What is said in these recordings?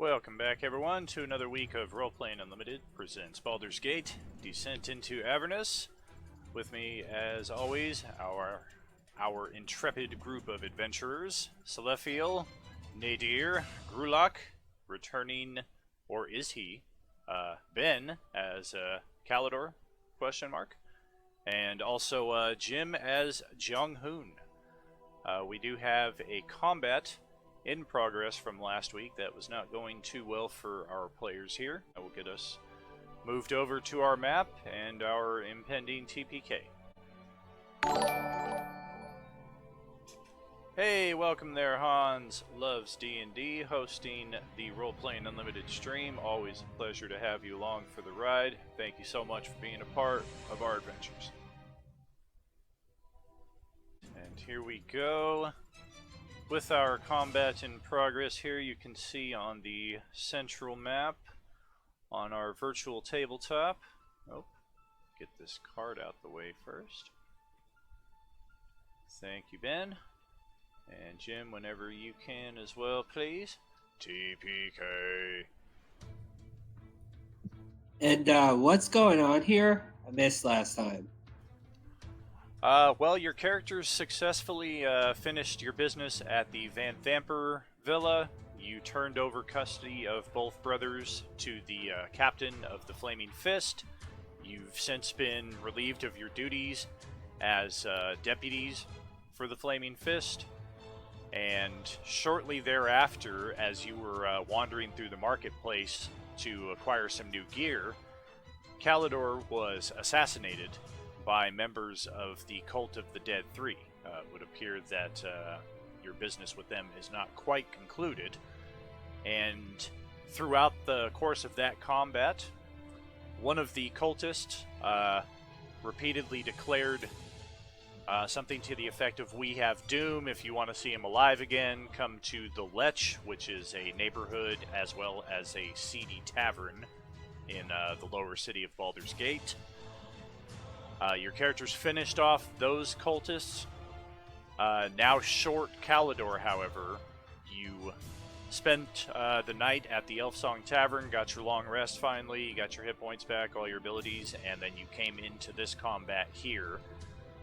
Welcome back, everyone, to another week of Roleplaying Unlimited presents Baldur's Gate, Descent into Avernus. With me, as always, our intrepid group of adventurers: Selaphiel, Nadir, Gruhlak, returning, or is he, Ben as Kalidor, question mark, and also Jim as Jeong-Hoon. We do have a combat in progress from last week that was not going too well for our players here. That will get us moved over to our map and our impending TPK. Hey, welcome there, Hans Loves D&D, hosting the Roleplaying Unlimited stream. Always a pleasure to have you along for the ride. Thank you so much for being a part of our adventures. And here we go. With our combat in progress here, you can see on the central map on our virtual tabletop. Oh, get this card out the way first. Thank you, Ben. And Jim, whenever you can as well, please. TPK. And what's going on here? I missed last time. Well, your characters successfully finished your business at the Van Vamper Villa. You turned over custody of both brothers to the captain of the Flaming Fist. You've since been relieved of your duties as deputies for the Flaming Fist. And shortly thereafter, as you were wandering through the marketplace to acquire some new gear, Kalidor was assassinated by members of the Cult of the Dead 3. It would appear that your business with them is not quite concluded. And throughout the course of that combat, one of the cultists repeatedly declared something to the effect of, "We have doom. If you want to see him alive again, come to the Lech," which is a neighborhood as well as a seedy tavern in the lower city of Baldur's Gate. Your characters finished off those cultists. Now short Kalidor, however, you spent the night at the Elfsong Tavern, got your long rest finally, you got your hit points back, all your abilities, and then you came into this combat here,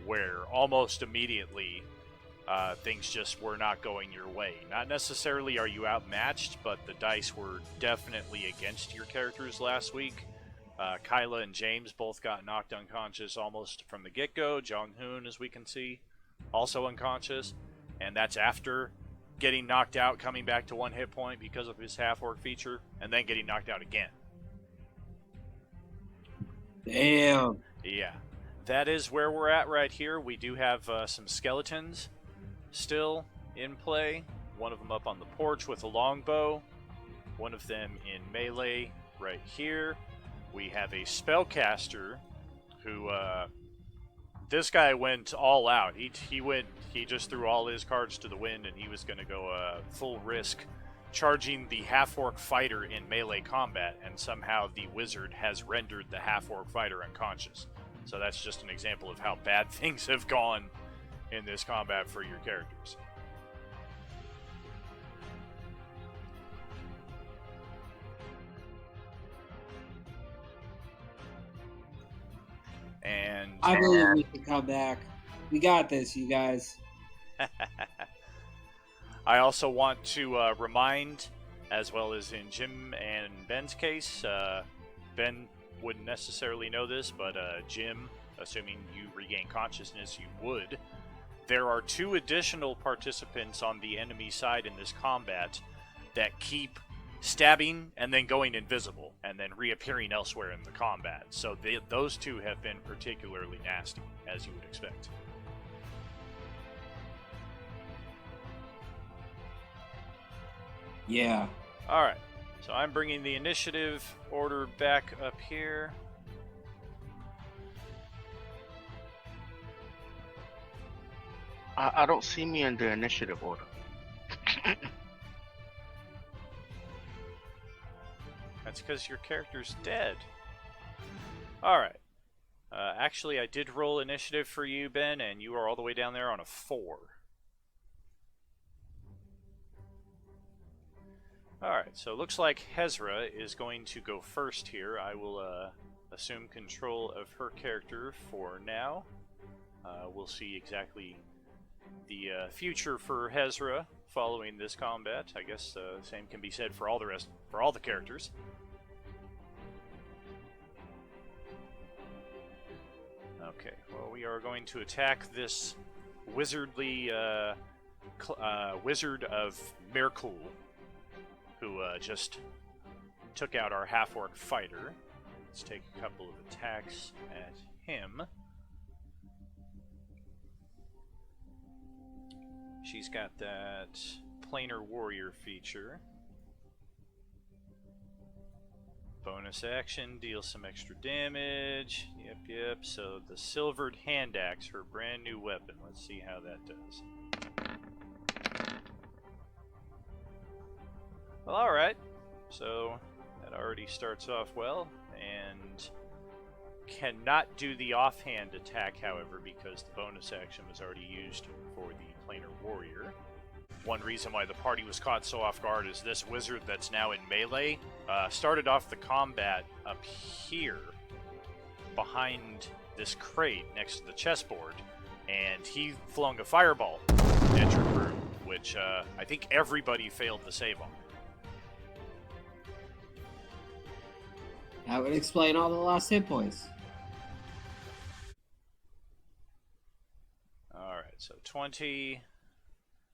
where almost immediately things just were not going your way. Not necessarily are you outmatched, but the dice were definitely against your characters last week. Kyla and James both got knocked unconscious almost from the get-go. Jeong-Hoon, as we can see, also unconscious. And that's after getting knocked out, coming back to one hit point because of his half-orc feature, and then getting knocked out again. Damn. Yeah. That is where we're at right here. We do have some skeletons still in play. One of them up on the porch with a longbow. One of them in melee right here. We have a spellcaster who, this guy went all out. He just threw all his cards to the wind, and he was going to go full risk charging the half-orc fighter in melee combat, and somehow the wizard has rendered the half-orc fighter unconscious. So that's just an example of how bad things have gone in this combat for your characters. And I believe we can come back. We got this, you guys. I also want to remind, as well as in Jim and Ben's case, Ben wouldn't necessarily know this, but Jim, assuming you regain consciousness, you would. There are 2 additional participants on the enemy side in this combat that keep stabbing and then going invisible and then reappearing elsewhere in the combat. So those 2 have been particularly nasty, as you would expect. Yeah. Alright, so I'm bringing the initiative order back up here. I don't see me in the initiative order. That's because your character's dead. Alright. Actually, I did roll initiative for you, Ben, and you are all the way down there on a 4. Alright, so it looks like Hezra is going to go first here. I will assume control of her character for now. We'll see exactly the future for Hezra following this combat. I guess same can be said for all the characters. Okay, well, we are going to attack this wizardly wizard of Merkul, who just took out our half-orc fighter. Let's take a couple of attacks at him. She's got that planar warrior feature. Bonus action, deal some extra damage. Yep. So the silvered hand axe, her brand new weapon. Let's see how that does. Well, alright. So that already starts off well, and cannot do the offhand attack, however, because the bonus action was already used for the planar warrior. One reason why the party was caught so off guard is this wizard that's now in melee started off the combat up here behind this crate next to the chessboard, and he flung a fireball at your crew, which I think everybody failed to save on. That would explain all the lost hit points. Alright, so 20...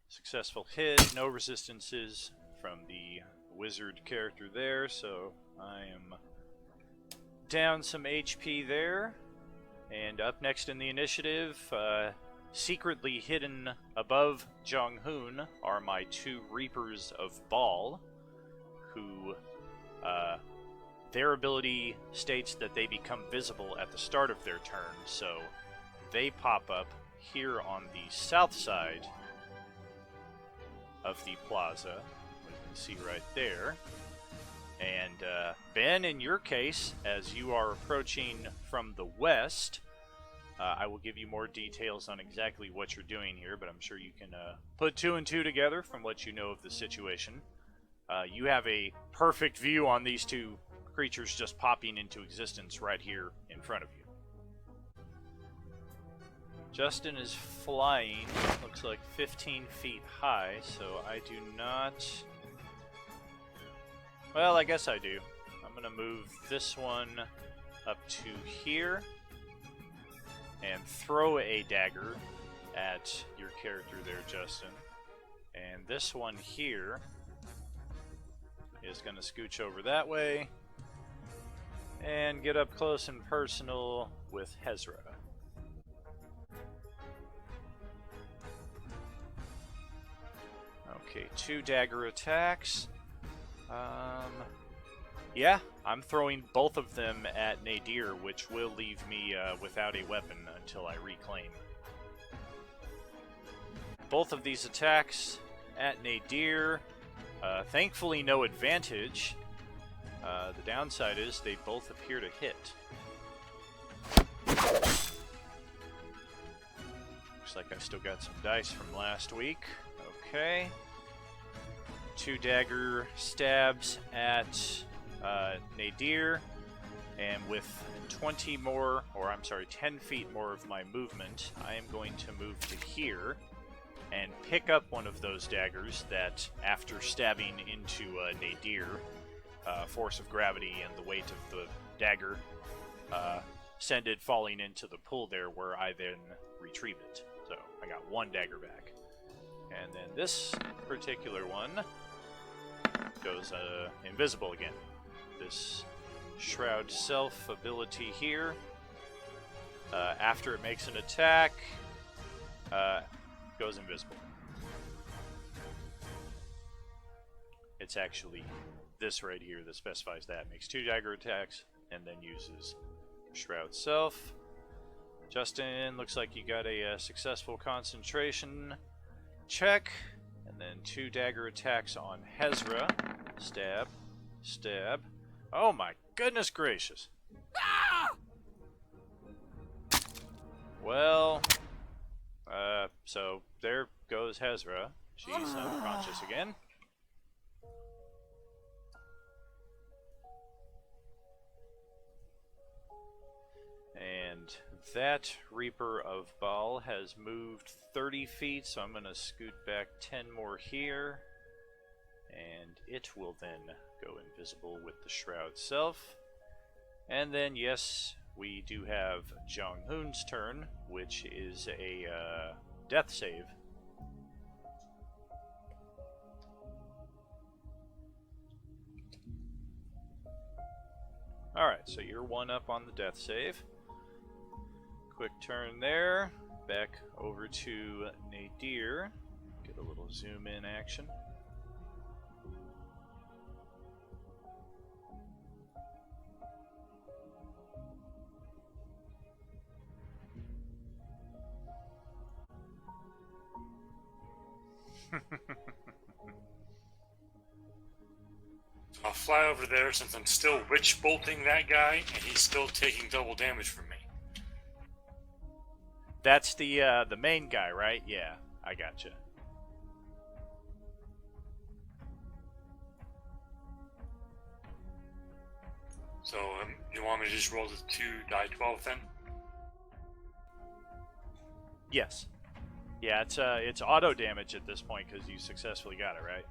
Successful hit, no resistances from the wizard character there, so I am down some HP there. And up next in the initiative, secretly hidden above Jeong-Hoon are my two Reapers of Baal, who, their ability states that they become visible at the start of their turn, so they pop up here on the south side of the plaza, you can see right there. And Ben, in your case, as you are approaching from the west, I will give you more details on exactly what you're doing here, but I'm sure you can put two and two together from what you know of the situation. You have a perfect view on these two creatures just popping into existence right here in front of you. Justin is flying, looks like 15 feet high, so I do not... Well, I guess I do. I'm going to move this one up to here and throw a dagger at your character there, Justin. And this one here is going to scooch over that way and get up close and personal with Hezra. Okay, 2 dagger attacks. Yeah, I'm throwing both of them at Nadir, which will leave me without a weapon until I reclaim. Both of these attacks at Nadir, thankfully no advantage. The downside is they both appear to hit. Looks like I still got some dice from last week. Okay. 2 dagger stabs at Nadir, and with 10 feet more of my movement, I am going to move to here and pick up one of those daggers that, after stabbing into Nadir, force of gravity and the weight of the dagger send it falling into the pool there, where I then retrieve it. So I got 1 dagger back. And then this particular one goes invisible again. This Shroud Self ability here, after it makes an attack, goes invisible. It's actually this right here that specifies that. Makes 2 dagger attacks and then uses Shroud Self. Justin, looks like you got a successful concentration check. And then 2 dagger attacks on Hezra. Stab. Stab. Oh my goodness gracious. Well, so there goes Hezra. She's unconscious again. that Reaper of Baal has moved 30 feet, so I'm going to scoot back 10 more here. And it will then go invisible with the Shroud Self. And then, yes, we do have Jeong-Hoon's turn, which is a death save. Alright, so you're one up on the death save. Quick turn there. Back over to Nadir. Get a little zoom in action. I'll fly over there since I'm still witch bolting that guy and he's still taking double damage from me. That's the main guy, right? Yeah, I gotcha. So you want me to just roll the 2 die 12 then? Yes. Yeah, it's auto damage at this point because you successfully got it, right?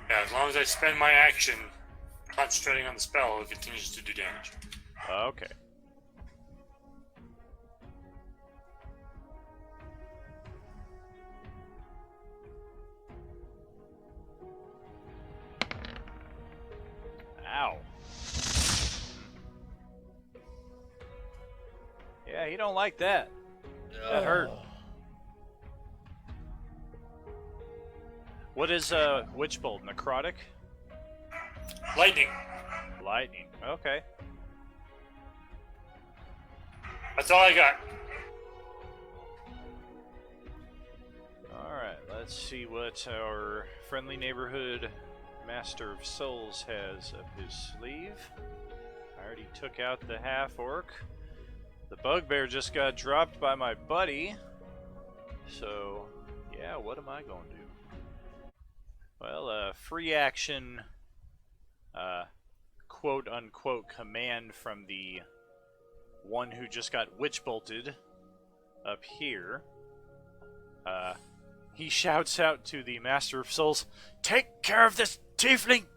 Yeah, as long as I spend my action concentrating on the spell, it continues to do damage. Okay. Ow. Yeah, he don't like that. That hurt. What is Witch Bolt? Necrotic? Lightning. Lightning. Okay. That's all I got. Alright, let's see what our friendly neighborhood Master of Souls has up his sleeve. I already took out the half-orc. The bugbear just got dropped by my buddy. So, yeah, what am I going to do? Well, free action, quote-unquote command from the one who just got witch-bolted up here. He shouts out to the Master of Souls, "Take care of this tiefling!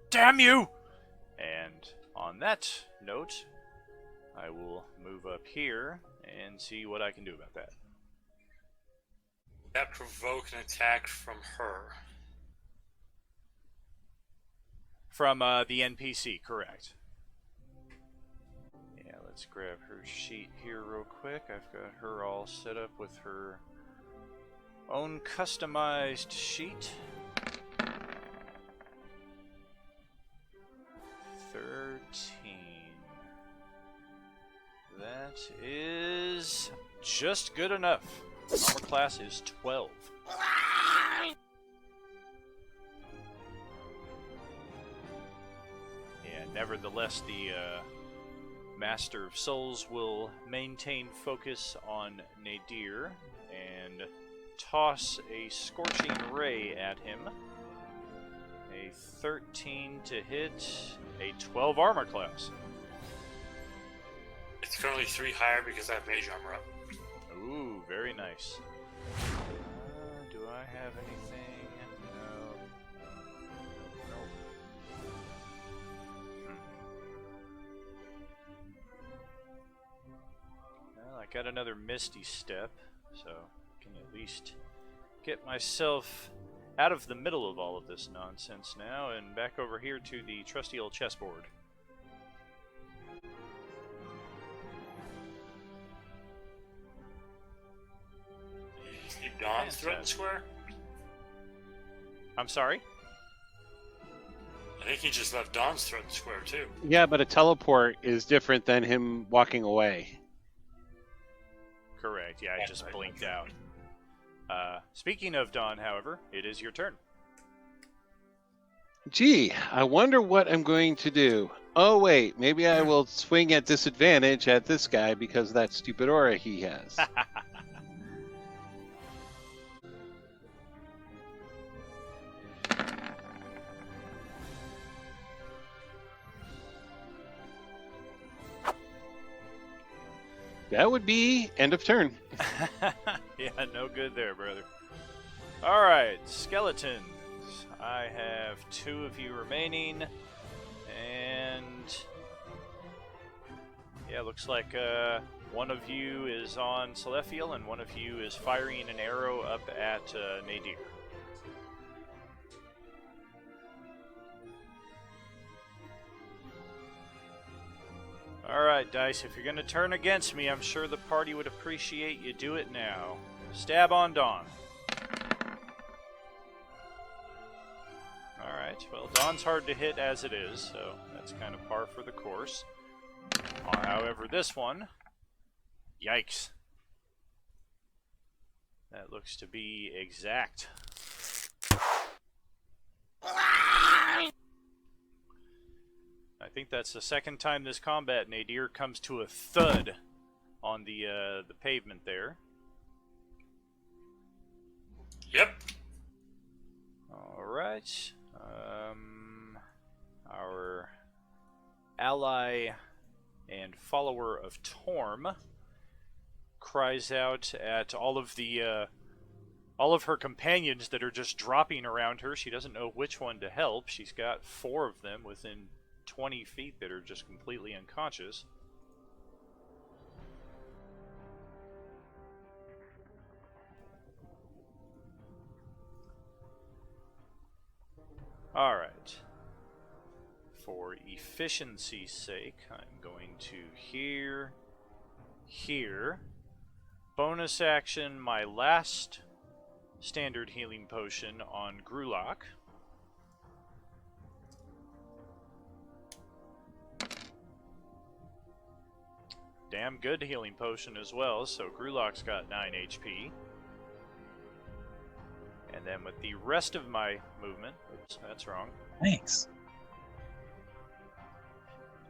Damn you!" And on that note, I will move up here and see what I can do about that. That provoke an attack from her. From the NPC, correct. Yeah, let's grab her sheet here real quick. I've got her all set up with her own customized sheet. 13. That is just good enough. Armor class is 12. Yeah, nevertheless, the Master of Souls will maintain focus on Nadir and toss a Scorching Ray at him. A 13 to hit, a 12 armor class. It's currently 3 higher because I have mage armor up. Ooh, very nice. Do I have anything? No. Nope. Well, I got another Misty Step, so I can at least get myself out of the middle of all of this nonsense now and back over here to the trusty old chessboard. Keep Dawn's threatened square? I'm sorry? I think he just left Dawn's threatened square too. Yeah, but a teleport is different than him walking away. Correct, yeah, I just blinked out. Speaking of Dawn, however, it is your turn. Gee, I wonder what I'm going to do. Oh wait, maybe I will swing at disadvantage at this guy because of that stupid aura he has. That would be end of turn. Yeah, no good there, brother. Alright, skeletons. I have 2 of you remaining. And yeah, looks like one of you is on Selaphiel and one of you is firing an arrow up at Nadir. Alright, Dice, if you're going to turn against me, I'm sure the party would appreciate you do it now. Stab on Dawn. Alright, well, Dawn's hard to hit as it is, so that's kind of par for the course. However, this one, yikes. That looks to be exact. I think that's the second time this combat Nadir comes to a thud on the pavement there. Yep. All right. Our ally and follower of Torm cries out at all of her companions that are just dropping around her. She doesn't know which one to help. She's got 4 of them within 20 feet that are just completely unconscious. Alright. For efficiency's sake, I'm going to here. Bonus action, my last standard healing potion on Gruhlak. Damn good healing potion as well, so Gruhlak's got 9 HP. And then with the rest of my movement, oops, that's wrong. Thanks.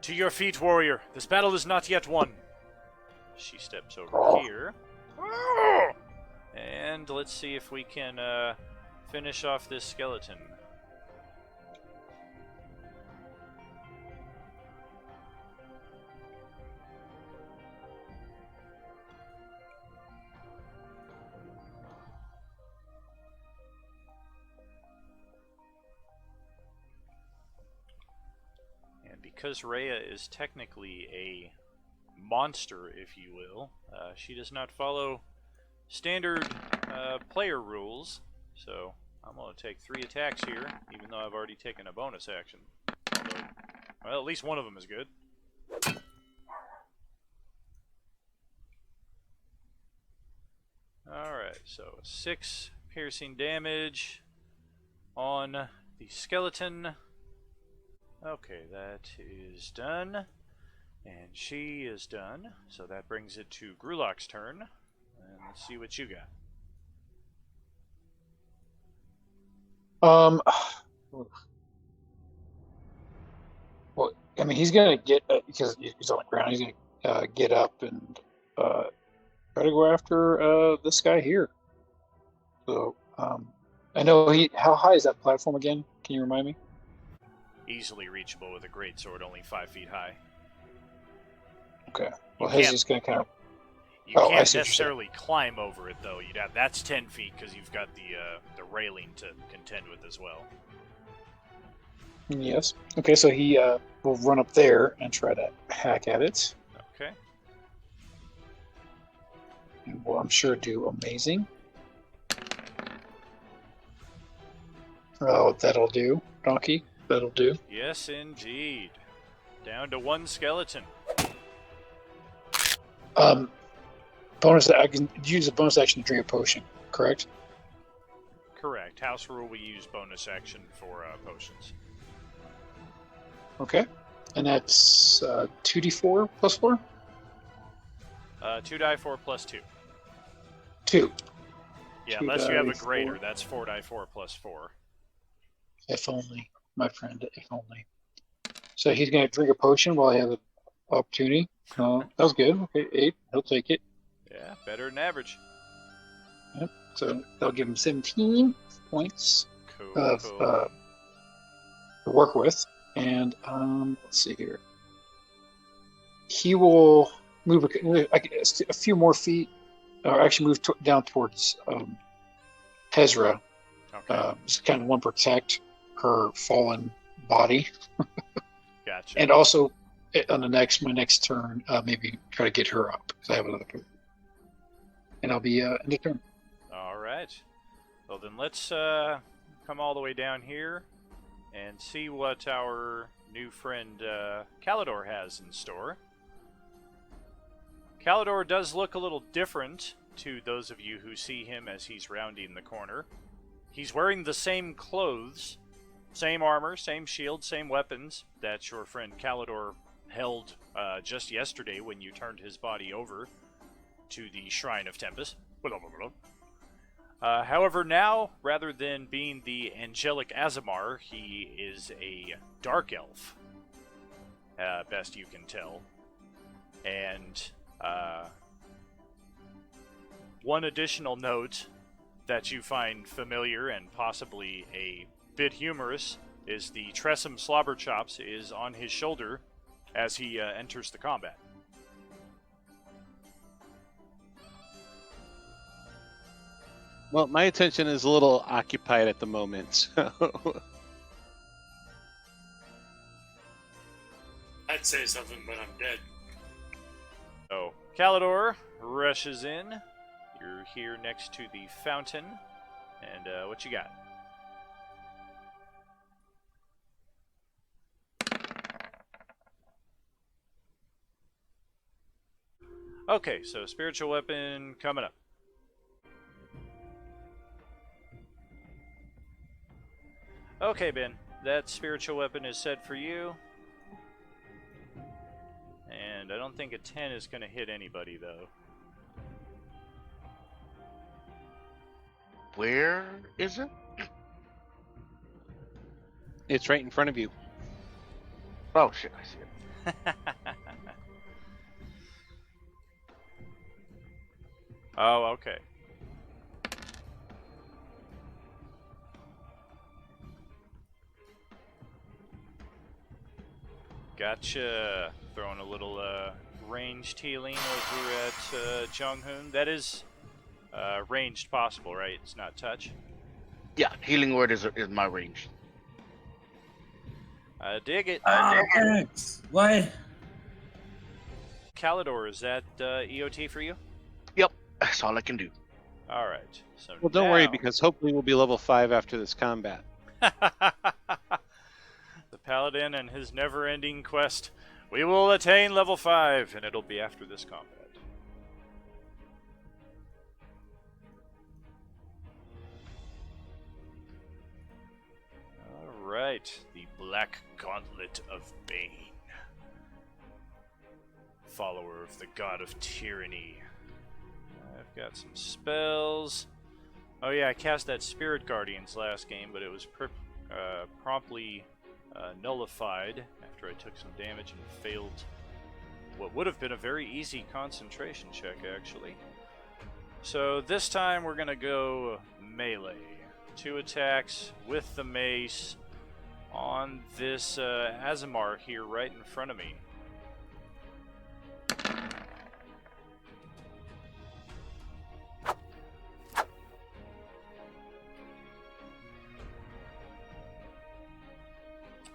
To your feet, warrior. This battle is not yet won. She steps over here. And let's see if we can finish off this skeleton. Because Rhea is technically a monster, if you will, she does not follow standard player rules, so I'm going to take 3 attacks here, even though I've already taken a bonus action. Although, well, at least one of them is good. Alright, so 6 piercing damage on the skeleton. Okay, that is done, and she is done, so that brings it to Gruhlak's turn, and let's see what you got. Well, I mean, he's gonna get because he's on the ground. He's gonna get up and try to go after this guy here. So I know How high is that platform again? Can you remind me? Easily reachable with a greatsword, only 5 feet high. Okay. Well, he's just gonna kind of. You can't necessarily climb over it, though. That's 10 feet because you've got the railing to contend with as well. Yes. Okay, so he will run up there and try to hack at it. Okay. And will, I'm sure, do amazing. Oh, that'll do, Donkey. That'll do. Yes, indeed. Down to 1 skeleton. Bonus. I can use a bonus action to drink a potion. Correct. Correct. House rule: we use bonus action for potions. Okay, and that's 2d4 plus 4. 2 die 4 plus 2. 2. Yeah, 2 unless you have a die greater, 4. that's 4 die 4 plus 4. If only, my friend. If only. So he's going to drink a potion while I have an opportunity. That was good. Okay, 8. He'll take it. Yeah, better than average. Yep. So that'll give him 17 points Cool. to work with. And let's see here. He will move a few more feet, or actually move down towards Hezra. Okay. Just kind of want to protect her fallen body, Gotcha. and also on my next turn, maybe try to get her up because I have another turn, and I'll be in the turn. All right. Well, then let's come all the way down here and see what our new friend Kalidor has in store. Kalidor does look a little different to those of you who see him as he's rounding the corner. He's wearing the same clothes, same armor, same shield, same weapons that your friend Kalidor held just yesterday when you turned his body over to the Shrine of Tempest. However, now, rather than being the angelic Azamar, he is a dark elf, best you can tell. And one additional note that you find familiar and possibly a bit humorous is the Tressum Slobberchops is on his shoulder as he enters the combat. Well, my attention is a little occupied at the moment. So. I'd say something, but I'm dead. So, Kalidor rushes in. You're here next to the fountain. And what you got? Okay, so spiritual weapon coming up. Okay, Ben, that spiritual weapon is set for you. And I don't think a 10 is going to hit anybody, though. Where is it? It's right in front of you. Oh shit, I see it. Oh, okay. Gotcha. Throwing a little ranged healing over at Jeong-Hoon. That is ranged possible, right? It's not touch. Yeah, healing word is my range. Dig it. Thanks. What? Kalidor, is that EOT for you? Yep, that's all I can do. All right. So Well, don't worry, now- because hopefully we'll be level 5 after this combat. The Paladin and his never-ending quest. We will attain level 5, and it'll be after this combat. Alright, the Black Gauntlet of Bane. Follower of the God of Tyranny. I've got some spells. Oh yeah, I cast that Spirit Guardians last game, but it was promptly nullified after I took some damage and failed what would have been a very easy concentration check, actually. So this time we're going to go melee. 2 attacks with the mace on this Azamar here right in front of me.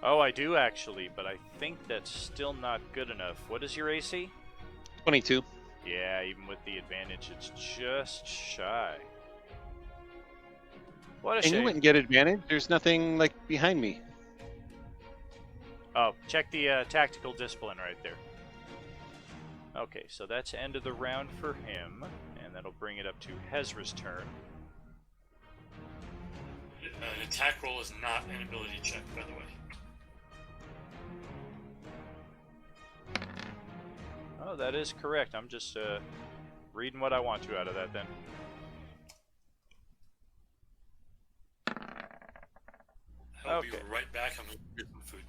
Oh, I do actually, but I think that's still not good enough. What is your AC? 22. Yeah, even with the advantage, it's just shy. What a And shame. you wouldn't get advantage. There's nothing, like, behind me. Oh, check the tactical discipline right there. Okay, so that's end of the round for him, and that'll bring it up to Hezra's turn. An attack roll is not an ability check, by the way. Oh, that is correct. I'm just reading what I want to out of that then. I'll Okay. be right back. I'm going to get some food.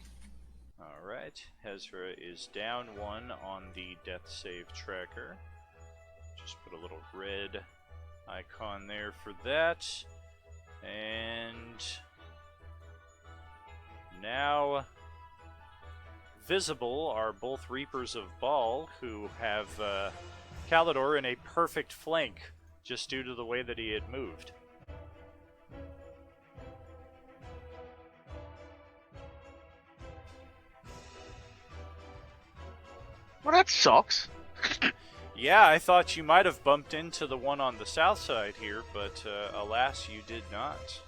Alright, Hezra is down 1 on the death save tracker. Just put a little red icon there for that. And now visible are both Reapers of Baal, who have Kalidor in a perfect flank, just due to the way that he had moved. Well, that sucks. Yeah, I thought you might have bumped into the one on the south side here, but alas, you did not.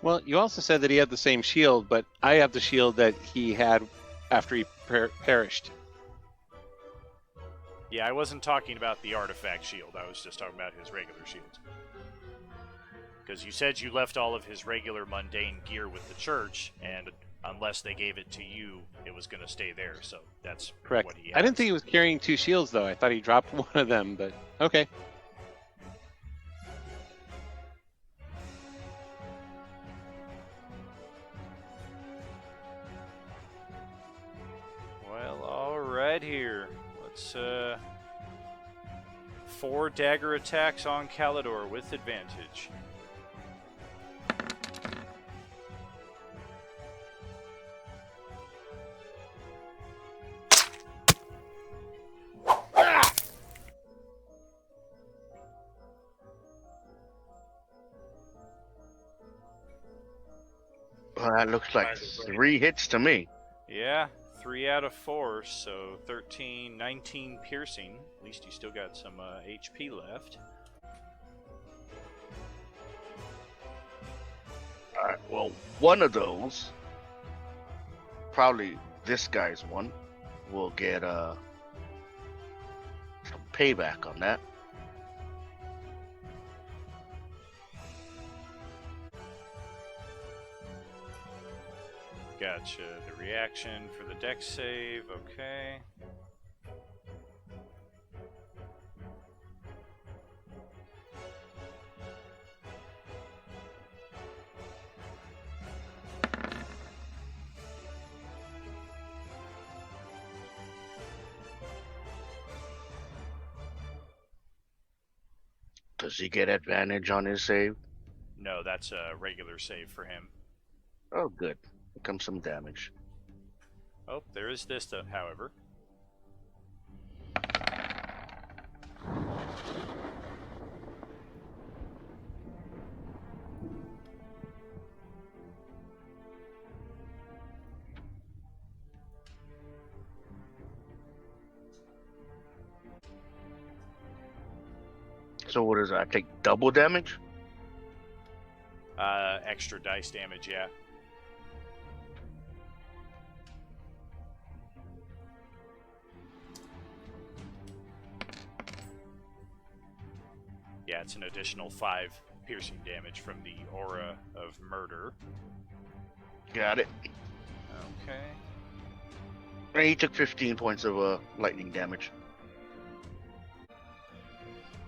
Well, you also said that he had the same shield, but I have the shield that he had after he perished. Yeah, I wasn't talking about the artifact shield. I was just talking about his regular shield. Because you said you left all of his regular mundane gear with the church, and unless they gave it to you, it was going to stay there. So that's Correct. what he I didn't has. think he was carrying 2 shields, though. I thought he dropped one of them, but okay. Well, alright here. Let's, 4 dagger attacks on Kalidor with advantage. Well, that looks like 3 hits to me. Yeah, 3 out of 4, so 13, 19 piercing. At least you still got some HP left. Alright, well, one of those, probably this guy's one, will get some payback on that. Gotcha. The reaction for the dex save, okay. Does he get advantage on his save? No, that's a regular save for him. Oh, good. Here comes some damage. Oh, there is this, however. So what is that? I take double damage? Extra dice damage, yeah. Yeah, it's an additional 5 piercing damage from the aura of murder. Got it. Okay. And he took 15 points of lightning damage.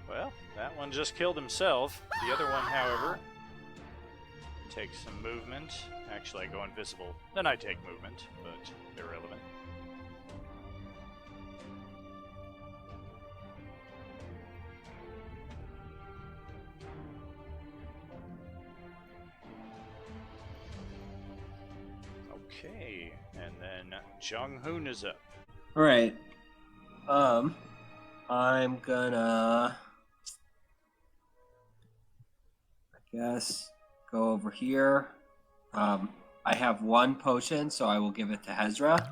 Well, that one just killed himself. The other one, however, takes some movement. Actually, I go invisible. Then I take movement, but irrelevant. Okay, and then Jeong-Hoon is up. All right. I'm gonna, I guess, go over here. I have 1 potion, so I will give it to Hezra.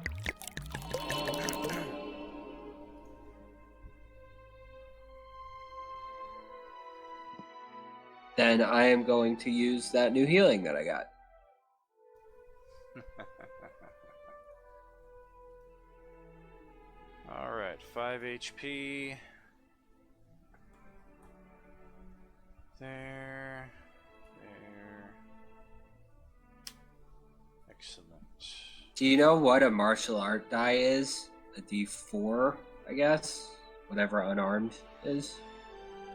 Then I am going to use that new healing that I got. Alright, 5 HP. There. Excellent. Do you know what a martial art die is? A D4, I guess? Whatever unarmed is?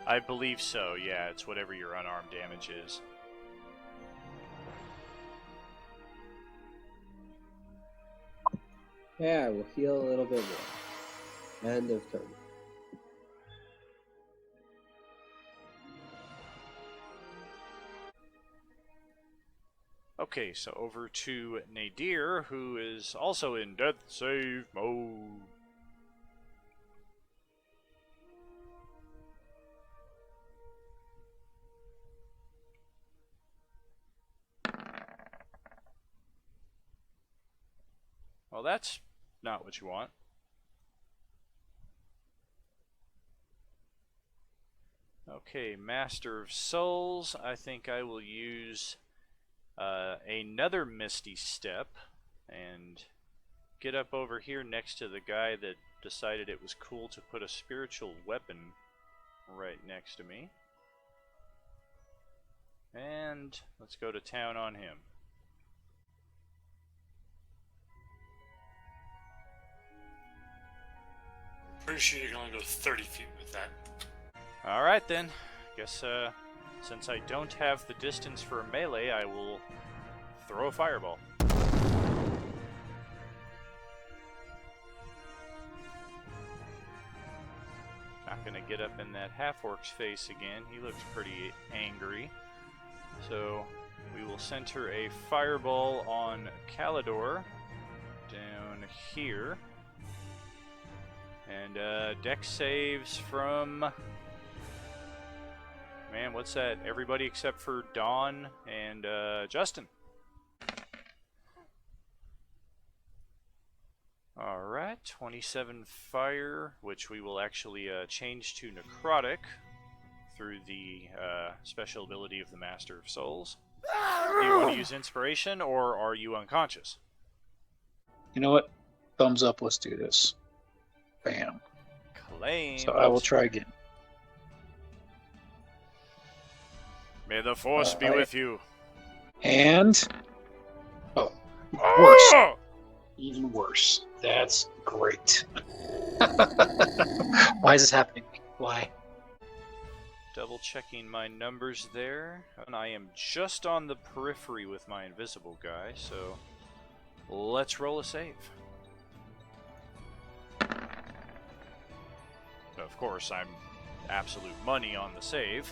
I believe so, yeah. It's whatever your unarmed damage is. Yeah, I will heal a little bit more. End of turn. Okay, so over to Nadir, who is also in death save mode. Well, that's not what you want. Okay, Master of Souls. I think I will use another Misty Step and get up over here next to the guy that decided it was cool to put a spiritual weapon right next to me. And let's go to town on him. Pretty sure you can only go 30 feet with that. Alright then. Guess since I don't have the distance for a melee, I will throw a fireball. Not gonna get up in that half-orc's face again. He looks pretty angry. So we will center a fireball on Kalidor down here. And dex saves from... Man, what's that? Everybody except for Dawn and Justin. Alright, 27 fire, which we will actually change to necrotic through the special ability of the Master of Souls. Do you want to use inspiration, or are you unconscious? You know what? Thumbs up. Let's do this. Bam. Claim. So I will try again. May the Force be with you. And worse. Even worse. That's great. Why is this happening? Why? Double checking my numbers there, and I am just on the periphery with my invisible guy, so let's roll a save. Of course, I'm absolute money on the save.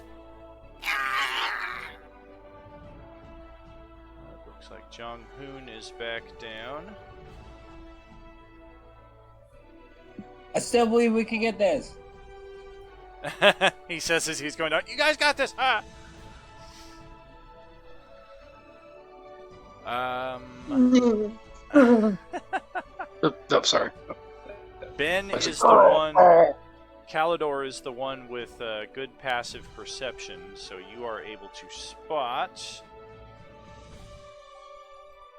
Looks like Jeong-Hoon is back down. I still believe we can get this. He says as he's going down, "You guys got this!" Ah! Oh, sorry. Ben is the one... Kalidor is the one with good passive perception, so you are able to spot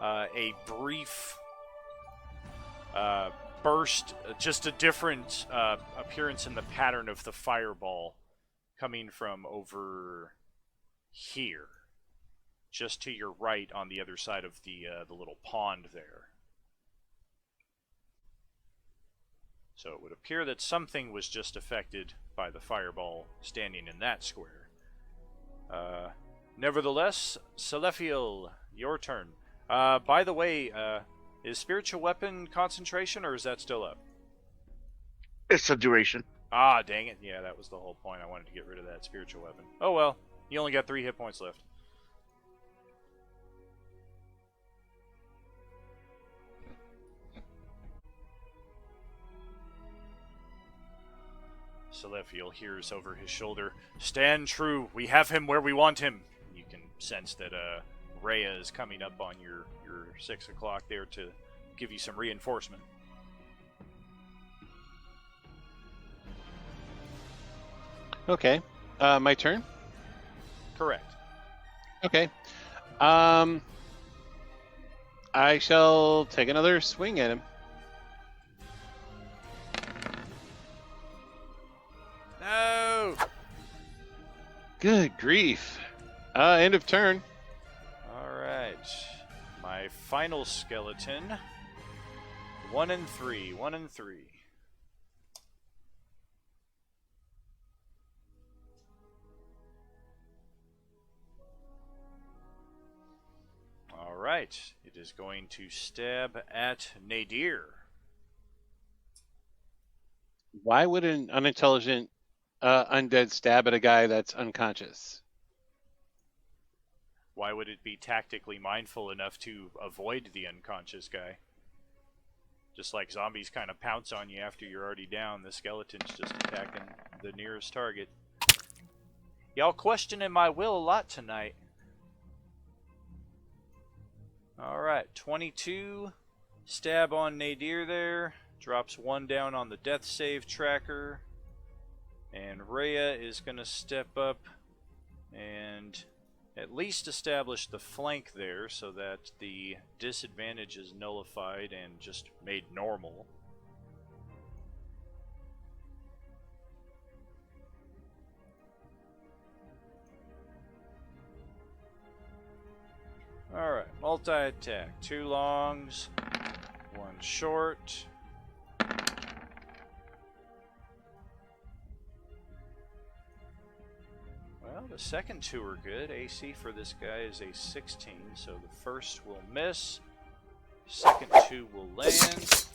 a brief burst, just a different appearance in the pattern of the fireball coming from over here, just to your right on the other side of the little pond there. So it would appear that something was just affected by the fireball standing in that square. Nevertheless, Selaphiel, your turn. By the way, is spiritual weapon concentration, or is that still up? It's a duration. Ah, dang it. Yeah, that was the whole point. I wanted to get rid of that spiritual weapon. Oh well, you only got 3 hit points left. Selaphiel hears over his shoulder, "Stand true. We have him where we want him." You can sense that Rhea is coming up on your 6 o'clock there to give you some reinforcement. Okay. My turn? Correct. Okay. I shall take another swing at him. No! Good grief. End of turn. Alright. My final skeleton. 1 and 3. 1 and 3. Alright. It is going to stab at Nadir. Why would an unintelligent undead stab at a guy that's unconscious? Why would it be tactically mindful enough to avoid the unconscious guy? Just like zombies kind of pounce on you after you're already down, the skeleton's just attacking the nearest target. Y'all questioning my will a lot tonight. Alright, 22. Stab on Nadir there. Drops 1 down on the death save tracker. And Rhea is going to step up and at least establish the flank there so that the disadvantage is nullified and just made normal. Alright, multi-attack. 2 longs, 1 short. Well, the second 2 are good. AC for this guy is a 16, so the first will miss. Second 2 will land.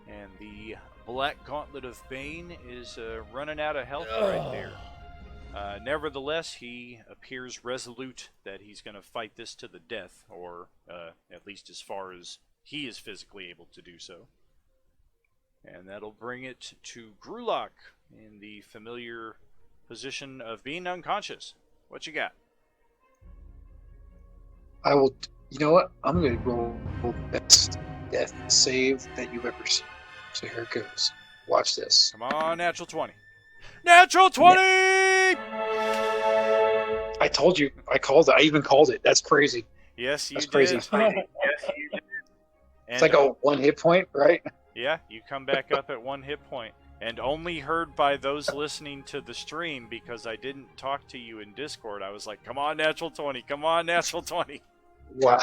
And the Black Gauntlet of Bane is running out of health right there. Nevertheless, he appears resolute that he's going to fight this to the death, or at least as far as he is physically able to do so. And that'll bring it to Gruhlak in the familiar position of being unconscious. What you got? I will. You know what? I'm going to roll the best death save that you've ever seen. So here it goes. Watch this. Come on, natural 20. Natural 20! I told you. I called it. I even called it. That's crazy. Yes, you That's did. crazy. Yes, you did. It's like a 1 hit point, right? Yeah, you come back up at 1 hit point. And only heard by those listening to the stream because I didn't talk to you in Discord. I was like, come on, natural 20. Come on, natural 20. Wow.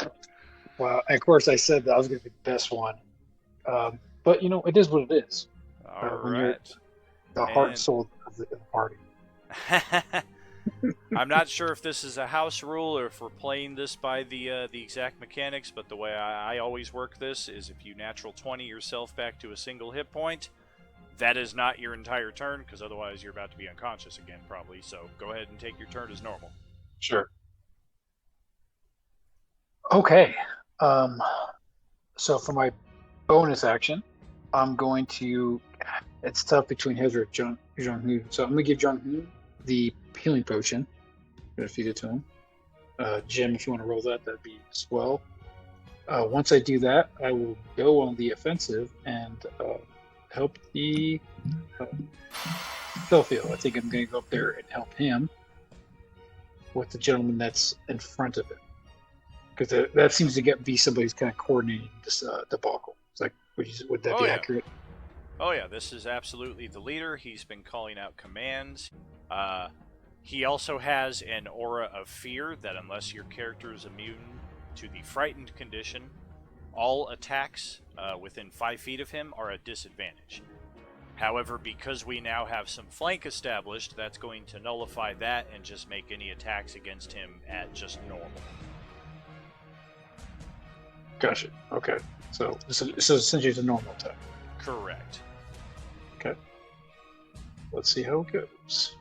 Wow. And of course, I said that I was going to be the best one. But, you know, it is what it is. All When you're right. the heart and soul of the party. I'm not sure if this is a house rule or if we're playing this by the exact mechanics, but the way I always work this is if you natural 20 yourself back to a single hit point, that is not your entire turn, because otherwise you're about to be unconscious again, probably. So go ahead and take your turn as normal. Sure. Okay. So for my bonus action, I'm going to. It's tough between his or Jeong-Hoon. So I'm going to give Jeong-Hoon the healing potion. I'm going to feed it to him. Jim, if you want to roll that, that'd be as well. Once I do that, I will go on the offensive and help the Selaphiel. I think I'm going to go up there and help him with the gentleman that's in front of him. Because that seems to be somebody who's kind of coordinating this debacle. It's like, would that be accurate? Oh yeah, this is absolutely the leader. He's been calling out commands. He also has an aura of fear that unless your character is immune to the frightened condition, all attacks within 5 feet of him are at disadvantage. However, because we now have some flank established, that's going to nullify that and just make any attacks against him at just normal. Gotcha. Okay. So essentially it's a normal attack. Correct. Okay. Let's see how it goes.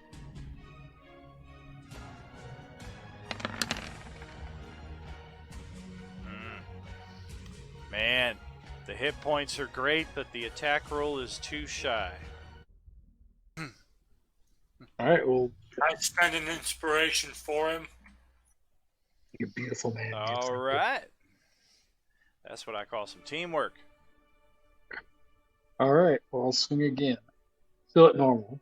Man, the hit points are great, but the attack roll is too shy. All right. Well, I spend an inspiration for him. you're beautiful, man. All right. That's what I call some teamwork. All right. Well, I'll swing again. Still at normal.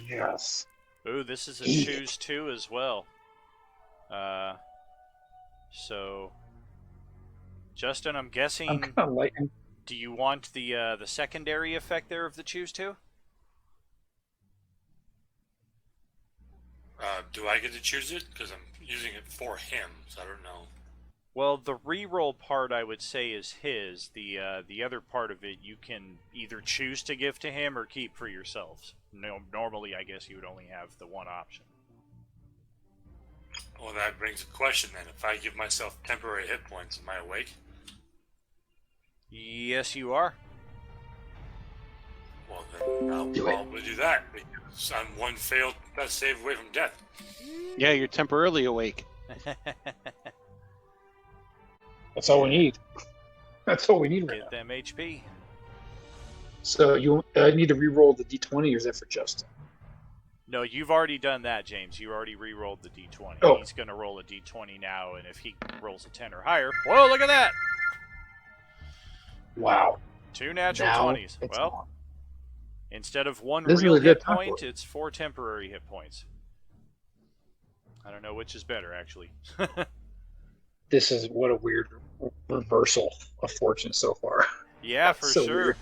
Yes. Ooh, this is a choose 2 as well. So, Justin, I'm guessing. I'm kind of liking. Do you want the secondary effect there of the choose 2? Do I get to choose it? Because I'm using it for him, so I don't know. Well, the reroll part I would say is his. The other part of it you can either choose to give to him or keep for yourselves. No, normally, I guess you would only have the one option. Well, that brings a question then. If I give myself temporary hit points, am I awake? Yes, you are. Well, then I'll Do it. probably do that because I'm one failed save away from death. Yeah, you're temporarily awake. That's all we need. That's all we need right Get now. them HP. So you need to re-roll the d20, or is that for Justin? No, you've already done that, James. You already re-rolled the d20. Oh. He's going to roll a d20 now, and if he rolls a 10 or higher... Whoa, look at that! Wow. 2 natural Now 20s. it's Well, on. instead of 1 This is real a good hit time point, for it. it's 4 temporary hit points. I don't know which is better, actually. This is what a weird reversal of fortune so far. Yeah, for So sure. weird.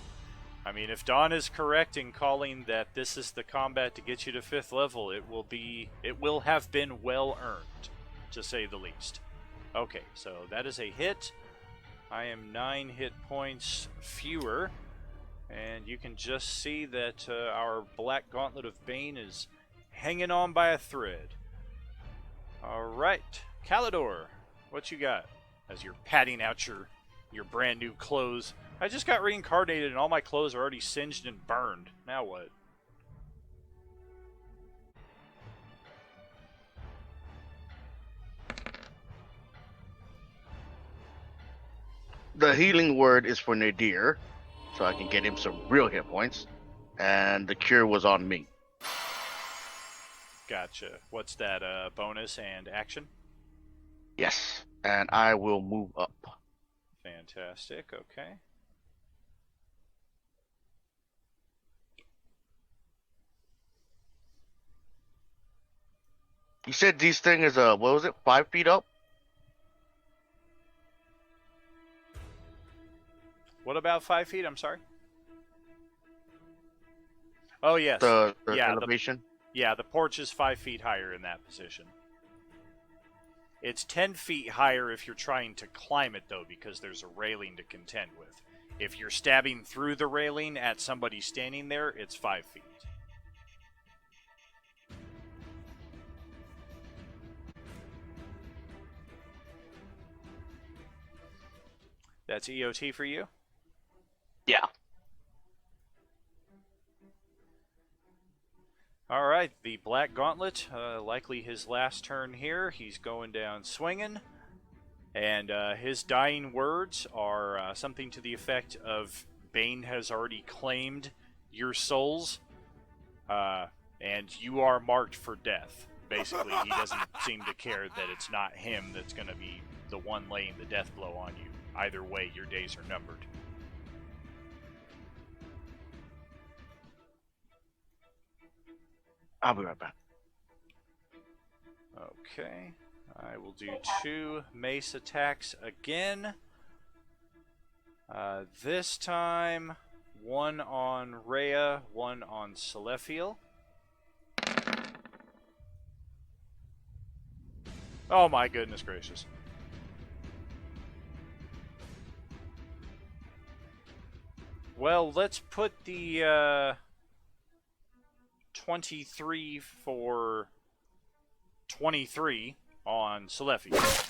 I mean, if Dawn is correct in calling that this is the combat to get you to 5th level, it will have been well earned, to say the least. Okay, so that is a hit. I am 9 hit points fewer, and you can just see that our Black Gauntlet of Bane is hanging on by a thread. Alright, Kalidor, what you got? As you're patting out your brand new clothes. I just got reincarnated and all my clothes are already singed and burned. Now what? The healing word is for Nadir, so I can get him some real hit points. And the cure was on me. Gotcha. What's that, bonus and action? Yes. And I will move up. Fantastic, okay. You said these thing is what was it? 5 feet up? What about 5 feet? I'm sorry. Oh, yes. The Yeah, elevation? Yeah, the porch is 5 feet higher in that position. It's 10 feet higher if you're trying to climb it, though, because there's a railing to contend with. If you're stabbing through the railing at somebody standing there, it's 5 feet. That's EOT for you? Yeah. Alright, the Black Gauntlet, likely his last turn here. He's going down swinging. And his dying words are something to the effect of, Bane has already claimed your souls, and you are marked for death. Basically, he doesn't seem to care that it's not him that's going to be the one laying the death blow on you. Either way, your days are numbered. I'll be right back. Okay, I will do 2 mace attacks again. This time, 1 on Rhea, 1 on Selaphiel. Oh my goodness gracious. Well, let's put the 23 for 23 on Selaphiel.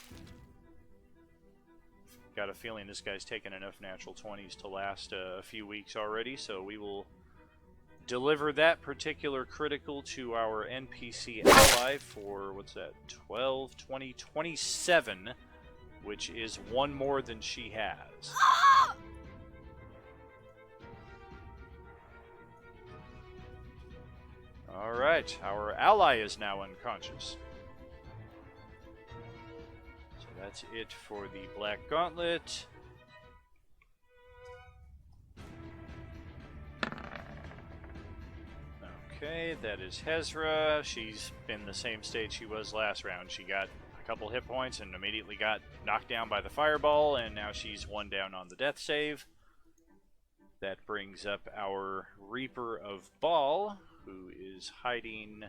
Got a feeling this guy's taken enough natural 20s to last a few weeks already, so we will deliver that particular critical to our NPC ally for, what's that, 12, 20, 27, which is 1 more than she has. Alright, our ally is now unconscious. So that's it for the Black Gauntlet. Okay, that is Hezra. She's been the same state she was last round. She got a couple hit points and immediately got knocked down by the fireball, and now she's 1 down on the death save. That brings up our Reaper of Baal, who is hiding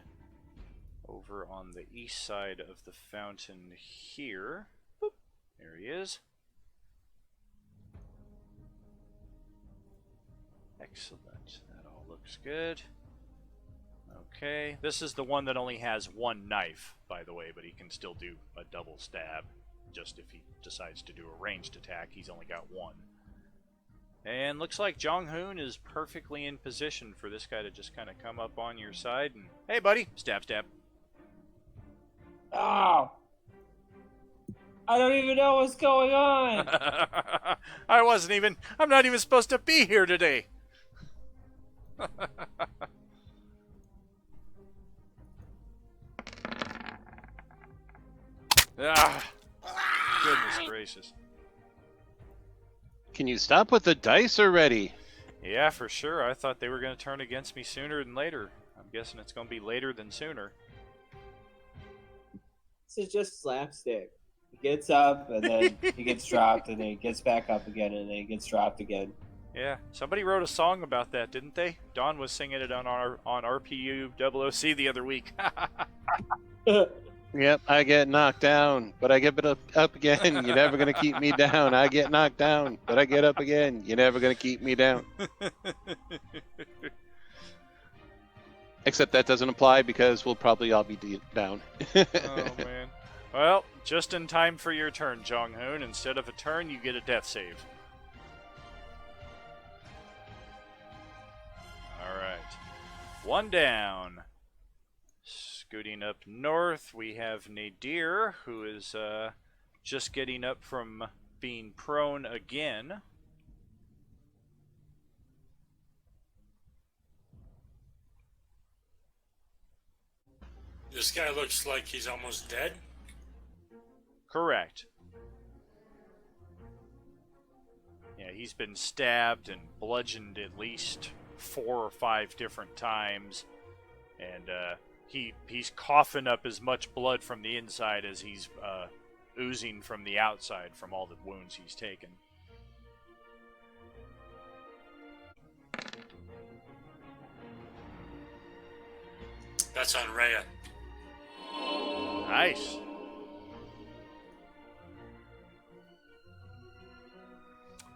over on the east side of the fountain here. Boop. There he is. Excellent. That all looks good. Okay, this is the one that only has 1 knife, by the way, but he can still do a double stab. Just if he decides to do a ranged attack, he's only got 1. And looks like Jeong-Hoon is perfectly in position for this guy to just kind of come up on your side and, hey, buddy, stab, stab. Oh! I don't even know what's going on! I'm not even supposed to be here today. Ah, goodness gracious. Can you stop with the dice already? Yeah, for sure. I thought they were going to turn against me sooner than later. I'm guessing it's going to be later than sooner. This is just slapstick. He gets up, and then he gets dropped, and then he gets back up again, and then he gets dropped again. Yeah, somebody wrote a song about that, didn't they? Dawn was singing it on RPU OOC the other week. Yep, I get knocked down, but I get up again. You're never going to keep me down. I get knocked down, but I get up again. You're never going to keep me down. Except that doesn't apply because we'll probably all be down. Oh, man. Well, just in time for your turn, Jeong-Hoon. Instead of a turn, you get a death save. Alright. One down. Scooting up north, we have Nadir, who is just getting up from being prone again. This guy looks like he's almost dead. Correct. Yeah, he's been stabbed and bludgeoned at least 4 or 5 different times, and he's coughing up as much blood from the inside as he's oozing from the outside from all the wounds he's taken. That's on Rhea. Nice.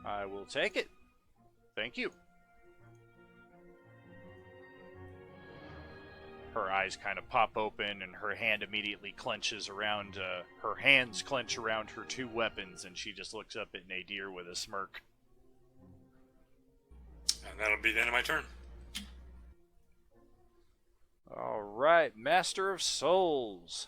I will take it. Thank you. Her eyes kind of pop open, and her hand immediately clenches around, her hands clench around her 2 weapons, and she just looks up at Nadir with a smirk. And that'll be the end of my turn. Alright, Master of Souls.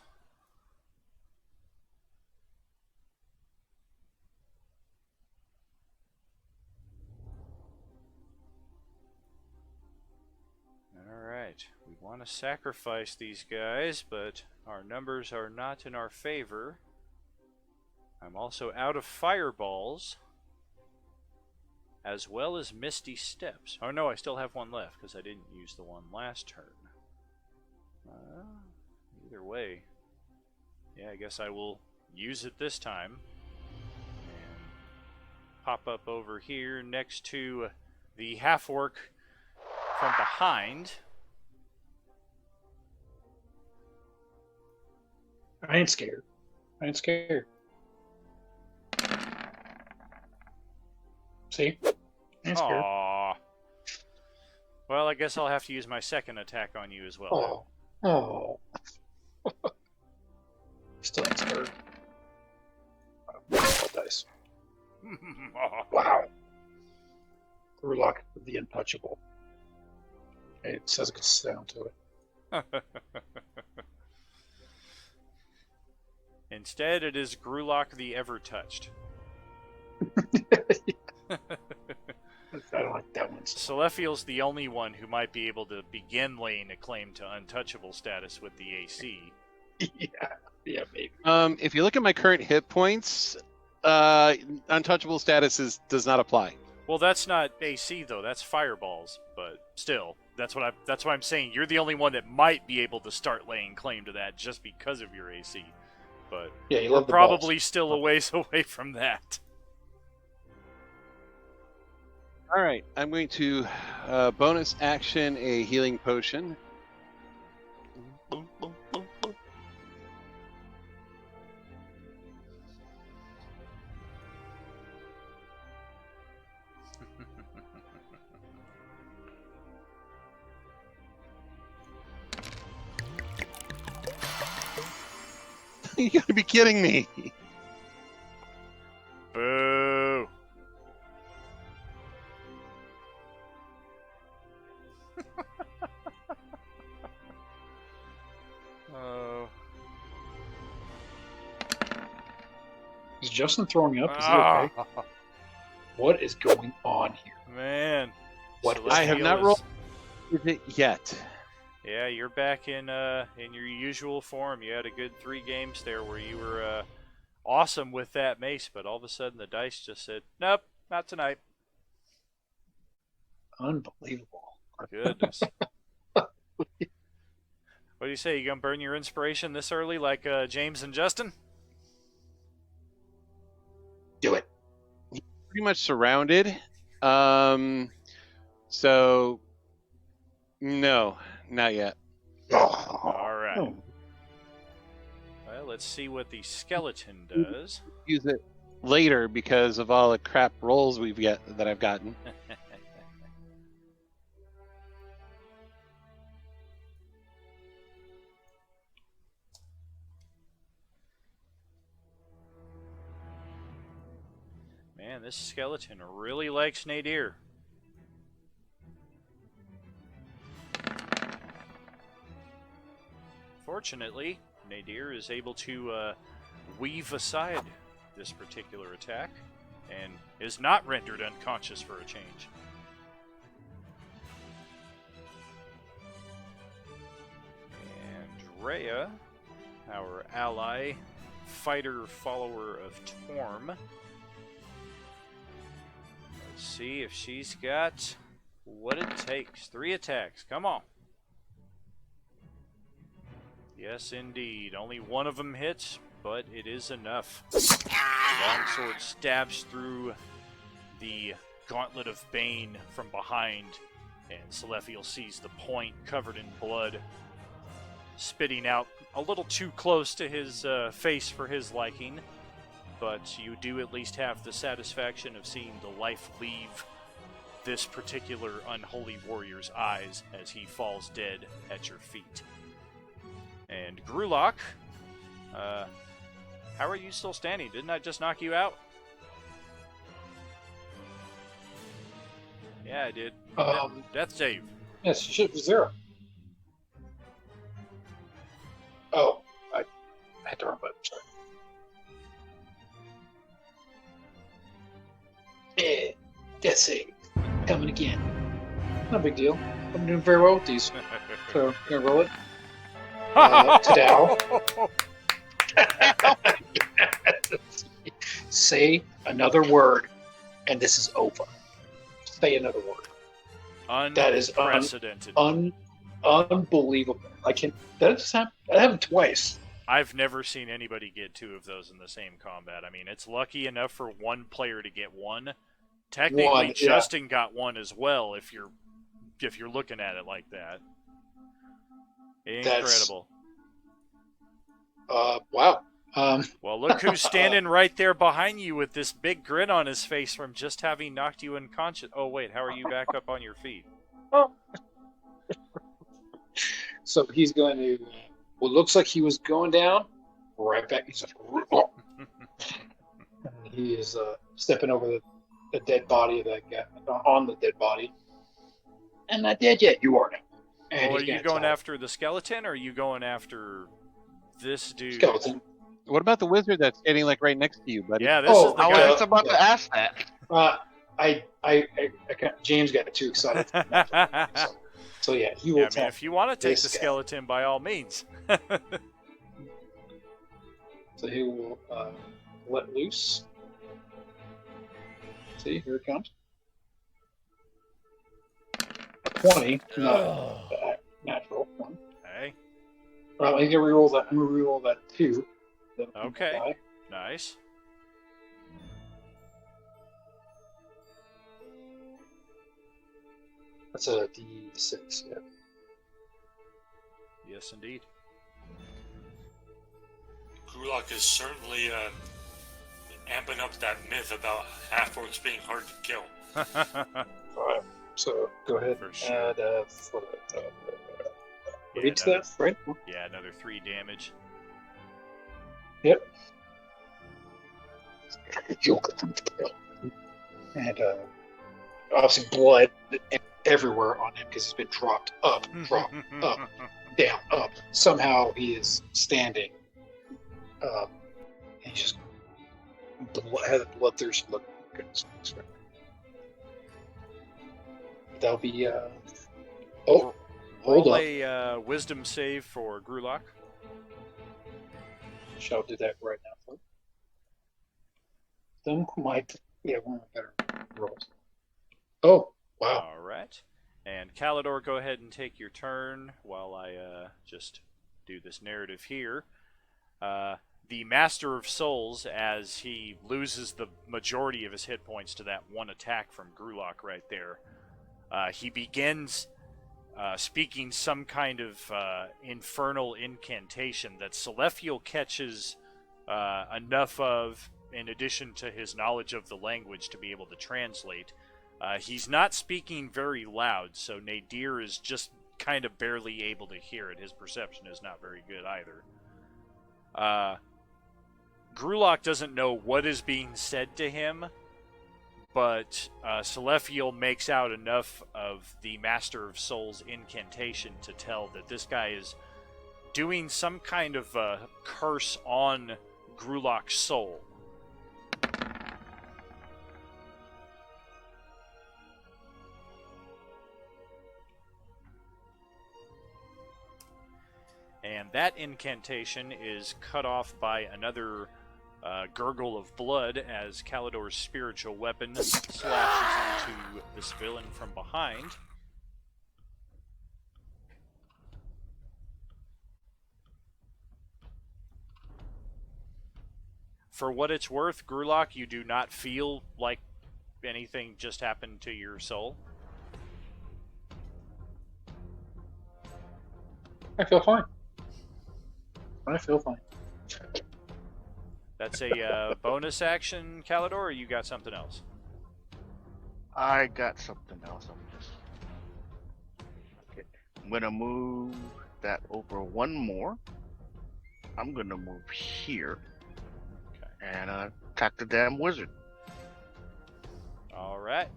Alright, we want to sacrifice these guys, but our numbers are not in our favor. I'm also out of fireballs, as well as Misty Steps. Oh no, I still have one left, because I didn't use the one last turn. Either way, yeah, I guess I will use it this time. And pop up over here next to the half-orc from behind. I ain't scared. I ain't scared. See? I ain't scared. Aww. Well, I guess I'll have to use my second attack on you as well. Oh. Still ain't scared. Oh, dice. Wow. Gruhlak, the untouchable. It says a good sound to it. Instead, it is Gruhlak the Ever-Touched. I don't like that one. Selaphiel's the only one who might be able to begin laying a claim to untouchable status with the AC. Yeah, maybe. If you look at my current hit points, untouchable status does not apply. Well, that's not AC though. That's fireballs. But still, that's what I'm saying. You're the only one that might be able to start laying claim to that just because of your AC. But Yeah, you we're love the probably balls. still a ways away from that. All right, I'm going to bonus action a healing potion. You gotta be kidding me. Boo. Is Justin throwing up? Is he okay? What is going on here? Man. What Selaphiel I have not is- rolled with it yet. Yeah, you're back in your usual form. You had a good 3 games there where you were awesome with that mace, but all of a sudden the dice just said, "Nope, not tonight." Unbelievable. Goodness. What do you say? You gonna burn your inspiration this early, like James and Justin? Do it. Pretty much surrounded. So no, not yet. All right. Oh. Well, let's see what the skeleton does. Use it later because of all the crap rolls that I've gotten. Man, this skeleton really likes Nadir. Fortunately, Nadir is able to weave aside this particular attack and is not rendered unconscious for a change. And Rhea, our ally, fighter follower of Torm. Let's see if she's got what it takes. 3 attacks. Come on. Yes, indeed. Only one of them hits, but it is enough. Longsword stabs through the gauntlet of Bane from behind, and Selaphiel sees the point covered in blood, spitting out a little too close to his face for his liking. But you do at least have the satisfaction of seeing the life leave this particular unholy warrior's eyes as he falls dead at your feet. And Gruhlak, how are you still standing? Didn't I just knock you out? Yeah, I did. Death save. Yes, you should be 0. Oh, I hit the wrong button. Sorry. Yeah, death save. Coming again. No big deal. I'm doing very well with these. So, gonna roll it. Tadao. Say another word, and this is over. Say another word. That is unprecedented. Unbelievable. That just happened. That happened twice. I've never seen anybody get 2 of those in the same combat. I mean, it's lucky enough for one player to get 1. Technically, Justin got 1 as well. If you're looking at it like that, incredible. Wow. Well, look who's standing right there behind you with this big grin on his face from just having knocked you unconscious. Oh wait, how are you back up on your feet? So he's going to. Well, looks like he was going down. Right back. He's just. He is stepping over the dead body of that guy, on the dead body. And not dead yet. You are now. And are you going after the skeleton, or are you going after this dude? Skeleton. What about the wizard that's standing like right next to you, buddy? Yeah, this is the I guy. was about to ask that. James got too excited. So yeah, he will. Yeah, I mean, if you want to take the this guy. skeleton, by all means. So he will let loose. See, here it comes. 20, not natural one. Hey, Well, I'm gonna reroll that. I'm gonna reroll that 2. okay, nice. That's a D6. Yeah. Yes, indeed. Gruhlak is certainly amping up that myth about half-orcs being hard to kill. All right. So go ahead For sure. and for Yeah, reach another- that, right? Yeah, another 3 damage. Yep. And obviously blood everywhere on him because he's been dropped up, drop, up, down, up. Somehow he is standing. And he's just Have the bloodthirst look. Goodness. That'll be. Oh, hold Roll up. a wisdom save for Gruhlak. Shall do that right now. Folks. Then might. Yeah, one of my better rolls. Oh, wow. All right. And Kalidor, go ahead and take your turn while I just do this narrative here. The Master of Souls, as he loses the majority of his hit points to that one attack from Gruhlak right there, he begins speaking some kind of infernal incantation that Selaphiel catches enough of, in addition to his knowledge of the language, to be able to translate. He's not speaking very loud, so Nadir is just kind of barely able to hear it. His perception is not very good either. Gruhlak doesn't know what is being said to him, but Selaphiel makes out enough of the Master of Souls incantation to tell that this guy is doing some kind of curse on Gruhlak's soul. And that incantation is cut off by another gurgle of blood as Kalidor's spiritual weapon slashes into this villain from behind. For what it's worth, Gruhlak, you do not feel like anything just happened to your soul. I feel fine. I feel fine. That's a bonus action, Kalidor, or you got something else? I got something else. I'm gonna move that over one more. I'm gonna move here and attack the damn wizard. All right.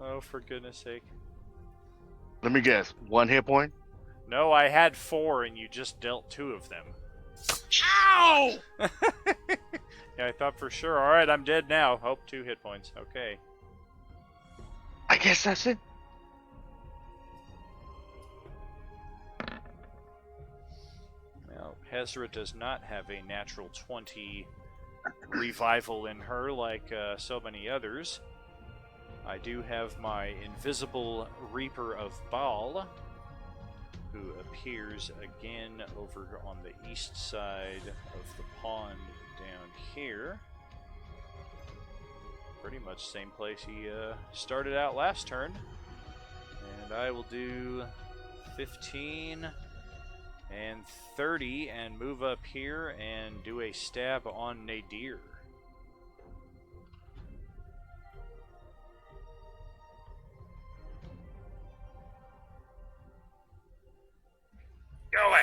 Oh, for goodness sake. Let me guess. 1 hit point? No, I had 4 and you just dealt 2 of them. Ow! Yeah, I thought for sure. All right, I'm dead now. Oh, 2 hit points. Okay. I guess that's it. Well, Hezra does not have a natural 20 revival in her like so many others. I do have my invisible Reaper of Baal, who appears again over on the east side of the pond down here. Pretty much same place he started out last turn. And I will do 15 and 30 and move up here and do a stab on Nadir. Go away.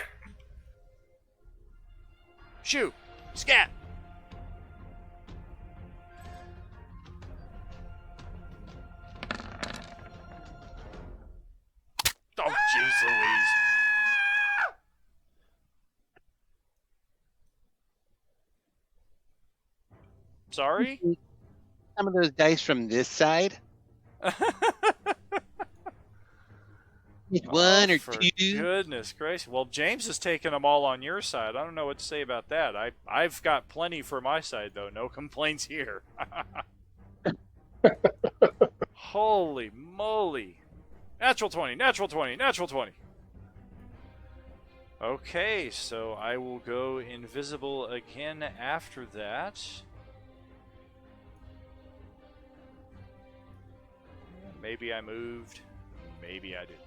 Shoot! Scat! Oh, jeez Louise. Sorry? Some of those dice from this side. One or for two. Goodness gracious. Well, James is taking them all on your side. I don't know what to say about that. I've got plenty for my side, though. No complaints here. Holy moly. Natural 20, natural 20, natural 20. Okay, so I will go invisible again after that. Maybe I moved. Maybe I didn't.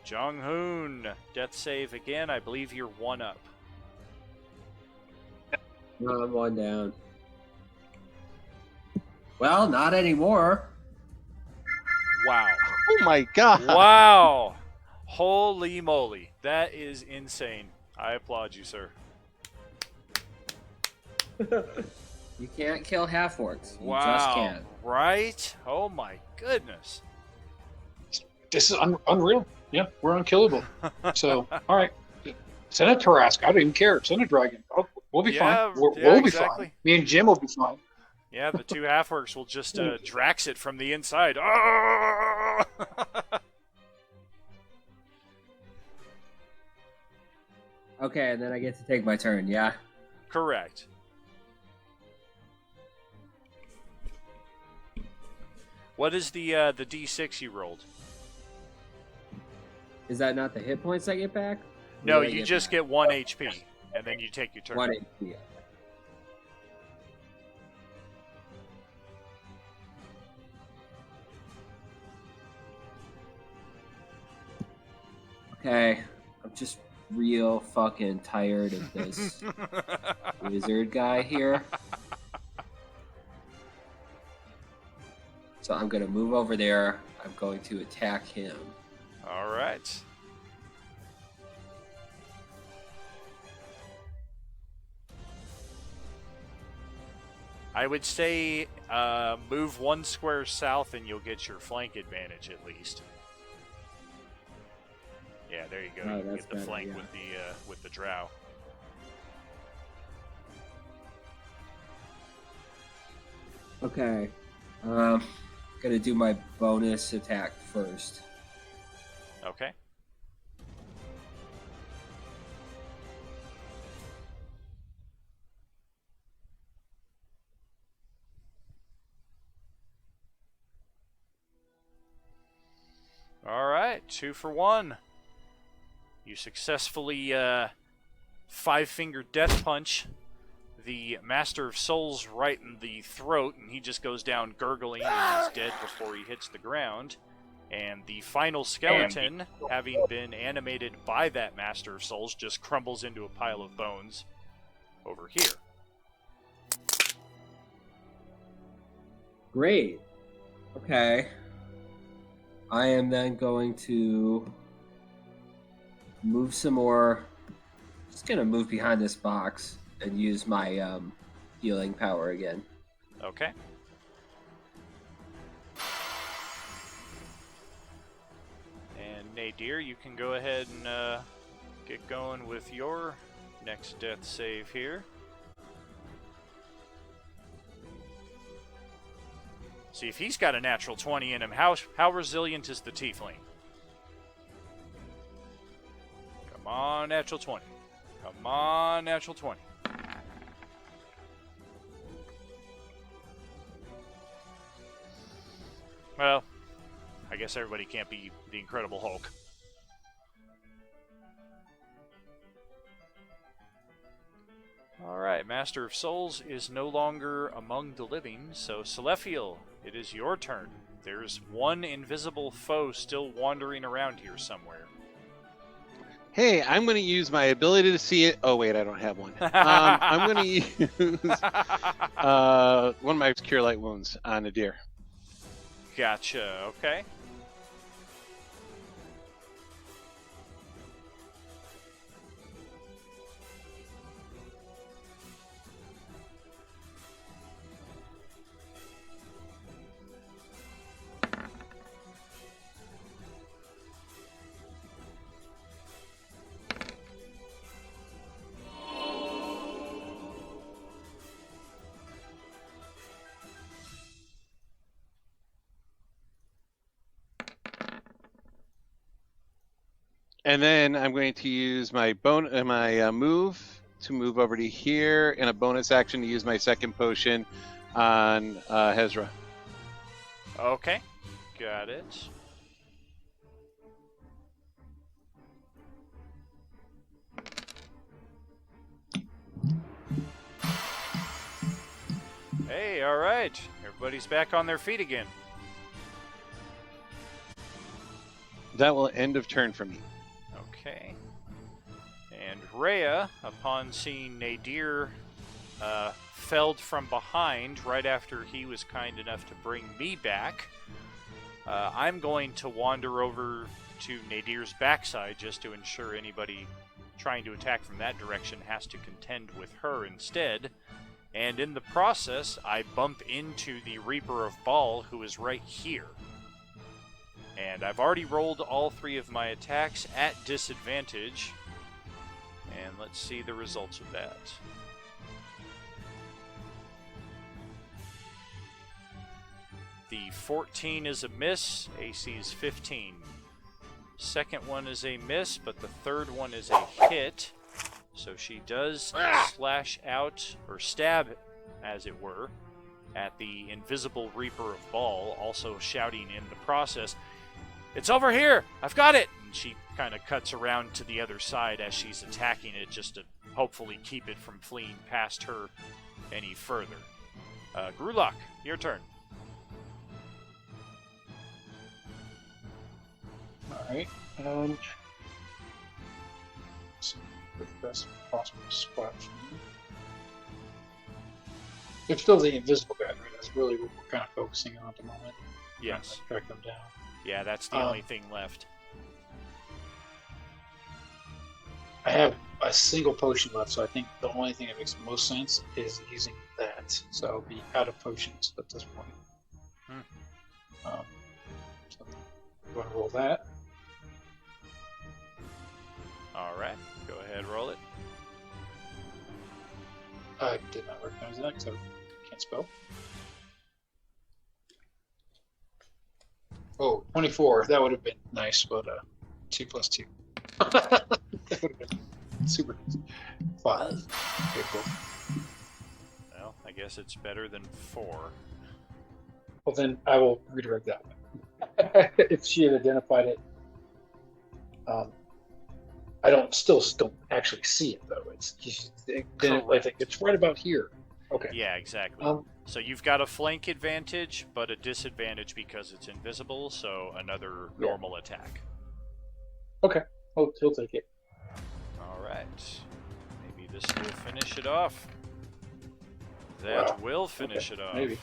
Jeong-Hoon, death save again. I believe you're 1 up. No, I'm 1 down. Well, not anymore. Wow. Oh my god. Wow. Holy moly. That is insane. I applaud you, sir. You can't kill half-orcs. You Wow. just can't. Right? Oh my goodness. This is unreal. Yeah, we're unkillable. So, all right. Send a Tarask. I don't even care. Send a dragon. Oh, we'll be Yeah, fine. We'll be exactly. fine. Me and Jim will be fine. Yeah, the two half-orcs will just Drax it from the inside. Ah! Okay, and then I get to take my turn, yeah? Correct. What is the D6 you rolled? Is that not the hit points I get back? No, What do I you just back? get 1 HP, and then you take your turn. 1 HP. Okay, I'm just real fucking tired of this wizard guy here. So I'm gonna move over there. I'm going to attack him. All right. I would say move 1 square south and you'll get your flank advantage at least. Yeah, there you go. Oh, You can that's get the better, flank yeah. with the drow. Okay. Gonna do my bonus attack first. Okay. All right, 2 for 1. You successfully 5-finger death punch the Master of Souls right in the throat, and he just goes down gurgling and is dead before he hits the ground. And the final skeleton, having been animated by that Master of Souls, just crumbles into a pile of bones over here. Great. Okay. I am then going to move some more. Just gonna move behind this box and use my healing power again. Okay. And Nadir, you can go ahead and get going with your next death save here. See, if he's got a natural 20 in him, how resilient is the tiefling? Come on, natural 20. Come on, natural 20. Well, I guess everybody can't be the Incredible Hulk. Alright, Master of Souls is no longer among the living, so Selaphiel, it is your turn. There's one invisible foe still wandering around here somewhere. Hey, I'm going to use my ability to see it. Oh, wait, I don't have one. I'm going to use one of my Cure Light Wounds on Nadir. Gotcha, okay. And then I'm going to use my move to move over to here, and a bonus action to use my second potion on Hezra. Okay, got it. Hey, alright. Everybody's back on their feet again. That will end of turn for me. Okay. And Rhea, upon seeing Nadir felled from behind right after he was kind enough to bring me back, I'm going to wander over to Nadir's backside just to ensure anybody trying to attack from that direction has to contend with her instead. And in the process, I bump into the Reaper of Baal, who is right here. And I've already rolled all 3 of my attacks at disadvantage. And let's see the results of that. The 14 is a miss, AC is 15. Second one is a miss, but the third one is a hit. So she does slash out, or stab, as it were, at the invisible Reaper of Baal, also shouting in the process, "It's over here! I've got it!" And she kind of cuts around to the other side as she's attacking it, just to hopefully keep it from fleeing past her any further. Gruhlak, your turn. Alright. So the best possible spot for me. It's still the invisible guy, right? That's really what we're kind of focusing on at the moment. Yes. Track them down. Yeah, that's the only thing left. I have a single potion left, so I think the only thing that makes most sense is using that. So I'll be out of potions at this point. So you want to roll that? Alright, go ahead, roll it. I did not recognize that because I can't spell. Oh, 24. That would have been nice, but 2 plus 2. That would have been super nice. 5. Okay, cool. Well, I guess it's better than 4. Well, then I will redirect that one. If she had identified it, I still don't actually see it though. I think it's right about here. Okay. Yeah, exactly. So you've got a flank advantage, but a disadvantage because it's invisible, so another normal attack. Okay. Oh, he'll take it. Alright. Maybe this will finish it off. That will finish it off. Maybe.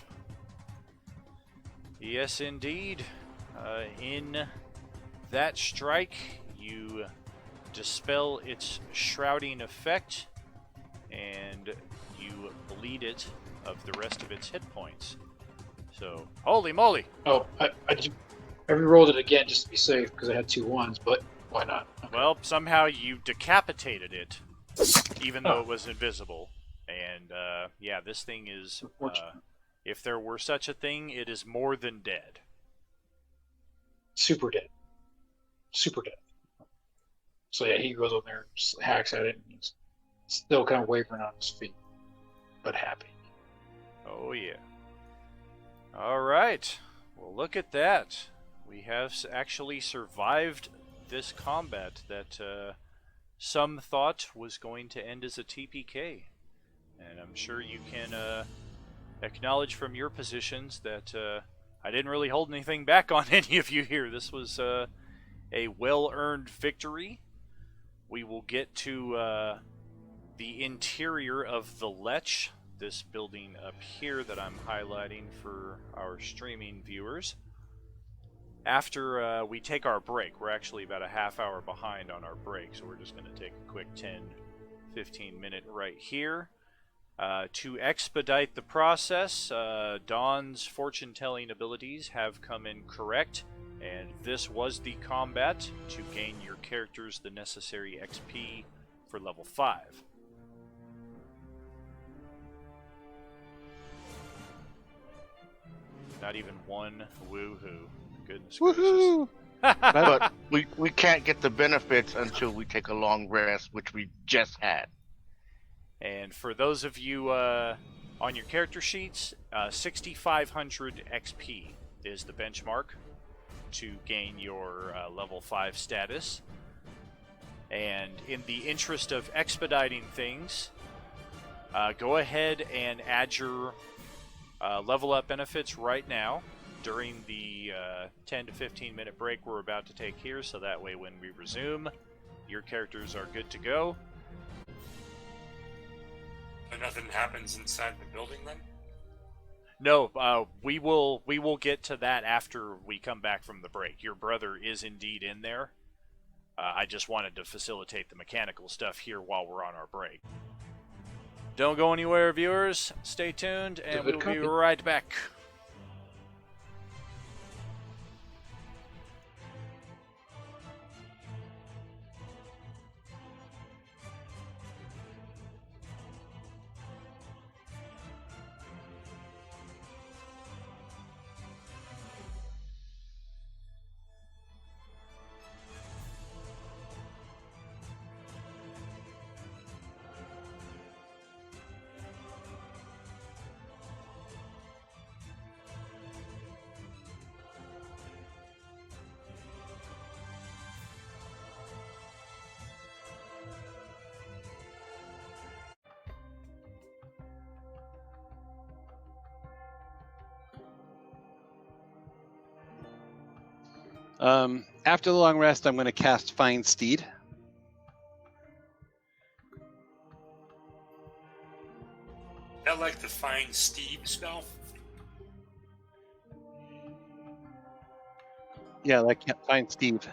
Yes, indeed. In that strike, you dispel its shrouding effect, and you bleed it of the rest of its hit points. So, holy moly! Oh, I re-rolled it again just to be safe because I had 2 1s, but why not? Okay. Well, somehow you decapitated it, even though it was invisible. And, yeah, this thing is, if there were such a thing, it is more than dead. Super dead. Super dead. So yeah, he goes over there, hacks at it, and he's still kind of wavering on his feet, but happy. Oh, yeah. Alright. Well, look at that. We have actually survived this combat that some thought was going to end as a TPK. And I'm sure you can acknowledge from your positions that I didn't really hold anything back on any of you here. This was a well-earned victory. We will get to the interior of the Lech, this building up here that I'm highlighting for our streaming viewers. After we take our break, we're actually about a half hour behind on our break, so we're just going to take a quick 10-15 minute right here. To expedite the process, Dawn's fortune-telling abilities have come in correct, and this was the combat to gain your characters the necessary XP for level 5. Not even one woohoo. Goodness Woohoo! But we can't get the benefits until we take a long rest, which we just had. And for those of you on your character sheets, 6,500 XP is the benchmark to gain your level 5 status. And in the interest of expediting things, go ahead and add your level up benefits right now during the 10 to 15 minute break we're about to take here, so that way when we resume, your characters are good to go. But nothing happens inside the building then? No, we will get to that after we come back from the break. Your brother is indeed in there. I just wanted to facilitate the mechanical stuff here while we're on our break. Don't go anywhere, viewers. Stay tuned, and Good we'll be copy. right back. After the long rest, I'm going to cast Find Steed. I like the Find Steed spell. Yeah, like Find Steve.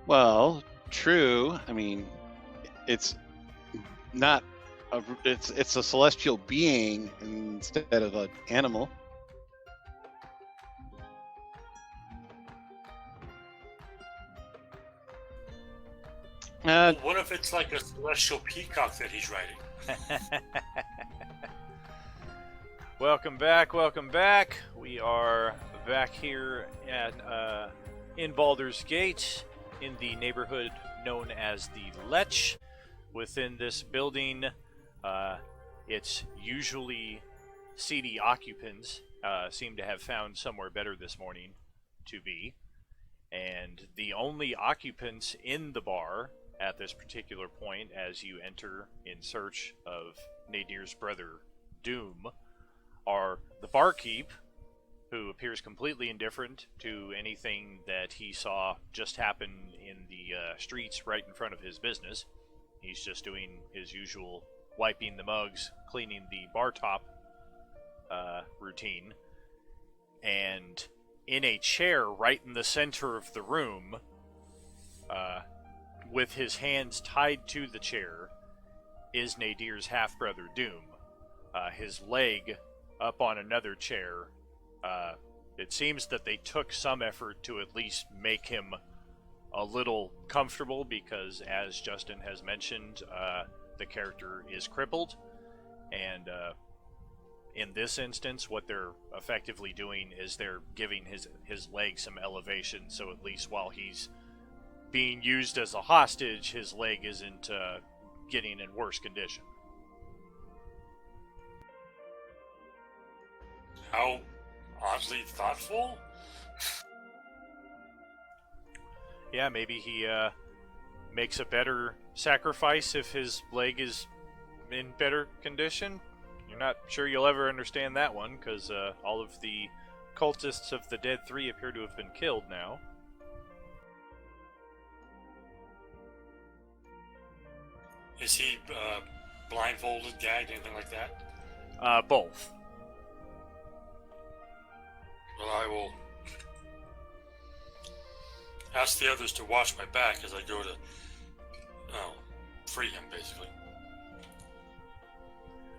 Well, true. I mean, it's not it's a celestial being instead of an animal. What if it's like a celestial peacock that he's riding? Welcome back, welcome back. We are back here at in Baldur's Gate, in the neighborhood known as the Lech. Within this building, its usually seedy occupants seem to have found somewhere better this morning to be. And the only occupants in the bar at this particular point, as you enter in search of Nadir's brother, Doom, are the barkeep, who appears completely indifferent to anything that he saw just happen in the streets right in front of his business. He's just doing his usual wiping the mugs, cleaning the bar top routine. And in a chair right in the center of the room, with his hands tied to the chair, is Nadir's half-brother Doom. His leg up on another chair. It seems that they took some effort to at least make him a little comfortable because, as Justin has mentioned, the character is crippled. And in this instance, what they're effectively doing is they're giving his leg some elevation, so at least while he's being used as a hostage, his leg isn't getting in worse condition. How oddly thoughtful. Yeah, maybe he makes a better sacrifice if his leg is in better condition. You're not sure you'll ever understand that one, because all of the cultists of the Dead Three appear to have been killed now. Is he blindfolded, gagged, anything like that? Both. Well, I will ask the others to watch my back as I go to free him, basically.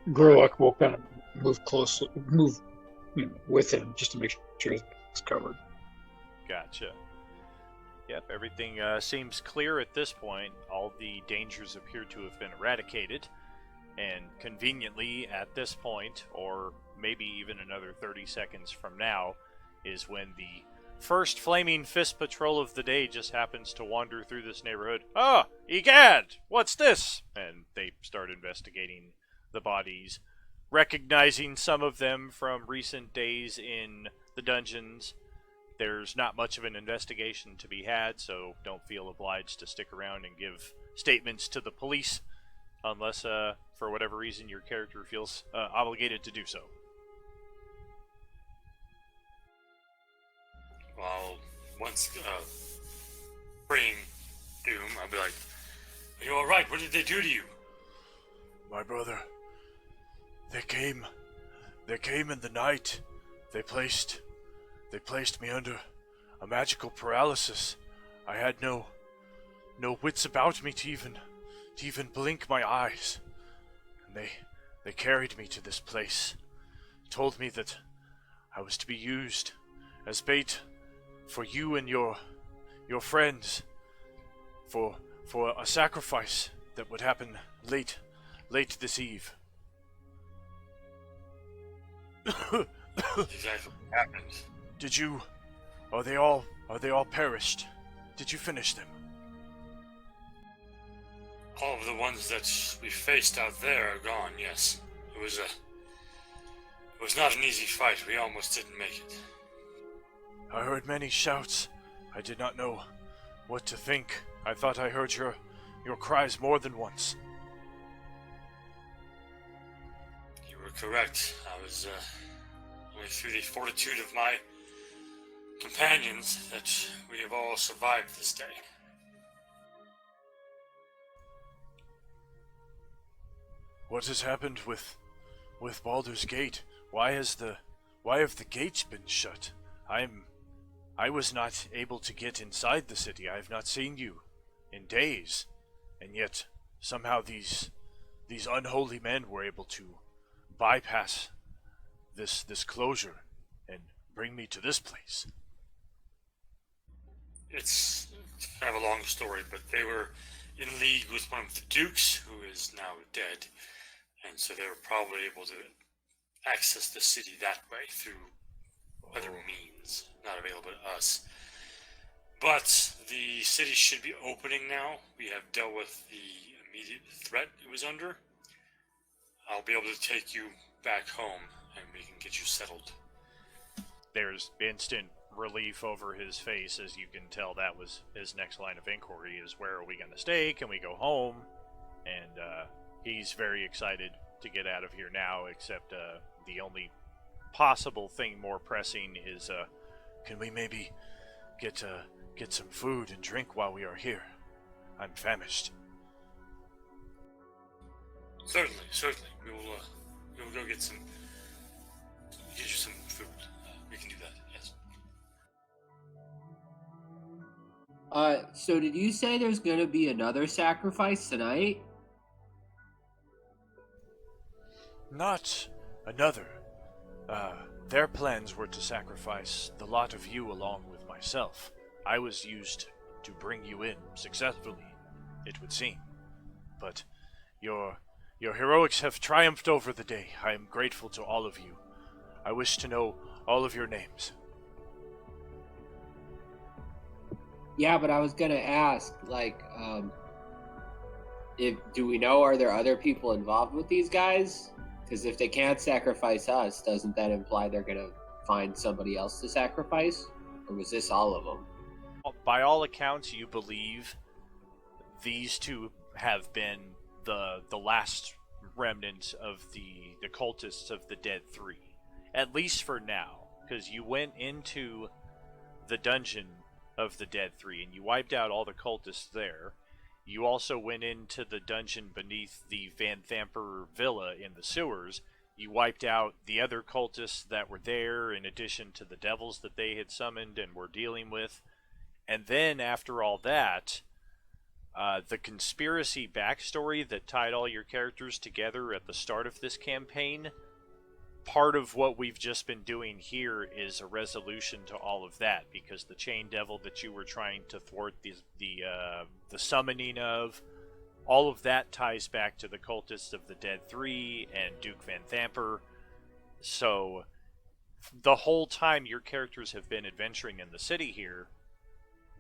Gruhlak will kind of move with him just to make sure it's covered. Gotcha. Yep, everything seems clear at this point. All the dangers appear to have been eradicated. And conveniently, at this point, or maybe even another 30 seconds from now, is when the first Flaming Fist patrol of the day just happens to wander through this neighborhood. Ah, egad! What's this? And they start investigating the bodies, recognizing some of them from recent days in the dungeons. There's not much of an investigation to be had, so don't feel obliged to stick around and give statements to the police, unless, for whatever reason, your character feels obligated to do so. ones bringing doom, I'll be like, "Are you all right? What did they do to you?" My brother, they came in the night. They placed me under a magical paralysis. I had no wits about me to even blink my eyes. And they carried me to this place, told me that I was to be used as bait for you and your friends for a sacrifice that would happen late this eve. Exactly what happened. Did you? Are they all perished? Did you finish them? All of the ones that we faced out there are gone. Yes, it was not an easy fight. We almost didn't make it. I heard many shouts. I did not know what to think. I thought I heard your cries more than once. You were correct. I was only through the fortitude of my companions that we have all survived this day. What has happened with Baldur's Gate? Why have the gates been shut? I was not able to get inside the city. I have not seen you in days, and yet somehow these unholy men were able to bypass this closure and bring me to this place. It's kind of a long story, but they were in league with one of the dukes, who is now dead, and so they were probably able to access the city that way through other means, not available to us. But the city should be opening now. We have dealt with the immediate threat it was under. I'll be able to take you back home, and we can get you settled. There's instant relief over his face, as you can tell that was his next line of inquiry, is where are we going to stay? Can we go home? And he's very excited to get out of here now, except the only possible thing more pressing is can we maybe get some food and drink while we are here? I'm famished. Certainly. We will go get you some food. We can do that. Yes. So did you say there's gonna be another sacrifice tonight? Not another. Their plans were to sacrifice the lot of you along with myself. I was used to bring you in successfully, it would seem. But your heroics have triumphed over the day. I am grateful to all of you. I wish to know all of your names. Yeah, but I was gonna ask, do we know, are there other people involved with these guys? Because if they can't sacrifice us, doesn't that imply they're gonna find somebody else to sacrifice? Or was this all of them? by all accounts, you believe these two have been the last remnants of the cultists of the Dead Three, at least for now, because you went into the dungeon of the Dead Three and you wiped out all the cultists there. You also went into the dungeon beneath the Van Thamper Villa in the sewers. You wiped out the other cultists that were there, in addition to the devils that they had summoned and were dealing with. And then, after all that, the conspiracy backstory that tied all your characters together at the start of this campaign, part of what we've just been doing here is a resolution to all of that, because the chain devil that you were trying to thwart the summoning of, all of that ties back to the cultists of the Dead Three and Duke Van Thamper. So the whole time your characters have been adventuring in the city here,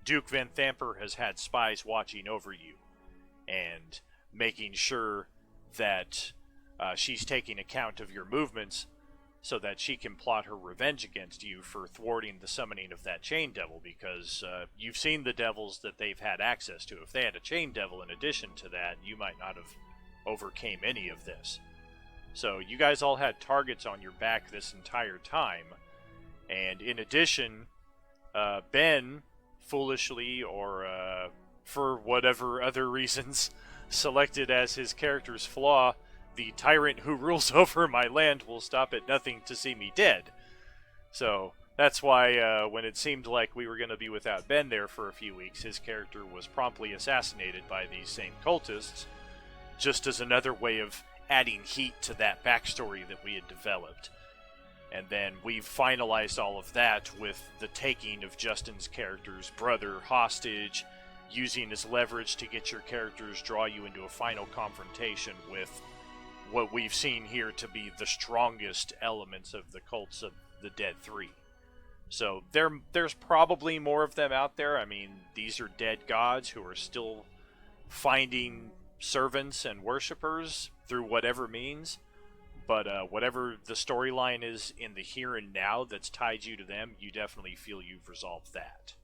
Duke Van Thamper has had spies watching over you and making sure that she's taking account of your movements so that she can plot her revenge against you for thwarting the summoning of that chain devil, because you've seen the devils that they've had access to. If they had a chain devil in addition to that, you might not have overcame any of this. So you guys all had targets on your back this entire time, and in addition, Ben foolishly or for whatever other reasons selected as his character's flaw, the tyrant who rules over my land will stop at nothing to see me dead. So that's why when it seemed like we were going to be without Ben there for a few weeks, his character was promptly assassinated by these same cultists, just as another way of adding heat to that backstory that we had developed. And then we've finalized all of that with the taking of Justin's character's brother hostage, using as leverage to get your characters draw you into a final confrontation with what we've seen here to be the strongest elements of the cults of the Dead Three. So there's probably more of them out there. I mean, these are dead gods who are still finding servants and worshippers through whatever means. But whatever the storyline is in the here and now that's tied you to them, you definitely feel you've resolved that.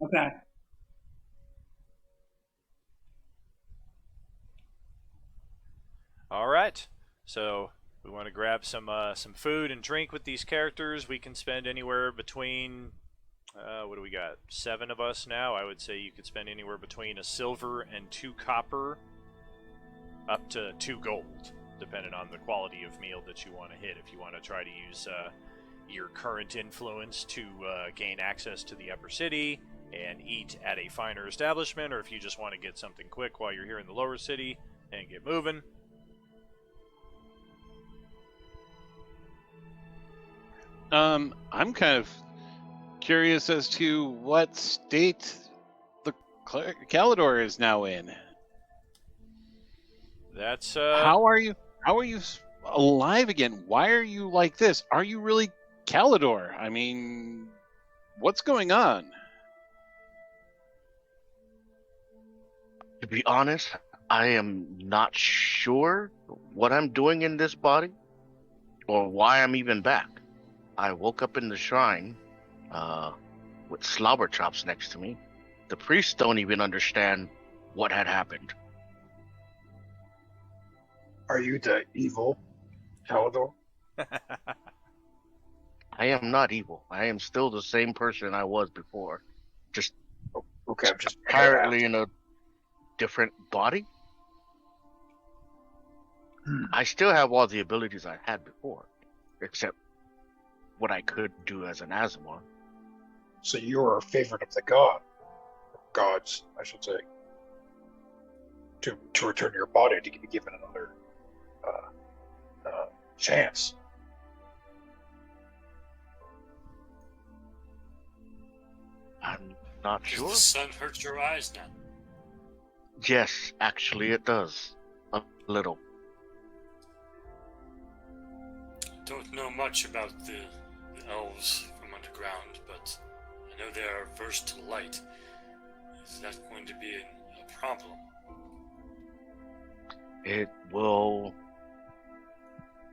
Okay. All right. So we want to grab some food and drink with these characters. We can spend anywhere between what do we got? 7 of us now. I would say you could spend anywhere between a silver and 2 copper, up to 2 gold, depending on the quality of meal that you want to hit. If you want to try to use your current influence to gain access to the upper city and eat at a finer establishment, or if you just want to get something quick while you're here in the lower city and get moving. I'm kind of curious as to what state the Kalidor is now in. That's How are you alive again? Why are you like this? Are you really Kalidor? I mean, what's going on? To be honest, I am not sure what I'm doing in this body or why I'm even back. I woke up in the shrine with slobber chops next to me. The priests don't even understand what had happened. Are you the evil Kalidor? I am not evil. I am still the same person I was before. Just Okay, I'm just apparently in a different body. I still have all the abilities I had before, except what I could do as an Azamar. So you're a favorite of the gods, I should say. To return your body to be given another chance. I'm not Does sure. the sun hurt your eyes now? Yes, actually it does. A little. Don't know much about the elves from underground, but I know they are averse to light. Is that going to be a problem?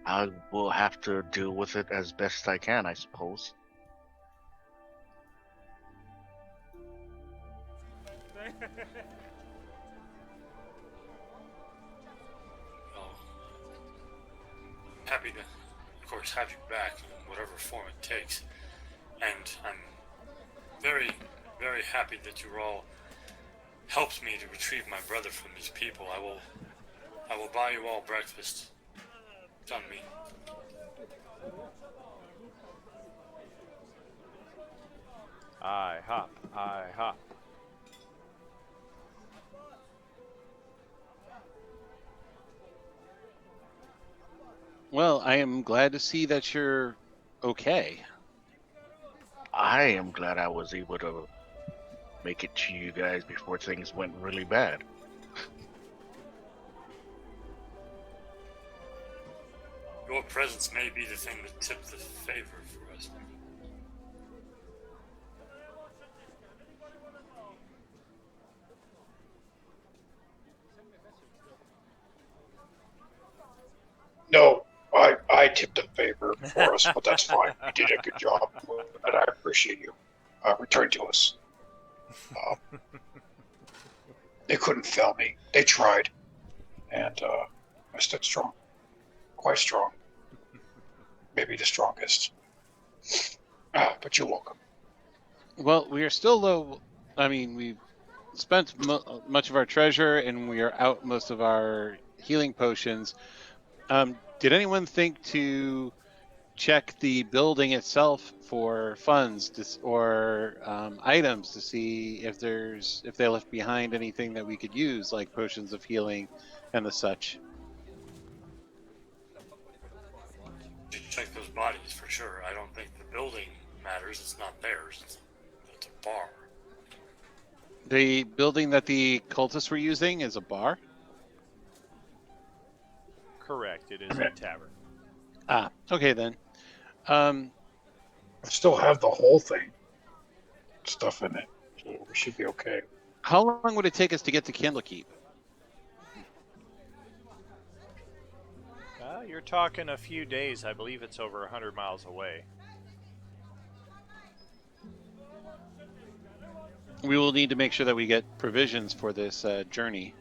I will have to deal with it as best I can, I suppose. Well, I'm happy to, of course, have you back in whatever form it takes. And I'm very, very happy that you all helped me to retrieve my brother from these people. I will buy you all breakfast. It's on me. I hop. Well, I am glad to see that you're okay. I am glad I was able to make it to you guys before things went really bad. Your presence may be the thing that tipped the favor for us. No, I tipped a favor for us, but that's fine. You did a good job, and I appreciate you. Return to us. They couldn't fail me. They tried, and I stood strong. Quite strong. Maybe the strongest. But you're welcome. Well, we are still low. I mean, we've spent much of our treasure, and we are out most of our healing potions. Did anyone think to check the building itself for funds or items to see if they left behind anything that we could use, like potions of healing and the such? You check those bodies for sure. I don't think the building matters. It's not theirs. It's a bar. The building that the cultists were using is a bar? Correct. It is a tavern. Ah, okay then. Um, I still have the whole thing stuff in it, so we should be okay. how long would it take us to get to Candlekeep? You're talking a few days. I believe it's over 100 miles away. We will need to make sure that we get provisions for this journey.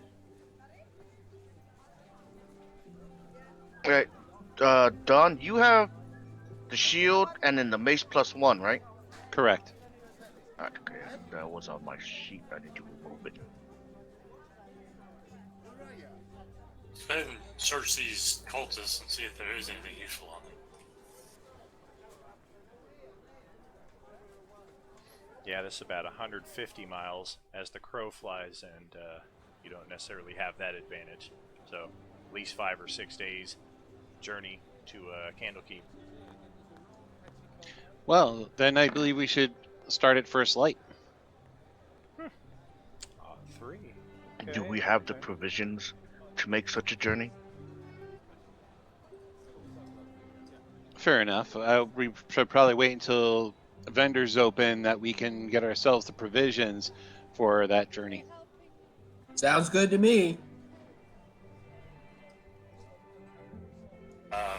Right. Don, you have the shield and then the mace +1, right? Correct. Okay, that was on my sheet. I need to remove it. Let's go ahead and search these cultists and see if there is anything useful on them. Yeah, this is about 150 miles as the crow flies, and you don't necessarily have that advantage. So, at least 5 or 6 days journey to Candlekeep. Well, then I believe we should start at first light. 3. Do we have the provisions to make such a journey? Fair enough. We should probably wait until vendors open that we can get ourselves the provisions for that journey. Sounds good to me.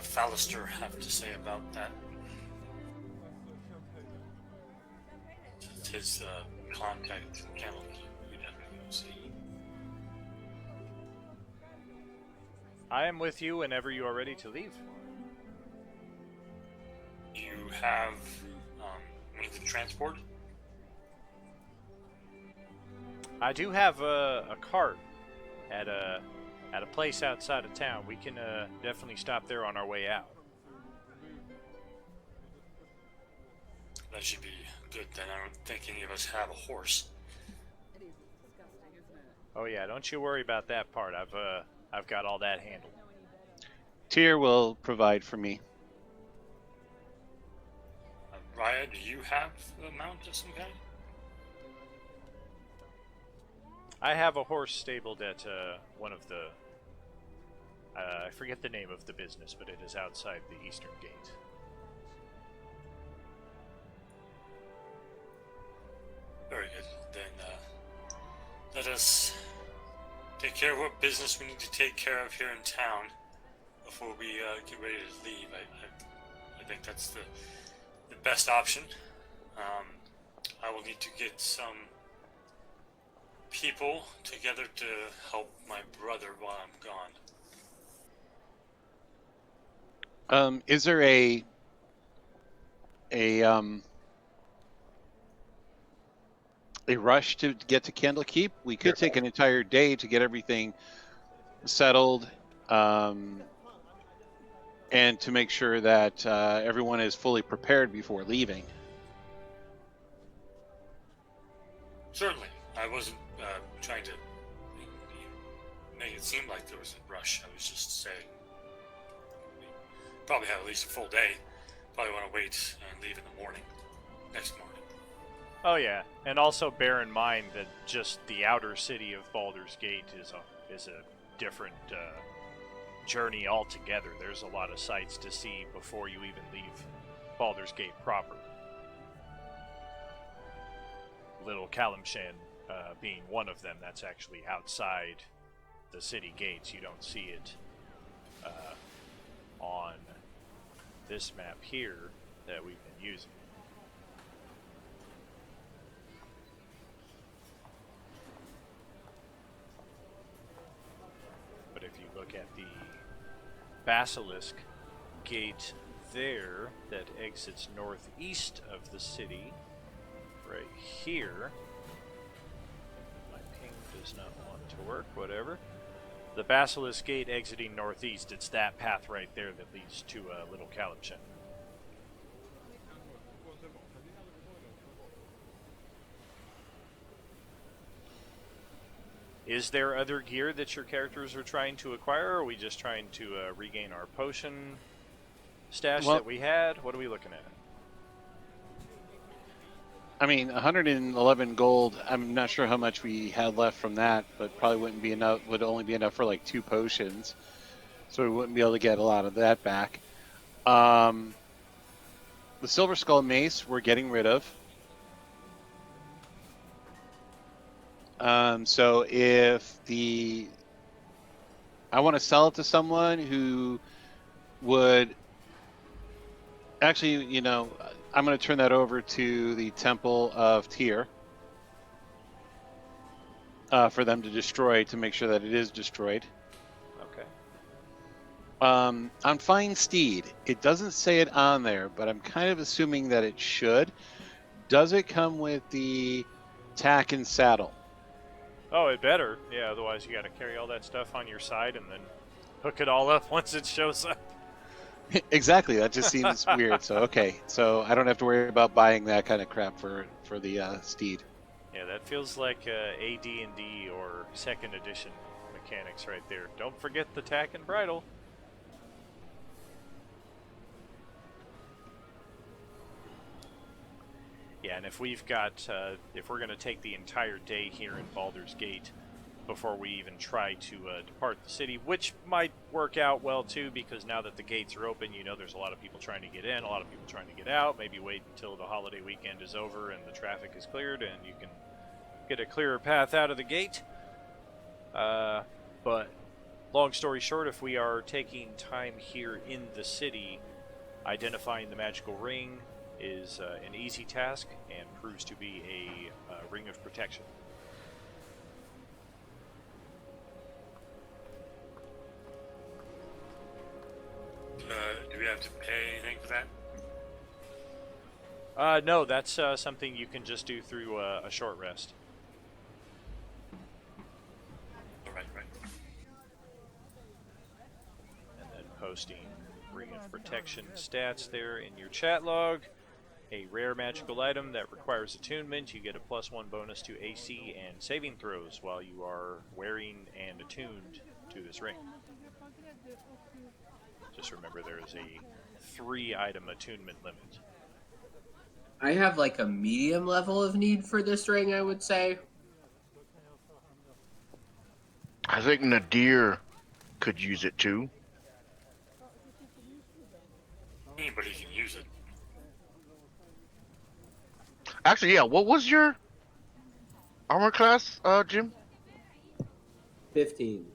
Fallister have to say about that? It's his contact channel. You'd have to go see. I am with you whenever you are ready to leave. You have means of transport? I do have a cart at a place outside of town. We can definitely stop there on our way out. That should be good then. I don't think any of us have a horse. Oh yeah, don't you worry about that part. I've got all that handled. Tyr will provide for me. Raya, do you have a mount of some kind? I have a horse stabled at one of the... I forget the name of the business, but it is outside the eastern gate. Very good. Then let us take care of what business we need to take care of here in town before we get ready to leave. I think that's the best option. I will need to get some people together to help my brother while I'm gone. Is there a rush to get to Candlekeep? We could take an entire day to get everything settled, and to make sure that everyone is fully prepared before leaving. Certainly. I wasn't trying to make it seem like there was a rush. I was just saying we probably have at least a full day. Probably want to wait and leave in the morning. Next morning. Oh yeah, and also bear in mind that just the outer city of Baldur's Gate is a different journey altogether. There's a lot of sights to see before you even leave Baldur's Gate proper. Little Kalimshan being one of them. That's actually outside the city gates. You don't see it on this map here that we've been using. But if you look at the Basilisk gate there that exits northeast of the city, right here. My ping does not want to work, whatever. The Basilisk Gate exiting northeast, it's that path right there that leads to Little Kalibshan. Is there other gear that your characters are trying to acquire, or are we just trying to regain our potion stash that we had? What are we looking at? I mean, 111 gold. I'm not sure how much we had left from that, but probably wouldn't be enough. Would only be enough for like 2 potions, so we wouldn't be able to get a lot of that back. The Silver Skull Mace we're getting rid of. So if I want to sell it to someone who would actually, I'm going to turn that over to the Temple of Tyr for them to destroy, to make sure that it is destroyed. Okay. On Fine Steed, it doesn't say it on there, but I'm kind of assuming that it should. Does it come with the tack and saddle? Oh, it better. Yeah, otherwise you got to carry all that stuff on your side and then hook it all up once it shows up. Exactly. That just seems weird. So, okay. So I don't have to worry about buying that kind of crap for the steed. Yeah, that feels like AD&D or 2nd edition mechanics right there. Don't forget the tack and bridle. Yeah, and if we've got, if we're going to take the entire day here in Baldur's Gate before we even try to depart the city, which might work out well too, because now that the gates are open, there's a lot of people trying to get in, a lot of people trying to get out. Maybe wait until the holiday weekend is over and the traffic is cleared and you can get a clearer path out of the gate. But long story short, if we are taking time here in the city, identifying the magical ring is an easy task and proves to be a ring of protection. Do we have to pay anything for that? No, that's something you can just do through a short rest. Right. And then posting Ring of Protection stats there in your chat log. A rare magical item that requires attunement. You get a +1 bonus to AC and saving throws while you are wearing and attuned to this ring. Just remember there is a 3-item attunement limit. I have like a medium level of need for this ring, I would say. I think Nadir could use it too. Anybody can use it. Actually, yeah. What was your armor class, Jim? 15.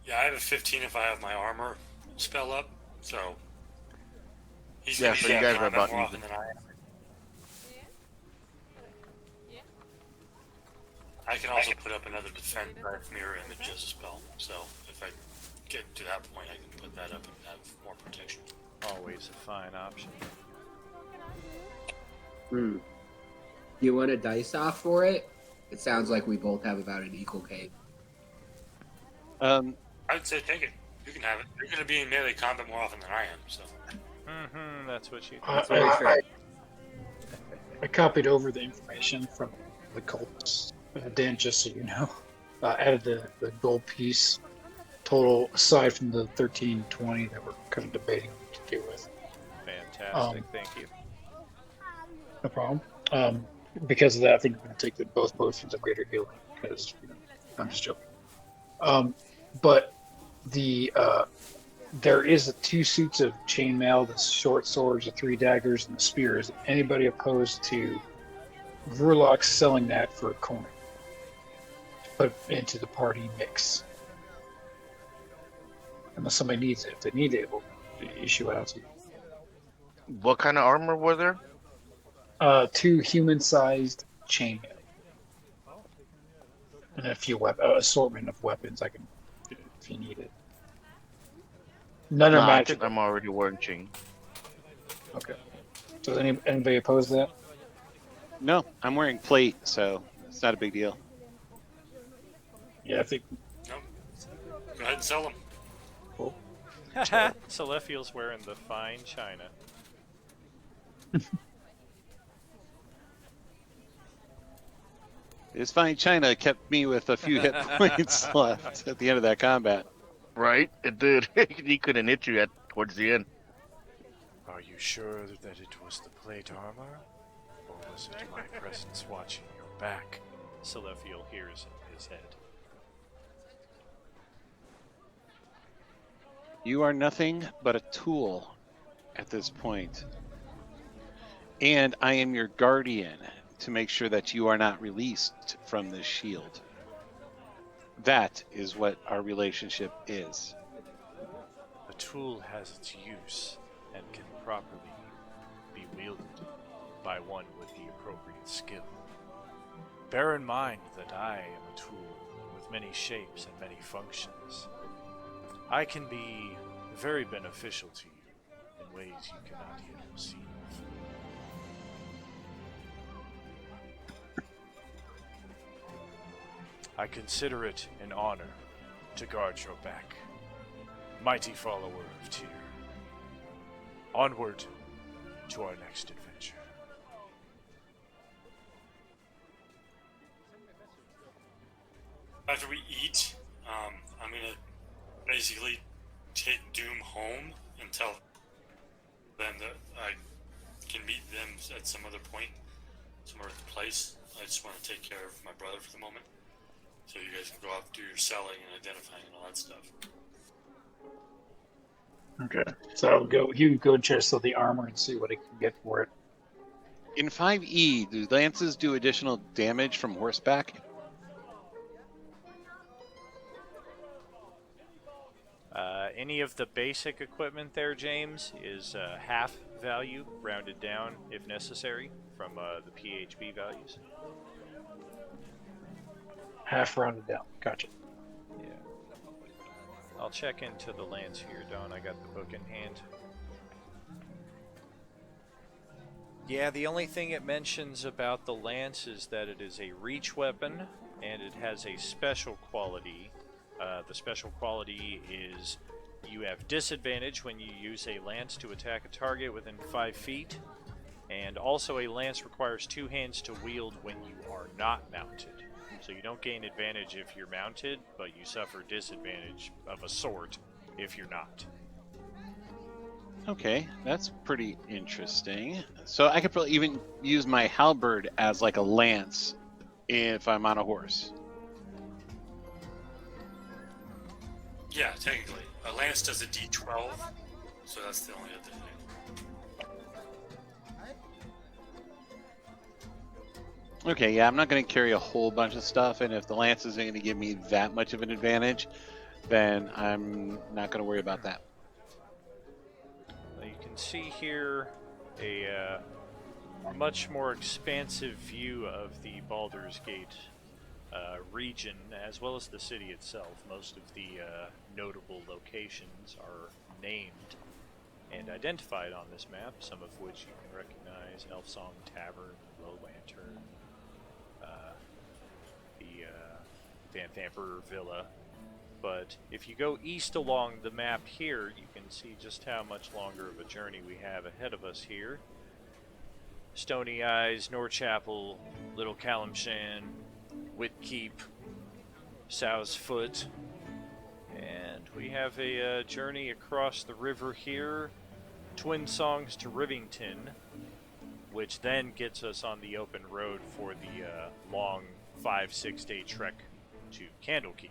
Yeah, I have a 15 if I have my armor spell up, so he's Yeah, gonna so be you out guys are combat about more even. often than I am. I can also put up another defense mirror image as a spell, so if I get to that point, I can put that up and have more protection. Always a fine option. You want a dice off for it? It sounds like we both have about an equal case. I'd say take it. You can have it. You're going to be in melee combat more often than I am, so. That's what you That's very true. I copied over the information from the cultists. Dan, just so you know, added the gold piece total aside from the 1320 that we're kind of debating what to do with. Fantastic, thank you. No problem. Because of that, I think we're going to take both potions of greater healing. Because I'm just joking. But there is 2 suits of chainmail, the short swords, the 3 daggers, and the spears. Anybody opposed to Gruhlak selling that for a coin? Put into the party mix. Unless somebody needs it. If they need it, we'll issue it out to you. What kind of armor were there? 2 human-sized chainmail. And a few assortment of weapons I can, if you need it. None are I think magical. I'm already wearing chain. Okay. Does anybody oppose that? No, I'm wearing plate, so it's not a big deal. Yeah, I think. Nope. Go ahead and sell them. Cool. Selaphiel's wearing the fine china. This fine china kept me with a few hit points left at the end of that combat. Right? It did. He couldn't hit you towards the end. Are you sure that it was the plate armor? Or was it my presence watching your back? Selaphiel hears in his head. You are nothing but a tool at this point. And I am your guardian to make sure that you are not released from this shield. That is what our relationship is. A tool has its use and can properly be wielded by one with the appropriate skill. Bear in mind that I am a tool with many shapes and many functions. I can be very beneficial to you in ways you cannot yet perceive. I consider it an honor to guard your back, mighty follower of Tyr. Onward to our next adventure. After we eat, I'm gonna basically take Doom home and tell them that I can meet them at some other point, some other place. I just want to take care of my brother for the moment, so you guys can go out, do your selling and identifying and all that stuff. Okay. So I'll go. You can go check out the armor and see what he can get for it. In 5e, do lances do additional damage from horseback? Any of the basic equipment there, James, is half value, rounded down if necessary, from the PHB values. Half rounded down. Gotcha. Yeah. I'll check into the lance here, Don. I got the book in hand. Yeah, the only thing it mentions about the lance is that it is a reach weapon, and it has a special quality. The special quality is you have disadvantage when you use a lance to attack a target within 5 feet, and also a lance requires 2 hands to wield when you are not mounted. So you don't gain advantage if you're mounted, but you suffer disadvantage of a sort if you're not. Okay, that's pretty interesting. So I could probably even use my halberd as like a lance if I'm on a horse. Yeah, technically. A lance does a d12, so that's the only other thing. Okay, yeah, I'm not going to carry a whole bunch of stuff, and if the lance isn't going to give me that much of an advantage, then I'm not going to worry about that. You can see here a much more expansive view of the Baldur's Gate region, as well as the city itself. Most of the notable locations are named and identified on this map, some of which you can recognize: Elfsong Tavern, Low Lantern, the Van Thamper Villa. But if you go east along the map here, you can see just how much longer of a journey we have ahead of us here. Stony Eyes, Norchapel, Little Calimshan, Whitkeep, Sow's Foot, and we have a journey across the river here, Twin Songs to Rivington, which then gets us on the open road for the long 5-6 day trek to Candlekeep.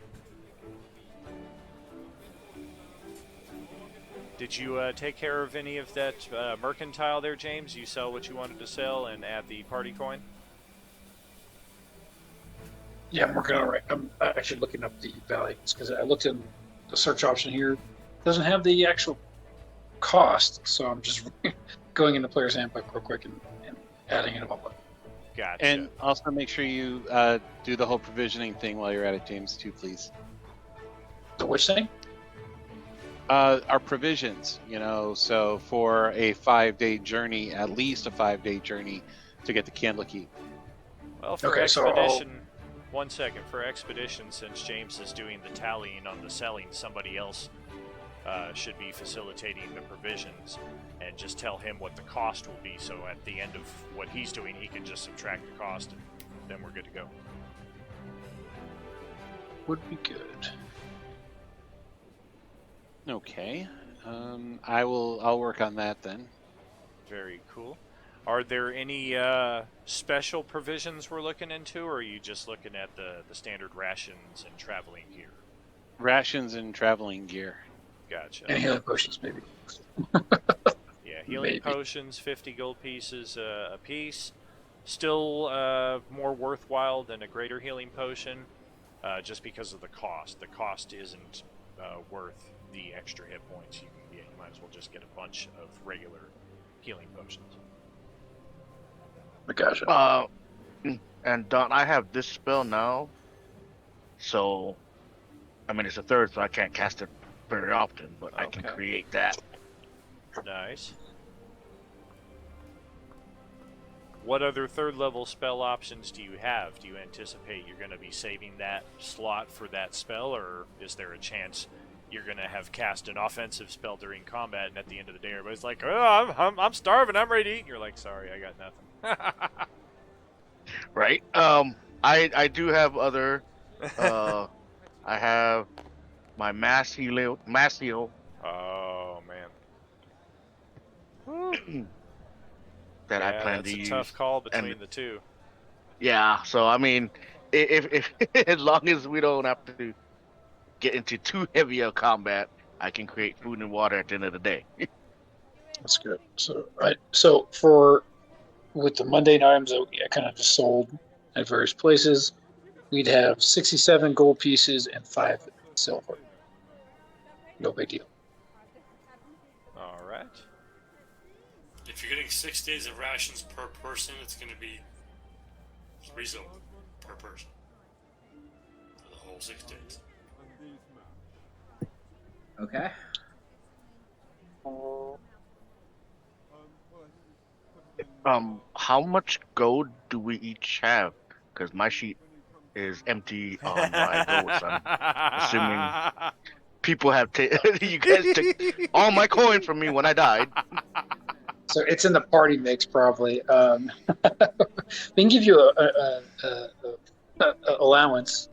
Did you take care of any of that mercantile there, James? You sell what you wanted to sell and add the party coin? Yeah, I'm working on it right. I'm actually looking up the values because I looked in the search option here. It doesn't have the actual cost, so I'm just going into Player's Handbook real quick and adding it all up. Gotcha. And also make sure you do the whole provisioning thing while you're at it, James, too, please. The which thing? Our provisions, so for a 5-day journey, at least a 5-day journey to get the Candlekeep. Well, for Okay, so expedition, 1 second. For expedition, since James is doing the tallying on the selling, somebody else should be facilitating the provisions, and just tell him what the cost will be. So at the end of what he's doing, he can just subtract the cost, and then we're good to go. would be good. Okay. I'll work on that then. Very cool. Are there any special provisions we're looking into, or are you just looking at the standard rations and traveling gear? Rations and traveling gear. Gotcha. And healing potions, maybe. Yeah, healing Maybe. potions, 50 gold pieces a piece. Still more worthwhile than a greater healing potion, just because of the cost. The cost isn't worth the extra hit points you can get. You might as well just get a bunch of regular healing potions. Gotcha. And Don, I have this spell now, so I mean it's a third, so I can't cast it very often, but I can Okay. create that. Nice. What other third level spell options do you have? Do you anticipate you're going to be saving that slot for that spell, or is there a chance you're going to have cast an offensive spell during combat, and at the end of the day everybody's like, oh, I'm starving, I'm ready to eat, and you're like, sorry, I got nothing. Right. I do have other. I have my mass heal. Oh, man. That I Yeah, plan that's to a use. tough call between and- the two. Yeah. So I mean, if as long as we don't have to get into too heavy a combat, I can create food and water at the end of the day. That's good. So, with the mundane items that I kind of just sold at various places, we'd have 67 gold pieces and 5 silver. No big deal. All right. If you're getting 6 days of rations per person, it's going to be 3 silver per person for the whole 6 days. Okay. How much gold do we each have? Because my sheet is empty on my gold, so I'm assuming people have you guys took all my coin from me when I died. So it's in the party mix, probably. They can give you a allowance.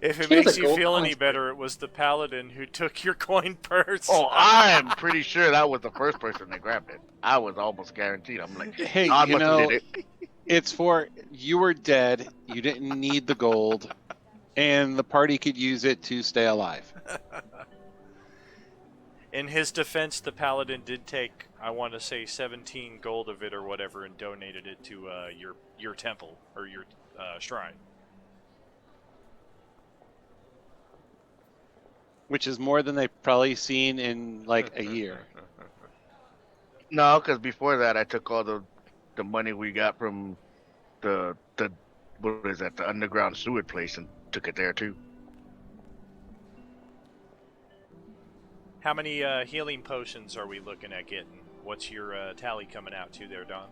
If it Here's makes a you gold feel coin any for better, it was the paladin who took your coin purse. Oh, I'm pretty sure that was the first person that grabbed it. I was almost guaranteed. I'm like, Hey, God must have did it. it's for you were dead, you didn't need the gold, and the party could use it to stay alive. In his defense, the paladin did take, I want to say, 17 gold of it or whatever, and donated it to your temple or your shrine. Which is more than they've probably seen in like a year. No, because before that, I took all the money we got from the what is that, the underground sewer place, and took it there too. How many healing potions are we looking at getting? What's your tally coming out to there, Don?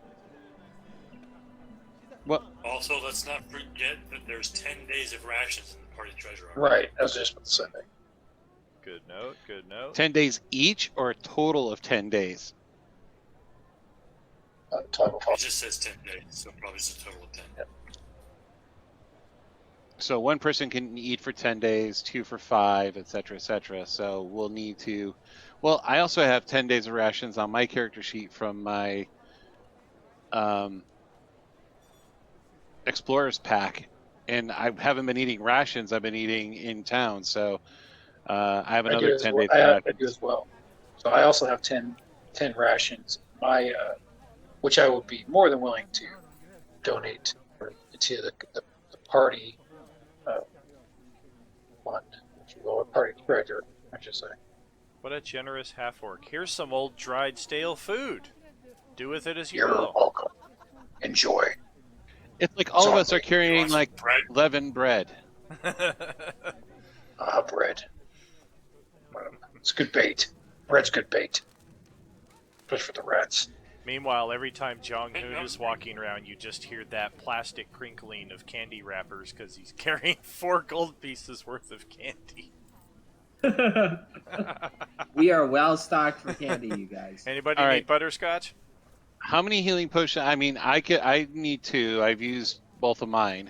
Well, Also, let's not forget that there's 10 days of rations in the party treasure. Right, I was just about to say. Good note, good note. 10 days each, or a total of 10 days? Total It just says 10 days, so probably it's a total of 10. Yep. So one person can eat for 10 days, 2 for 5, etc., etc. So we'll need to. Well, I also have 10 days of rations on my character sheet from my Explorer's pack, and I haven't been eating rations. I've been eating in town, so I have another 10 days of I rations. do as well. So I also have 10 rations. My which I would be more than willing to donate to the party fund, if you will, a party treasure, I should say. What a generous half-orc. Here's some old dried stale food. Do with it as you You're will. welcome. Enjoy. It's like all of us are Sorry. carrying Want like some bread? leavened bread. Bread. It's good bait. Red's good bait. Especially for the rats. Meanwhile, every time Jeong-Hoon is walking around, you just hear that plastic crinkling of candy wrappers because he's carrying 4 gold pieces worth of candy. We are well stocked for candy, you guys. Anybody All need right. butterscotch? How many healing potions? I mean, I need 2. I've used both of mine.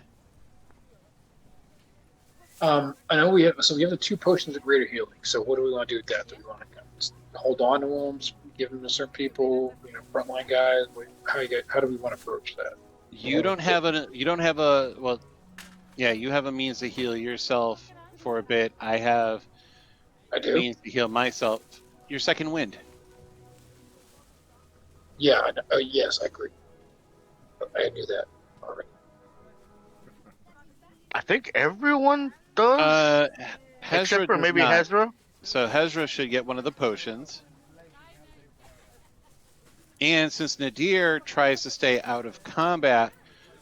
I know we have the 2 potions of greater healing. So what do we want to do with that? Do we want to hold on to them, give them to certain people, frontline guys? How do we want to approach that? You don't have a well, yeah, you have a means to heal yourself for a bit. I have I do. means to heal myself. Your second wind. Yeah. Yes, I agree. I knew that already. I think everyone does, Hezra except for does maybe not. Hezra. So Hezra should get one of the potions. And since Nadir tries to stay out of combat,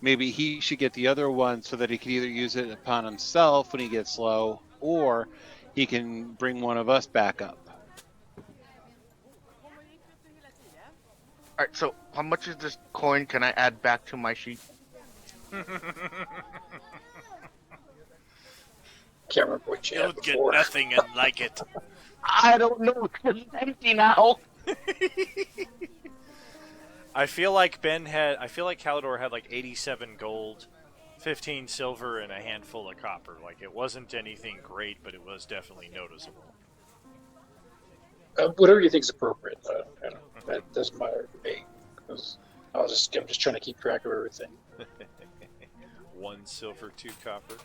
maybe he should get the other one so that he can either use it upon himself when he gets low, or he can bring one of us back up. All right. So how much is this coin? Can I add back to my sheet? Can't remember what you You'll had get before. nothing and like it. I don't know. It's empty now. I feel like Kalidor had like 87 gold, 15 silver, and a handful of copper. Like, it wasn't anything great, but it was definitely noticeable. Whatever you think is appropriate. That doesn't matter to me. Because I'm just trying to keep track of everything. 1 silver, 2 copper.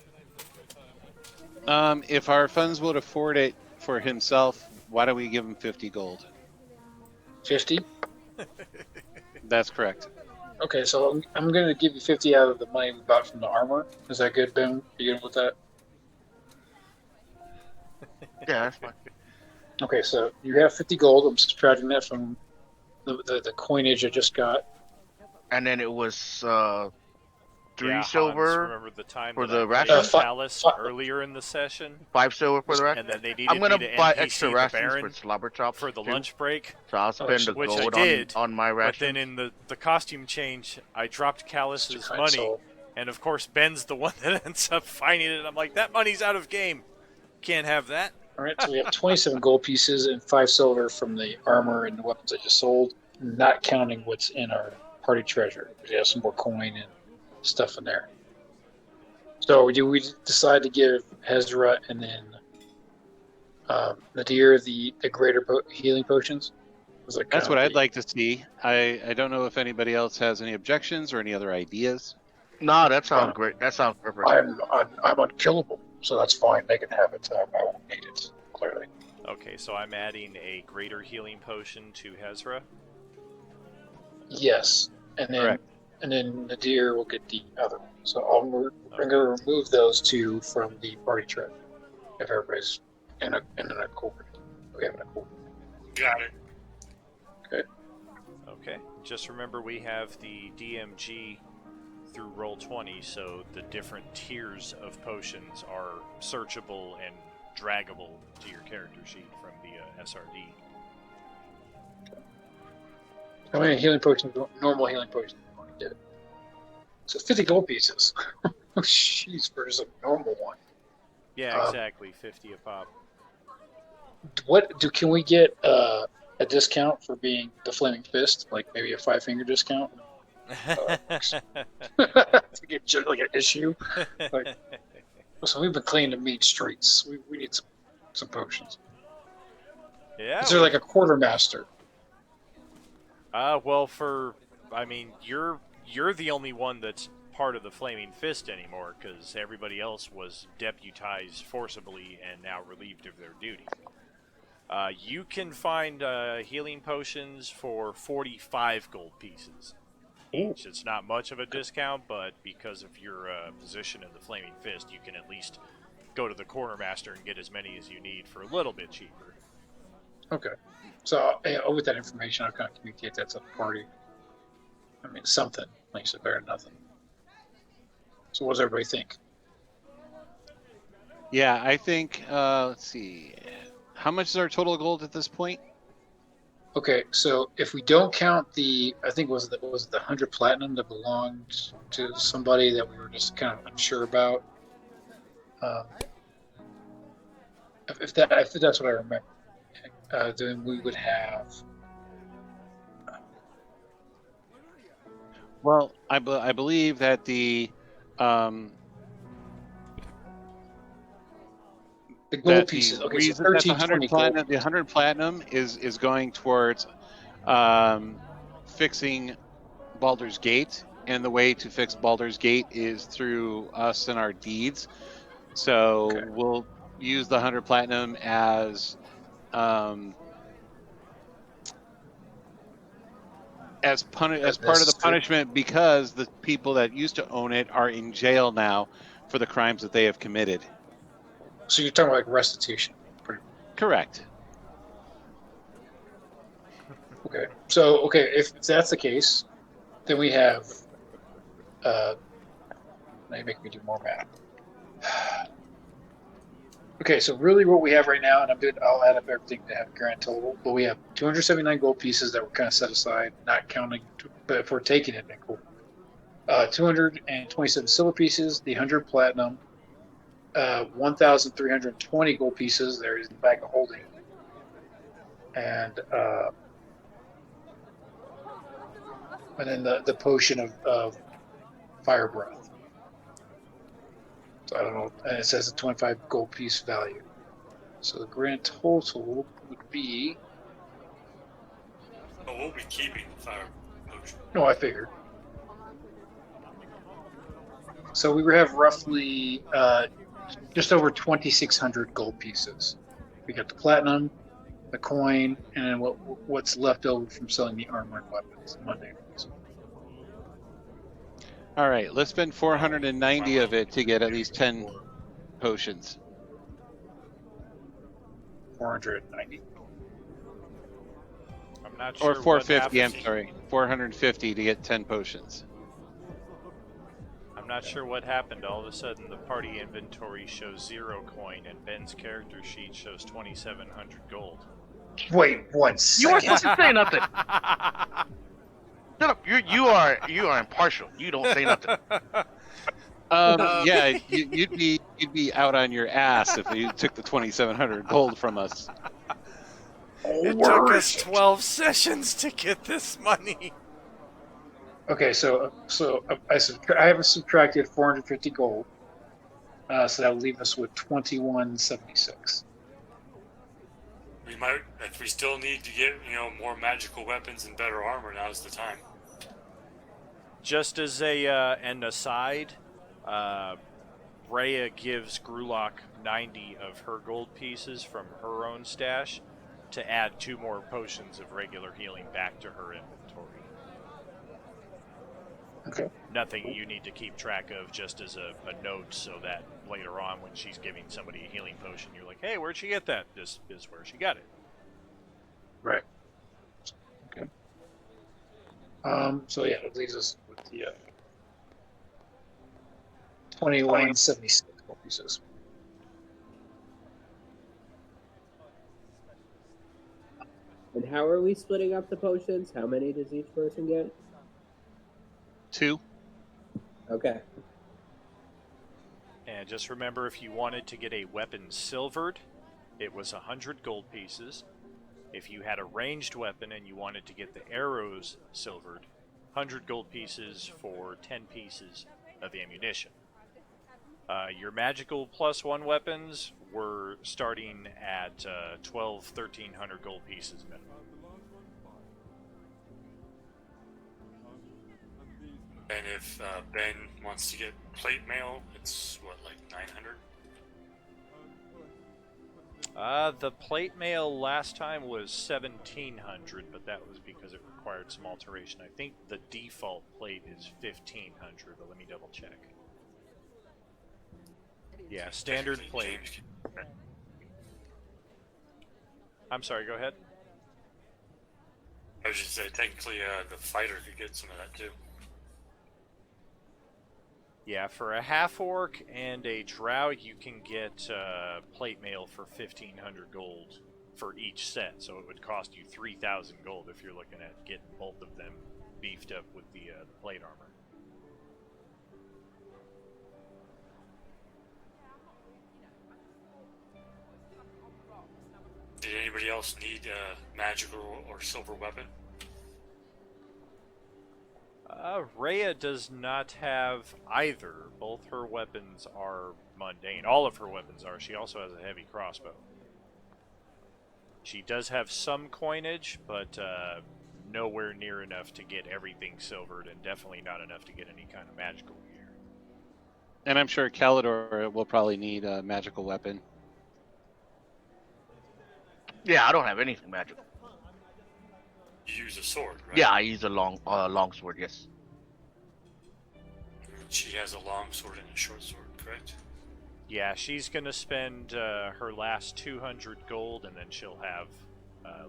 If our funds would afford it for himself, why don't we give him 50 gold? 50? That's correct. Okay, so I'm going to give you 50 out of the money we bought from the armor. Is that good, Ben? You good with that? Yeah, that's fine. Okay, so you have 50 gold. I'm subtracting that from the coinage I just got. And then it was 3 Yeah, Hans, silver remember the time for that the I ration? played Chalice earlier in the session? 5 silver for the ration. And then they needed I'm gonna me to buy NPC extra the rations Baron for slobber chops for the too. lunch break, So I'll spend the which I gold did, on my but ration. then in the costume change, I dropped Chalice's Fine, money, so- and of course Ben's the one that ends up finding it. I'm like, that money's out of game. Can't have that. All right, so we have 27 gold pieces and 5 silver from the armor and the weapons I just sold, not counting what's in our party treasure. We have some more coin and stuff in there. So do we decide to give Hezra and then Nadir the greater healing potions? That's what I'd like to see. I don't know if anybody else has any objections or any other ideas. No, that sounds great. That sounds perfect. I'm unkillable, so that's fine. They can have it. I won't need it, clearly. Okay, so I'm adding a greater healing potion to Hezra. Yes, and then Correct. and then Nadir will get the other one. So I'm going to remove those 2 from the party treasure. If everybody's in an accord, we have an accord. Got it. Okay, just remember we have the DMG through Roll20, so the different tiers of potions are searchable and draggable to your character sheet from the SRD. How many healing potions? Normal healing potions do you want to get? So 50 gold pieces. Oh, jeez, versus a normal one. Yeah, exactly, 50 a pop. Can we get a discount for being the Flaming Fist? Like maybe a 5-finger discount? To get like an issue. Like, listen, we've been cleaning the meat streets. We need some potions. Yeah. Is there like a quartermaster? Well, you're the only one that's part of the Flaming Fist anymore, because everybody else was deputized forcibly and now relieved of their duty. You can find healing potions for 45 gold pieces each. It's not much of a discount, but because of your position in the Flaming Fist, you can at least go to the quartermaster and get as many as you need for a little bit cheaper. Okay. So with that information, I'll kind of communicate that to the party. I mean, something makes it better than nothing. So what does everybody think? Yeah, I think, let's see. How much is our total gold at this point? Okay, so if we don't count I think was it the 100 platinum that belonged to somebody that we were just kind of unsure about. Um, if that's what I remember, then we would have. Well, I believe that the gold pieces. Okay, so reason that 1320 gold. the 100 platinum is going towards fixing Baldur's Gate, and the way to fix Baldur's Gate is through us and our deeds. So Okay. we'll use the 100 platinum as part of the punishment, because the people that used to own it are in jail now for the crimes that they have committed. So you're talking about like restitution, pretty much. Correct. Okay. So if that's the case, then we have. Now you make me do more math. Okay, so really what we have right now, and I'll add up everything to have a grand total, but we have 279 gold pieces that were kind of set aside, not counting, but if we're taking it, then cool. 227 silver pieces, the 100 platinum, 1,320 gold pieces. There is the bag of holding, and then the potion of fire breath. So I don't know, and it says a 25 gold piece value. So the grand total would be. Oh, we'll be keeping the fire potion. No, I figured. So we have roughly just over 2,600 gold pieces. We got the platinum, the coin, and then what's left over from selling the armor and weapons. Monday. All right, let's spend 490 of it to get at least 10 potions. 490. I'm not sure. Or 450, what I'm sorry. 450 to get 10 potions. I'm not sure what happened. All of a sudden, the party inventory shows 0 coin, and Ben's character sheet shows 2,700 gold. Wait 1 You second. weren't supposed to say nothing. Shut up. You are impartial. You don't say nothing. Yeah, you'd be out on your ass if you took the 2,700 gold from us. It took us 12 sessions to get this money. Okay, so I have subtracted 450 gold, so that will leave us with 2176. We might, if we still need to get more magical weapons and better armor, now's the time. Just as an aside, Rhea gives Gruhlak 90 of her gold pieces from her own stash to add 2 more potions of regular healing back to her inventory. Okay. Nothing you need to keep track of, just as a note, so that later on when she's giving somebody a healing potion, you're like, hey, where'd she get that? This is where she got it. Right. Okay. So yeah, it leaves us with the 2176 gold pieces. And how are we splitting up the potions? How many does each person get? 2. Okay. And just remember, if you wanted to get a weapon silvered, it was 100 gold pieces. If you had a ranged weapon and you wanted to get the arrows silvered, 100 gold pieces for 10 pieces of ammunition. Your magical +1 weapons were starting at 1,300 gold pieces minimum. And if Ben wants to get plate mail, it's like 900? The plate mail last time was 1,700, but that was because it required some alteration. I think the default plate is 1,500, but let me double check. Yeah, standard plate. I'm sorry, go ahead. I was just saying, technically, the fighter could get some of that too. Yeah, for a half-orc and a drow, you can get plate mail for 1,500 gold for each set, so it would cost you 3,000 gold if you're looking at getting both of them beefed up with the plate armor. Did anybody else need a magical or silver weapon? Rhea does not have either. Both her weapons are mundane. All of her weapons are. She also has a heavy crossbow. She does have some coinage, but nowhere near enough to get everything silvered, and definitely not enough to get any kind of magical gear. And I'm sure Kalidor will probably need a magical weapon. Yeah, I don't have anything magical. You use a sword, right? Yeah, I use a long sword. Yes. She has a long sword and a short sword, correct? Yeah, she's gonna spend her last 200 gold, and then she'll have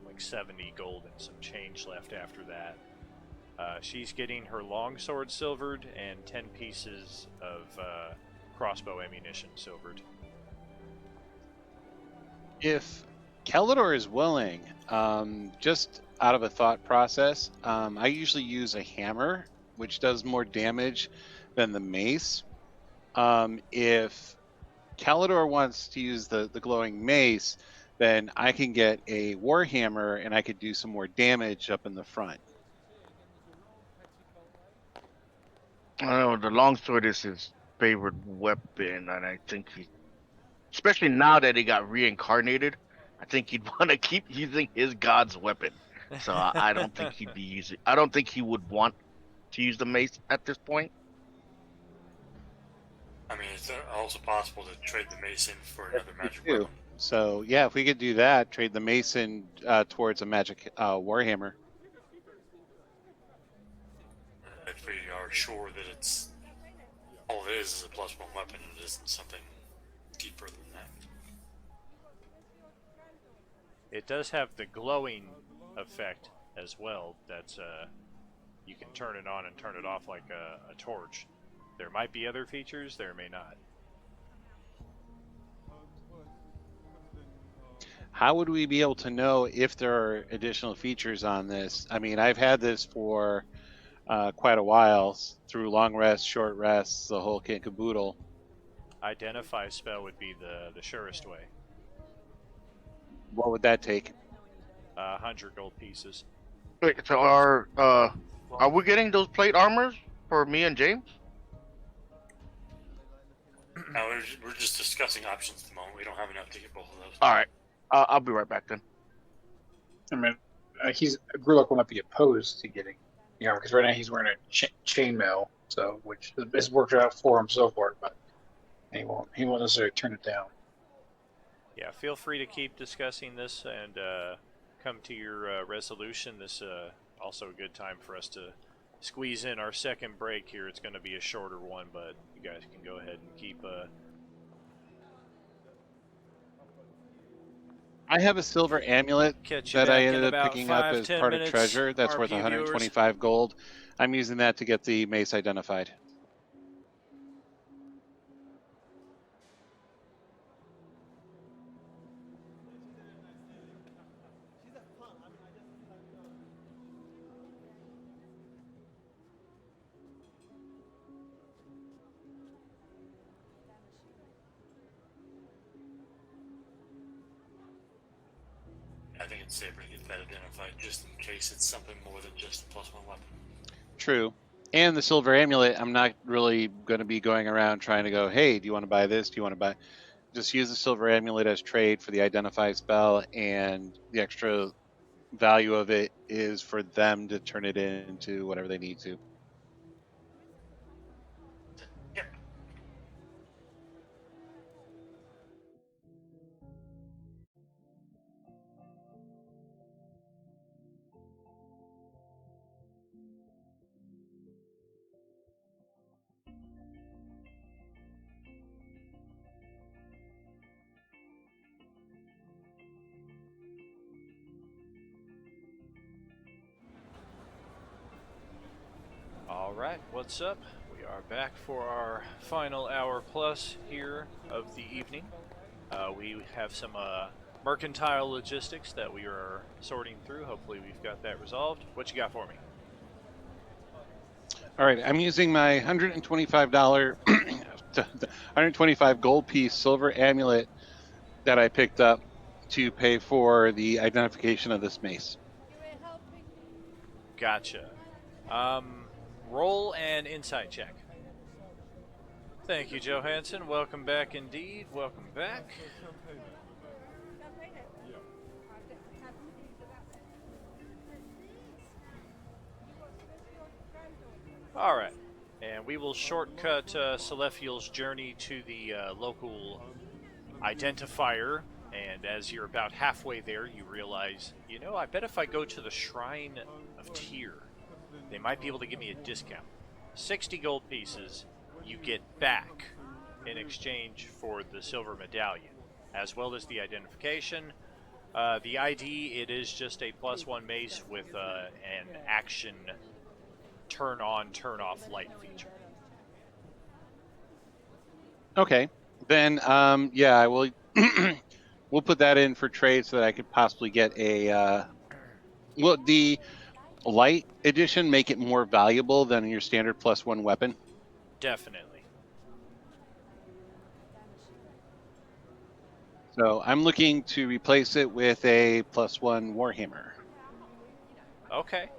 like 70 gold and some change left after that. She's getting her longsword silvered and 10 pieces of crossbow ammunition silvered. If Kalidor is willing, just out of a thought process, I usually use a hammer, which does more damage than the mace. If Kalidor wants to use the glowing mace, then I can get a warhammer and I could do some more damage up in the front. I know the longsword is his favorite weapon, and I think he, especially now that he got reincarnated, I think he'd want to keep using his god's weapon. So I don't think he'd be using. I don't think he would want to use the mace at this point. I mean, it's also possible to trade the mace in for another magic too. weapon. So yeah, if we could do that, trade the mason towards a magic warhammer. If we are sure that it's all it is a +1 weapon, it isn't something deeper than that. It does have the glowing effect as well. That's you can turn it on and turn it off like a torch. There might be other features, there may not. How would we be able to know if there are additional features on this? I mean, I've had this for quite a while, through long rests, short rests, the whole kit and caboodle. Identify spell would be the surest way. What would that take? 100 gold pieces. Wait, so are we getting those plate armors for me and James? Now we're just discussing options at the moment. We don't have enough to get both of those. All right, I'll be right back then. I mean, Gruhlak will not be opposed to getting, because right now he's wearing a chainmail, so which has worked out for him so far, but he won't necessarily turn it down. Yeah, feel free to keep discussing this and come to your resolution. This also a good time for us to squeeze in our second break here. It's going to be a shorter one, but you guys can go ahead and keep... I have a silver amulet Catch you that I back in ended up about picking up 5, as 10 part of minutes, treasure. That's worth RP 125 gold. I'm using that to get the mace identified. I think it's safer to get that identified just in case it's something more than just a +1 weapon. True. And the silver amulet, I'm not really going to be going around trying to go, hey, do you want to buy this? Do you want to buy... Just use the silver amulet as trade for the identify spell, and the extra value of it is for them to turn it into whatever they need to. Yep. Alright, what's up? We are back for our final hour plus here of the evening. We have some mercantile logistics that we are sorting through. Hopefully we've got that resolved. What you got for me? All right, I'm using my $125, 125 gold piece silver amulet that I picked up to pay for the identification of this mace. Gotcha. Roll an insight check. Thank you, Johansson. Welcome back indeed. Welcome back. All right. And we will shortcut Selaphiel's journey to the local identifier. And as you're about halfway there, you realize, you know, I bet if I go to the Shrine of Tyr, they might be able to give me a discount. 60 gold pieces you get back in exchange for the silver medallion, as well as the identification. The ID, it is just a +1 mace with an action turn on, turn off light feature. Okay, then yeah, I will. We'll put that in for trade so that I could possibly get a. Will the light edition make it more valuable than your standard +1 weapon? Definitely. So I'm looking to replace it with a +1 warhammer. Okay.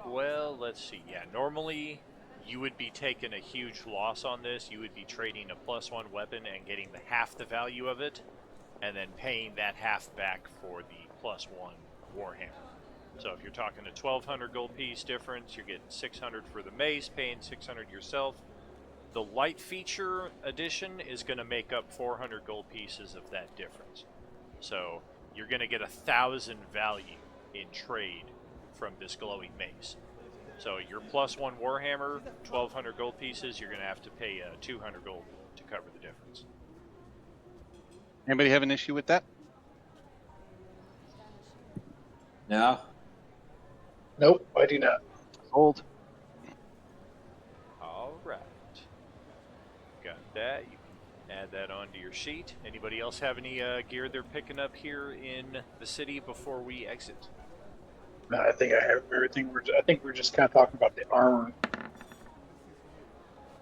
Well, let's see. Yeah, normally you would be taking a huge loss on this. You would be trading a +1 weapon and getting the half the value of it, and then paying that half back for the +1 warhammer. So if you're talking a 1,200 gold piece difference, you're getting 600 for the mace, paying 600 yourself. The light feature edition is going to make up 400 gold pieces of that difference. So you're going to get 1,000 value in trade from this glowing mace. So your +1 warhammer, 1,200 gold pieces, you're going to have to pay 200 gold to cover the difference. Anybody have an issue with that? No. Nope, I do not. Old. All right. Got that. You can add that onto your sheet. Anybody else have any gear they're picking up here in the city before we exit? No, I think I have everything. I think we're just kind of talking about the armor.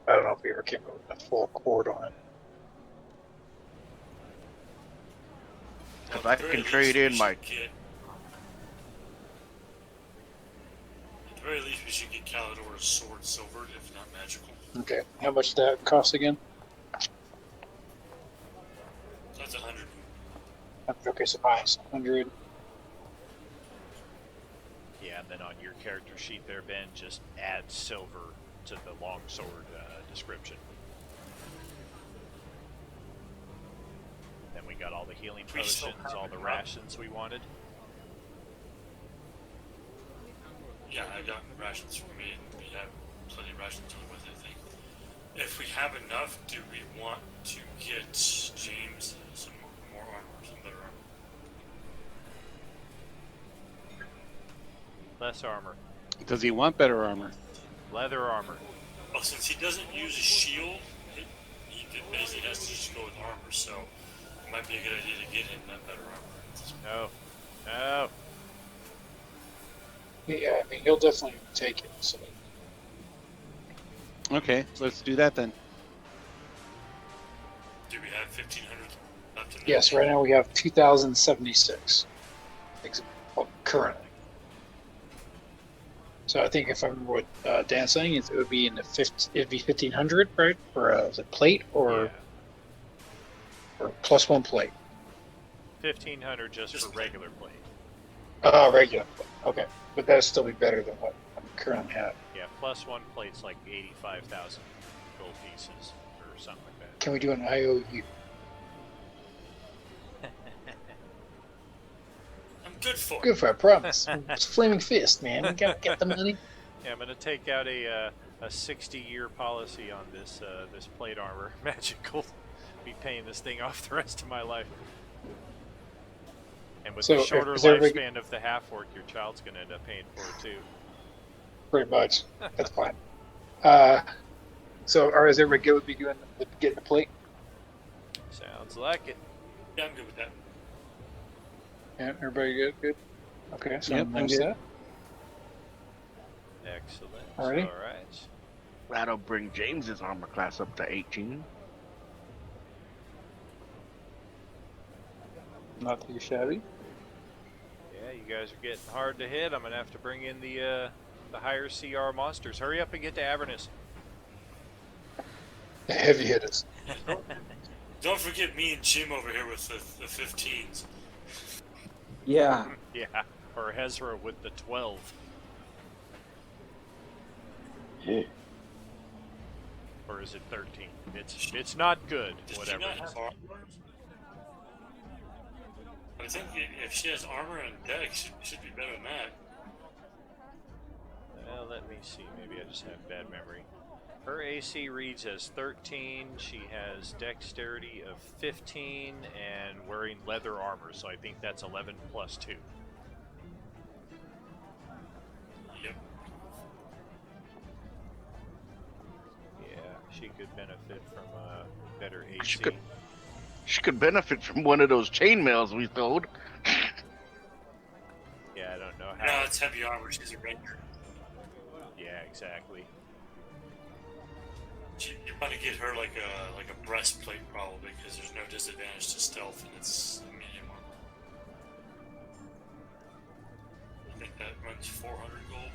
I don't know if we ever came up with a full quote on it. Because I can trade in my. At the very least, we should get Kalidor's sword silvered, if not magical. Okay, how much did that cost again? That's 100. Okay, so minus 100. Yeah, and then on your character sheet there, Ben, just add silver to the longsword description. Then we got all the healing potions, all the rations we wanted. Yeah, I got rations for me, and we have plenty of rations on with it, I think. If we have enough, do we want to get James some more armor, some better armor? Less armor. Does he want better armor? Leather armor. Well, since he doesn't use a shield, he basically has to just go with armor, so it might be a good idea to get him that better armor. No. No. Yeah, I mean, he'll definitely take it. So. Okay, let's do that then. Do we have 1,500 left in the Yes, right now we have 2,076 currently. So I think if I remember what Dan's saying, it would be in the it'd be 1,500, right? For is it plate or +1 plate? 1,500 just for regular plate. Regular plate. Okay, but that'd still be better than what I currently have. Yeah, +1 plate's like 85,000 gold pieces or something like that. Can we do an IOU? I'm good for it. Good for it, I promise. It's Flaming Fist, man. We gotta get the money. Yeah, I'm gonna take out a 60-year policy on this this plate armor. Magical. Be paying this thing off the rest of my life. And with the shorter lifespan of the half-orc, your child's gonna end up paying for it too. Pretty much. That's fine. So, or is everybody good with me getting the plate? Sounds like it. Yeah, I'm good with that. Yeah, everybody good? Good. Okay, so Yep, I'm all I'm good. set. Excellent. Alrighty. All right. That'll bring James's armor class up to 18. Not too shabby. Yeah, you guys are getting hard to hit. I'm gonna have to bring in the higher CR monsters. Hurry up and get to Avernus. The heavy hitters. Don't forget me and Jim over here with the 15s. Yeah. Yeah, or Hezra with the 12. Or is it 13? It's not good. Does Whatever. she not it is. have armor? I think if she has armor and dex, it should be better than that. Well, let me see. Maybe I just have bad memory. Her AC reads as 13. She has dexterity of 15 and wearing leather armor, so I think that's 11 plus 2. Yep. Yeah, she could benefit from better AC. She could benefit from one of those chainmails we sold. Yeah, I don't know how. No, it's heavy armor. She's a ranger. Yeah, exactly. You want to get her like a breastplate probably, because there's no disadvantage to stealth and it's a medium armor. I think that runs 400 gold.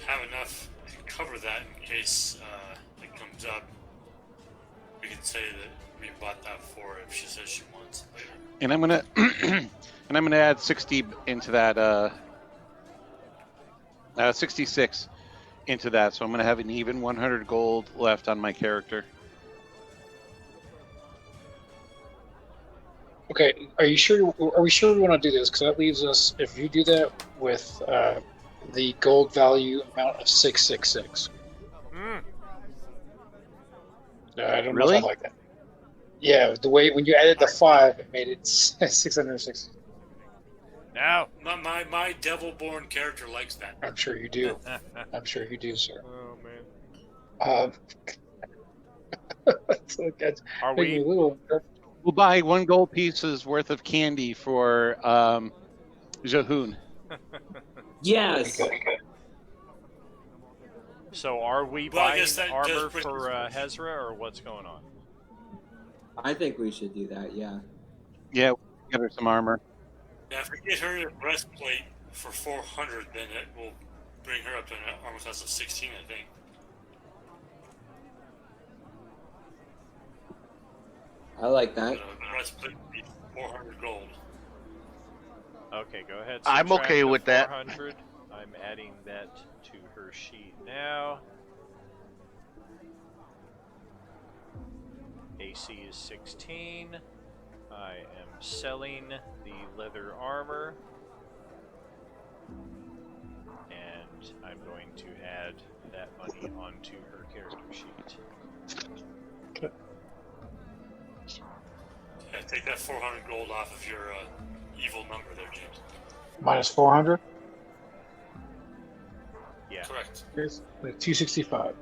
Have enough to cover that in case it comes up. We can say that we bought that for her if she says she wants later. And I'm gonna add 60 into that. 66 into that, so I'm gonna have an even 100 gold left on my character. Okay, are we sure we want to do this? Because that leaves us, if you do that, with the gold value amount of 666. I don't know if I like that. Yeah, the way when you added the 5, it made it 660. Now, my devil-born character likes that. I'm sure you do. I'm sure you do, sir. Oh man. So that's Are making me we? a little. We'll buy 1 gold piece's worth of candy for Jeong-Hoon. Yes. So are we Well, I buying guess that armor does bring for us- Hezra, or what's going on? I think we should do that, yeah. Yeah, we'll get her some armor. Now, if we get her a breastplate for 400, then it will bring her up to an armor class of 16, I think. I like that. But the breastplate would be 400 gold. Okay, go ahead. I'm subtract okay the with that. 400. I'm adding that to her sheet now. AC is 16. I am selling the leather armor. And I'm going to add that money onto her character sheet. Yeah, take that 400 gold off of your evil number there, James. Minus 400? Yeah. Correct. Yes. Like 265.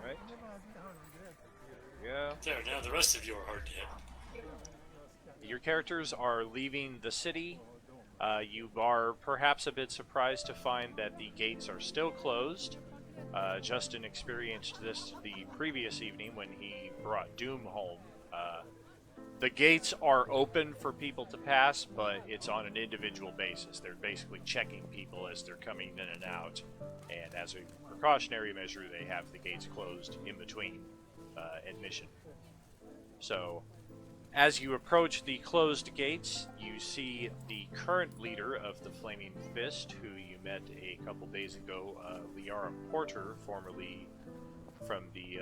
Alright. There we go. There, now the rest of you are hard to hit. Your characters are leaving the city. You are perhaps a bit surprised to find that the gates are still closed. Justin experienced this the previous evening when he brought Doom home. The gates are open for people to pass, but it's on an individual basis. They're basically checking people as they're coming in and out. And as a precautionary measure, they have the gates closed in between admission. So, as you approach the closed gates, you see the current leader of the Flaming Fist, who you met a couple days ago, Liara Porter, formerly from the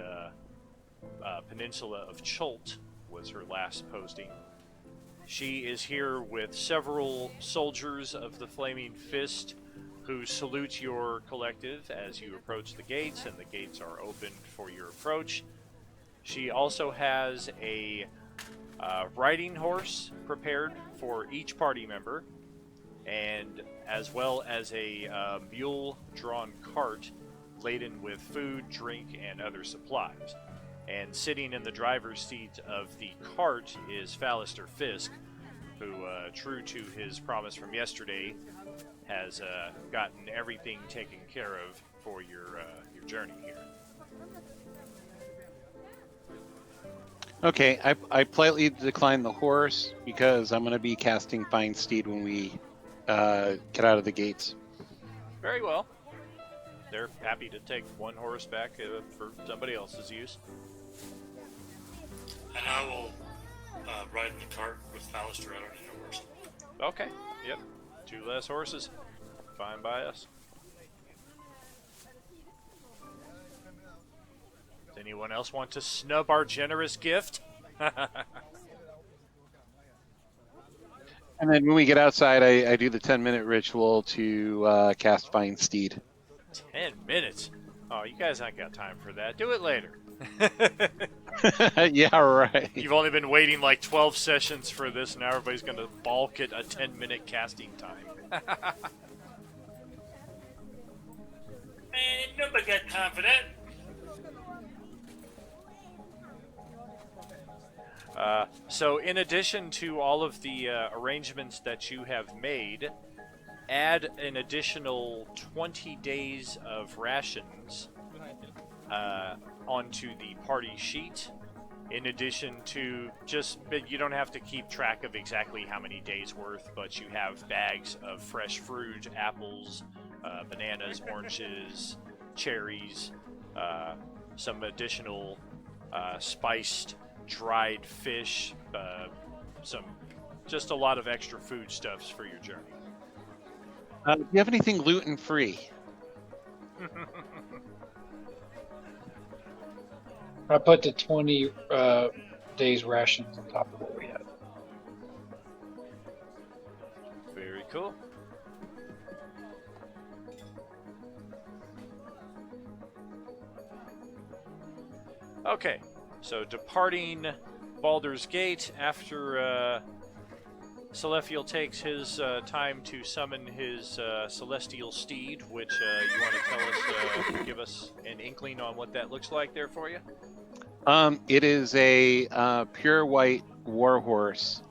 peninsula of Chult, was her last posting. She is here with several soldiers of the Flaming Fist who salute your collective as you approach the gates, and the gates are opened for your approach. She also has a riding horse prepared for each party member, and as well as a mule-drawn cart laden with food, drink, and other supplies. And sitting in the driver's seat of the cart is Fallister Fisk, who, true to his promise from yesterday, has gotten everything taken care of for your journey here. Okay, I politely decline the horse because I'm going to be casting Find Steed when we get out of the gates. Very well. They're happy to take one horse back for somebody else's use. And I will ride in the cart with Fallister. I don't need a horse. Okay, yep. 2 less horses. Fine by us. Does anyone else want to snub our generous gift? And then when we get outside, I do the 10-minute ritual to cast Find Steed. 10 minutes? Oh, you guys ain't got time for that. Do it later. Yeah, right. You've only been waiting like 12 sessions for this, and now everybody's going to balk at a 10-minute casting time. Man, nobody got time for that. So in addition to all of the arrangements that you have made, add an additional 20 days of rations onto the party sheet. In addition to you don't have to keep track of exactly how many days worth, but you have bags of fresh fruit, apples, bananas, oranges, cherries, some additional spiced dried fish, just a lot of extra foodstuffs for your journey. Do you have anything gluten free? I put the 20 days rations on top of what we had. Very cool. Okay, so departing Baldur's Gate after Selaphiel takes his time to summon his celestial steed, which you want to tell us, give us an inkling on what that looks like there for you? It is a pure white warhorse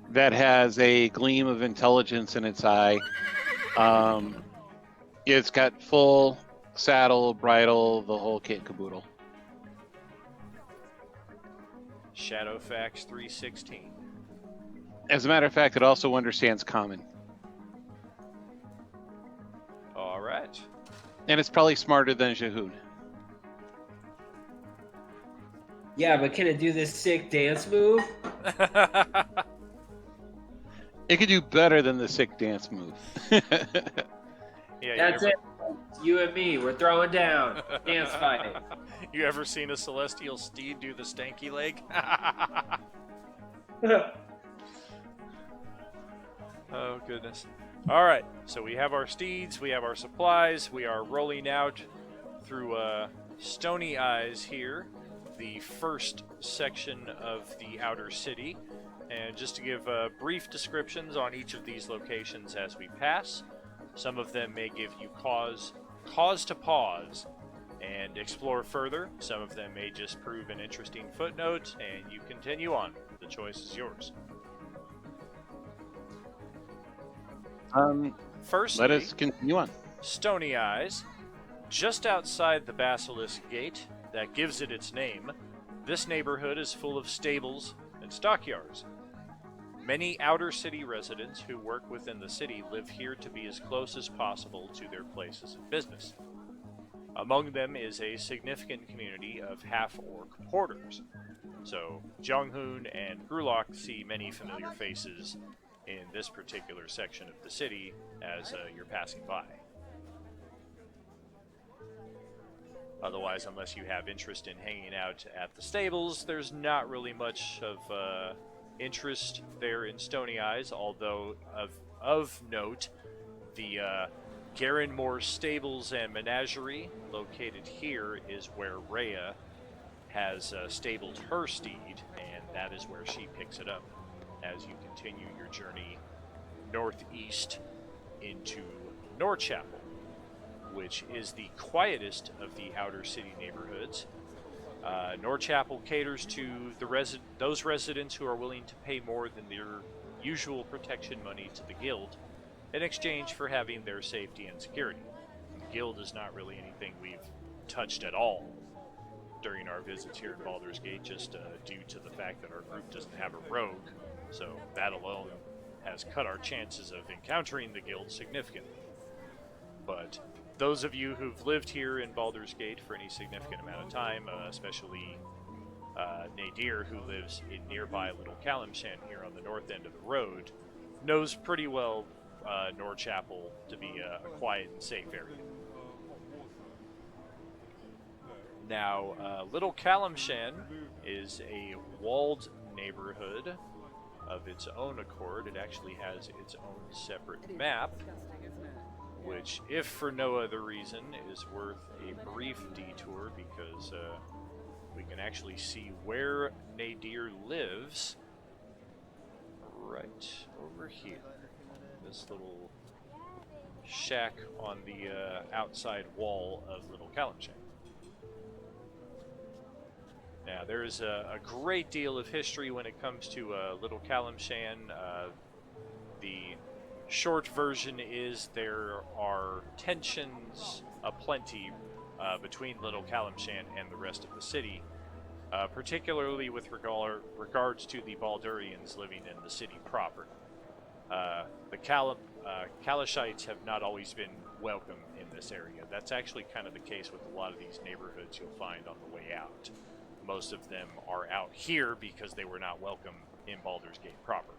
that has a gleam of intelligence in its eye. It's got full saddle, bridle, the whole kit and caboodle. Shadowfax 316. As a matter of fact, it also understands common. All right. And it's probably smarter than Jeong-Hoon. Yeah, but can it do this sick dance move? It could do better than the sick dance move. Yeah, That's it. You and me, we're throwing down. Dance fight. You ever seen a celestial steed do the stanky leg? Oh, goodness. All right, so we have our steeds, we have our supplies, we are rolling out through Stony Eyes here, the first section of the outer city. And just to give brief descriptions on each of these locations as we pass, some of them may give you cause to pause and explore further. Some of them may just prove an interesting footnote, and you continue on. The choice is yours. Firstly, Let us continue on. Stony Eyes, just outside the Basilisk Gate that gives it its name, this neighborhood is full of stables and stockyards. Many outer city residents who work within the city live here to be as close as possible to their places of business. Among them is a significant community of half-orc porters. So, Jeong-Hoon and Gruhlak see many familiar faces in this particular section of the city as you're passing by. Otherwise, unless you have interest in hanging out at the stables, there's not really much of interest there in Stony Eyes, although of note, the Garenmore Stables and Menagerie, located here, is where Rhea has stabled her steed, and that is where she picks it up as you continue your journey northeast into Norchapel. which is the quietest of the outer city neighborhoods. Norchapel caters to those residents who are willing to pay more than their usual protection money to the guild in exchange for having their safety and security. The guild is not really anything we've touched at all during our visits here in Baldur's Gate, just due to the fact that our group doesn't have a rogue, so that alone has cut our chances of encountering the guild significantly. But those of you who've lived here in Baldur's Gate for any significant amount of time, especially Nadir, who lives in nearby Little Kalimshan here on the north end of the road, knows pretty well Norchapel to be a quiet and safe area. Now, Little Kalimshan is a walled neighborhood of its own accord. It actually has its own separate map, which, if for no other reason, is worth a brief detour because we can actually see where Nadir lives right over here. This little shack on the outside wall of Little Kalimshan. Now, there is a great deal of history when it comes to Little Kalimshan. The short version is there are tensions aplenty between Little Kalimshan and the rest of the city, particularly with regards to the Baldurians living in the city proper. The Kalishites have not always been welcome in this area. That's actually kind of the case with a lot of these neighborhoods you'll find on the way out. Most of them are out here because they were not welcome in Baldur's Gate proper.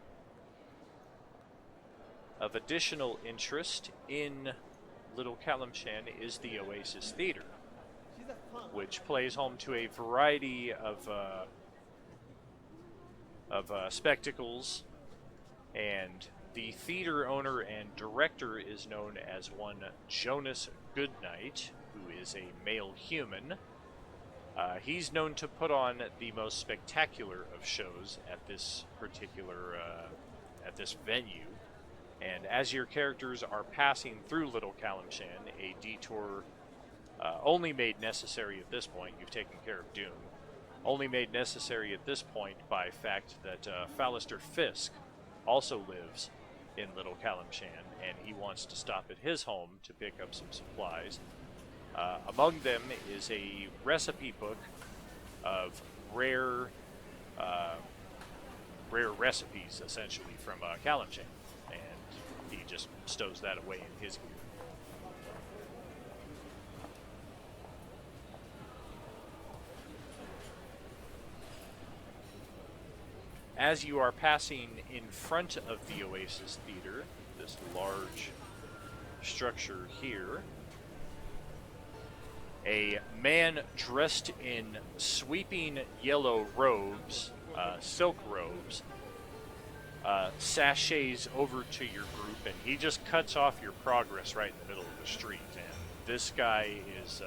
Of additional interest in Little Kalimshan is the Oasis Theater, which plays home to a variety of spectacles, and the theater owner and director is known as one Jonas Goodnight, who is a male human. He's known to put on the most spectacular of shows at this particular at this venue. And as your characters are passing through Little Kalimshan, a detour only made necessary at this point, you've taken care of Doom, only made necessary at this point by fact that Fallister Fisk also lives in Little Kalimshan, and he wants to stop at his home to pick up some supplies. Among them is a recipe book of rare recipes, essentially, from Kalimshan, and he just stows that away in his gear. As you are passing in front of the Oasis Theater, this large structure here, a man dressed in sweeping yellow robes, silk robes, sachets over to your group, and he just cuts off your progress right in the middle of the street. And this guy is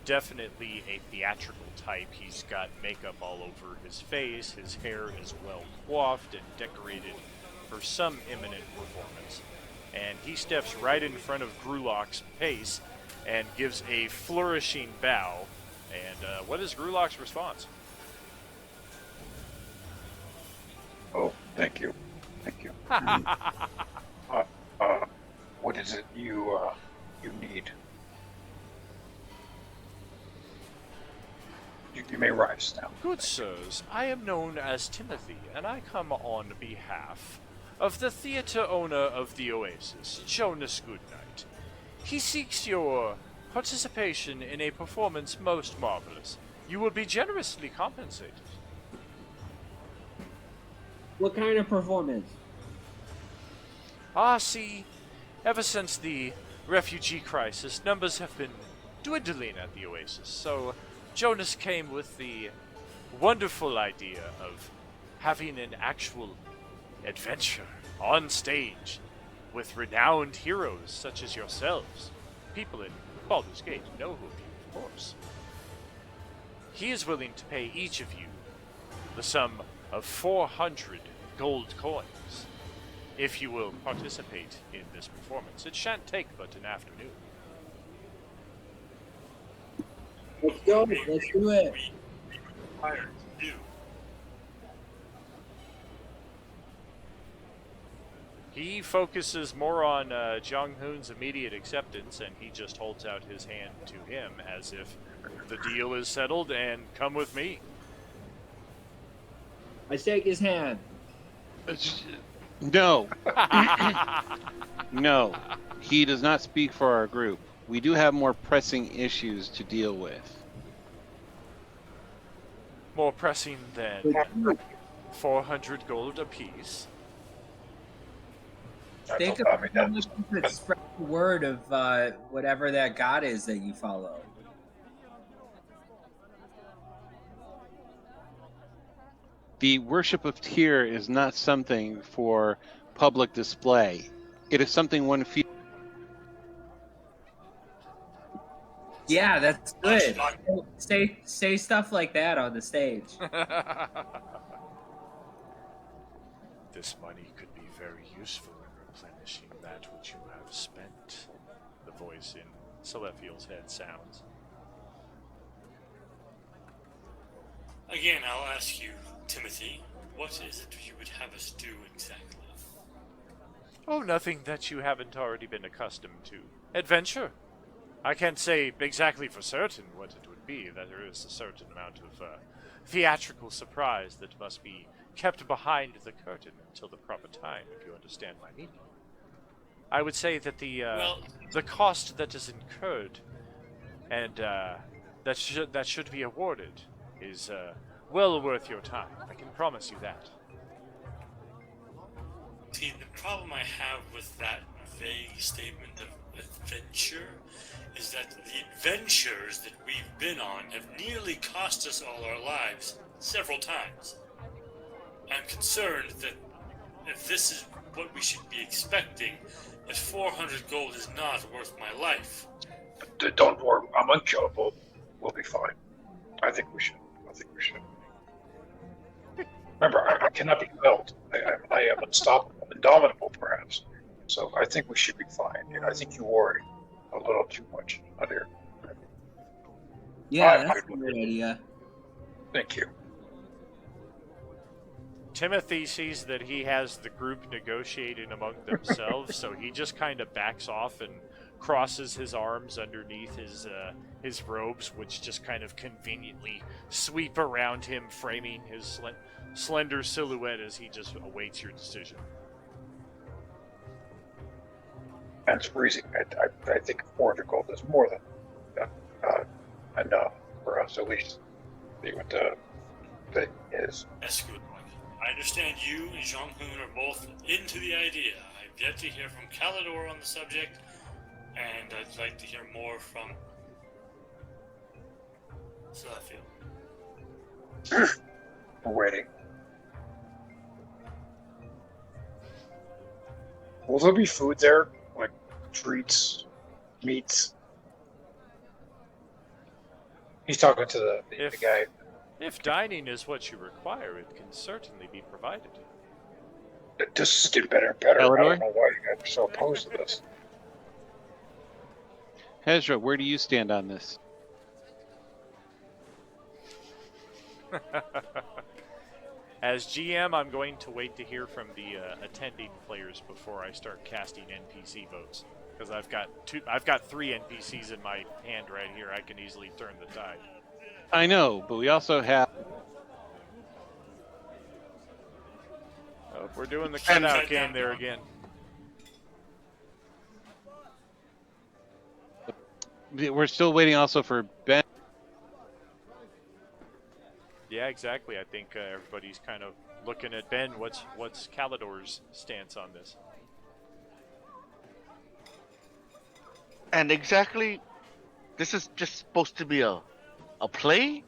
definitely a theatrical type. He's got makeup all over his face. His hair is well coiffed and decorated for some imminent performance. And he steps right in front of Gruhlak's pace and gives a flourishing bow. And what is Gruhlak's response? Oh, thank you. Thank you. What is it you need? You may rise now. Good sirs, I am known as Timothy, and I come on behalf of the theater owner of the Oasis, Jonas Goodnight. He seeks your participation in a performance most marvelous. You will be generously compensated. What kind of performance? See, ever since the refugee crisis, numbers have been dwindling at the Oasis, so Jonas came with the wonderful idea of having an actual adventure on stage with renowned heroes such as yourselves. People in Baldur's Gate know who you, of course. He is willing to pay each of you the sum of 400 gold coins if you will participate in this performance. It shan't take but an afternoon. Let's go. we- Let's do it. we required to do. He focuses more on Jeong-Hoon's immediate acceptance, and he just holds out his hand to him as if the deal is settled and come with me. I shake his hand. No. No. He does not speak for our group. We do have more pressing issues to deal with. More pressing than 400 gold apiece. Think of how much you could spread the word of whatever that god is that you follow. The worship of Tyr is not something for public display. It is something one feels. Yeah, that's good. Say stuff like that on the stage. This money could be very useful in replenishing that which you have spent. The voice in Selaphiel's head sounds. Again, I'll ask you, Timothy, what is it you would have us do exactly? Oh, nothing that you haven't already been accustomed to. Adventure. I can't say exactly for certain what it would be. That there is a certain amount of theatrical surprise that must be kept behind the curtain until the proper time, if you understand my meaning. I would say that the cost that is incurred and that should be awarded is well worth your time. I can promise you that. See, the problem I have with that vague statement of adventure is that the adventures that we've been on have nearly cost us all our lives several times. I'm concerned that if this is what we should be expecting, that 400 gold is not worth my life. But don't worry, I'm unkillable. We'll be fine. I think we should. Remember, I cannot be killed. I am unstoppable, indomitable, perhaps. So I think we should be fine. And I think you worry a little too much, Nadir. Yeah, that's a good idea. Thank you. Timothy sees that he has the group negotiating among themselves, so he just kind of backs off and crosses his arms underneath his robes, which just kind of conveniently sweep around him, framing his slender silhouette as he just awaits your decision. That's freezing. I think 400 gold is more than enough for us, at least. See what the thing is. That's good. I understand you and Jeong-Hoon are both into the idea. I've yet to hear from Kalidor on the subject, and I'd like to hear more from Selaphiel. We're waiting. Will there be food there? Like treats, meats? He's talking to the guy. If dining is what you require, it can certainly be provided. This is getting better and better. Kalidor? I don't know why you guys are so opposed to this. Hezra, where do you stand on this? As GM, I'm going to wait to hear from the attending players before I start casting NPC votes, because I've got 3 NPCs in my hand right here. I can easily turn the tide. I know, but we also have. Oh, we're doing the cutout game there again. We're still waiting also for Ben. Yeah, exactly. I think everybody's kind of looking at Ben. What's Kalidor's stance on this? And exactly, this is just supposed to be a play?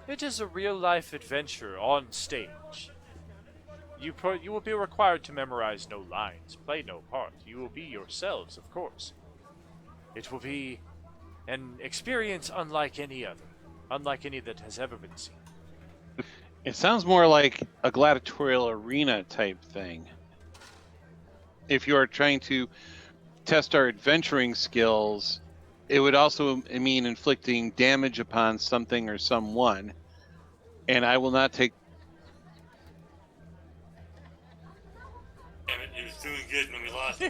It is a real-life adventure on stage. You will be required to memorize no lines, play no part. You will be yourselves, of course. It will be an experience unlike any other, unlike any that has ever been seen. It sounds more like a gladiatorial arena type thing. If you are trying to test our adventuring skills, it would also mean inflicting damage upon something or someone, and I will not take. Damn it, he was doing good when we lost.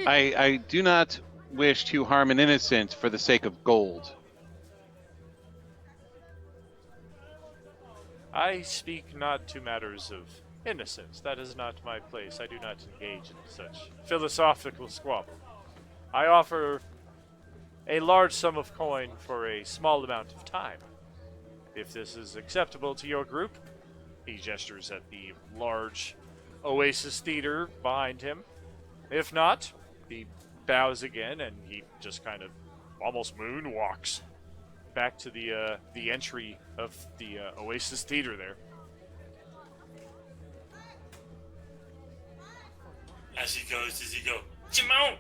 I do not wish to harm an innocent for the sake of gold. I speak not to matters of innocence. That is not my place. I do not engage in such philosophical squabble. I offer a large sum of coin for a small amount of time. If this is acceptable to your group, he gestures at the large Oasis Theater behind him. If not, he bows again and he just kind of almost moonwalks back to the entry of the Oasis Theater there. As he goes, does he go, Jimon?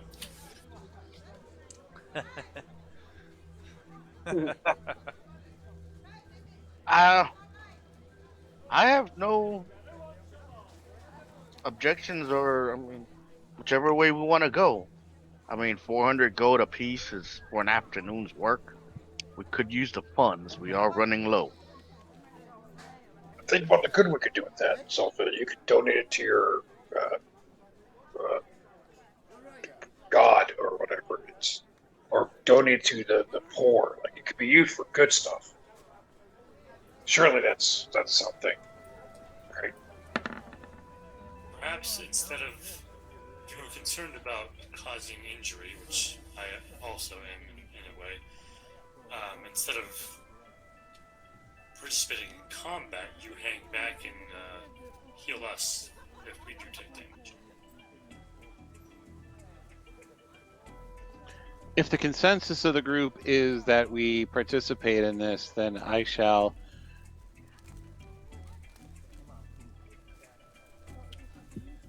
I have no objections, or I mean, whichever way we want to go. I mean, 400 gold apiece is for an afternoon's work. We could use the funds. We are running low. Think about the good we could do with that. So you could donate it to your god or whatever it is, or donate to the poor. Like it could be used for good stuff. Surely that's something, right? Perhaps instead of, if you're concerned about causing injury, which I also am in a way, instead of participating in combat, you hang back and heal us if we do take damage. If the consensus of the group is that we participate in this, then I shall.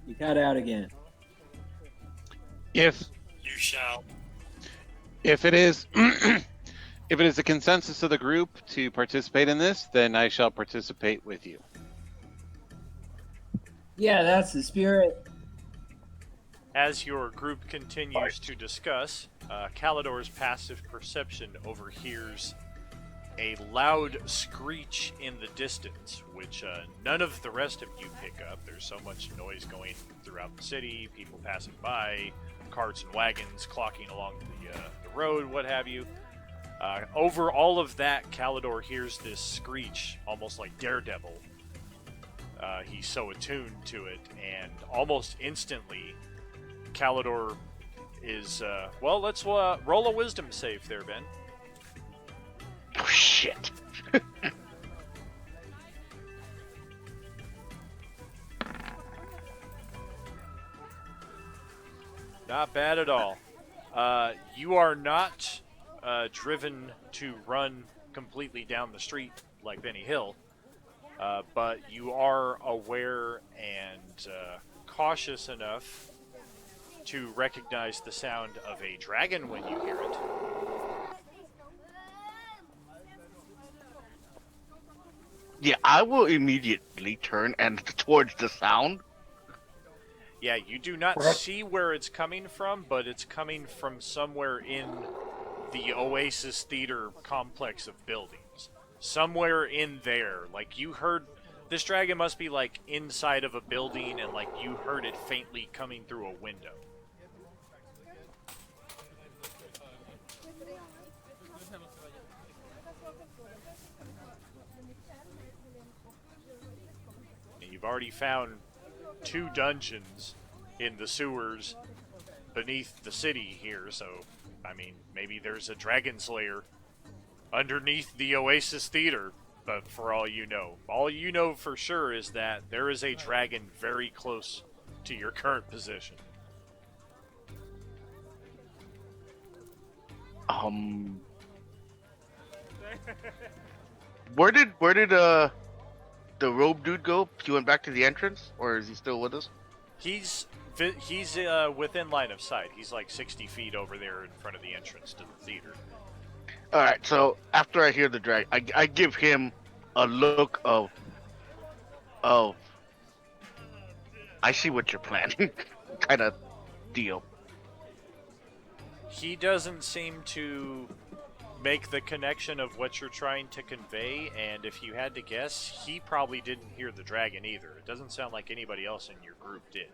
You cut out again. If You shall. it is if it is the consensus of the group to participate in this, then I shall participate with you. Yeah, that's the spirit. As your group continues to discuss, Kalidor's passive perception overhears a loud screech in the distance, which none of the rest of you pick up. There's so much noise going throughout the city, people passing by, carts and wagons clocking along the road, what have you. Over all of that, Kalidor hears this screech, almost like Daredevil. He's so attuned to it, and almost instantly, Kalidor is, well, let's roll a wisdom save there, Ben. Oh, shit. Not bad at all. You are not driven to run completely down the street like Benny Hill, but you are aware and cautious enough to recognize the sound of a dragon when you hear it. Yeah, I will immediately turn and towards the sound. Yeah, you do not see where it's coming from, but it's coming from somewhere in the Oasis Theater complex of buildings. Somewhere in there. Like, you heard... This dragon must be, like, inside of a building, and, like, you heard it faintly coming through a window. And you've already found 2 dungeons in the sewers beneath the city here, so, I mean, maybe there's a dragon slayer underneath the Oasis Theater, but for all you know for sure is that there is a dragon very close to your current position. Where did the robe dude go? He went back to the entrance, or is he still with us? He's within line of sight. He's like 60 feet over there in front of the entrance to the theater. All right. So after I hear the drag, I give him a look of I see what you're planning, kind of deal. he doesn't seem to make the connection of what you're trying to convey, and if you had to guess, he probably didn't hear the dragon either. It doesn't sound like anybody else in your group did.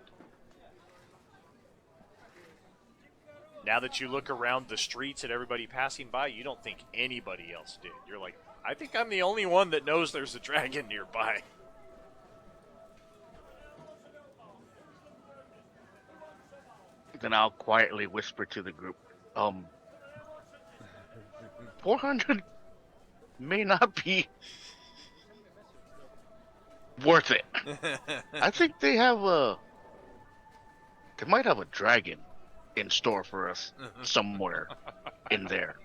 Now that you look around the streets at everybody passing by, you don't think anybody else did. You're like, I think I'm the only one that knows there's a dragon nearby. Then I'll quietly whisper to the group, 400 may not be worth it. I think they might have a dragon in store for us somewhere in there.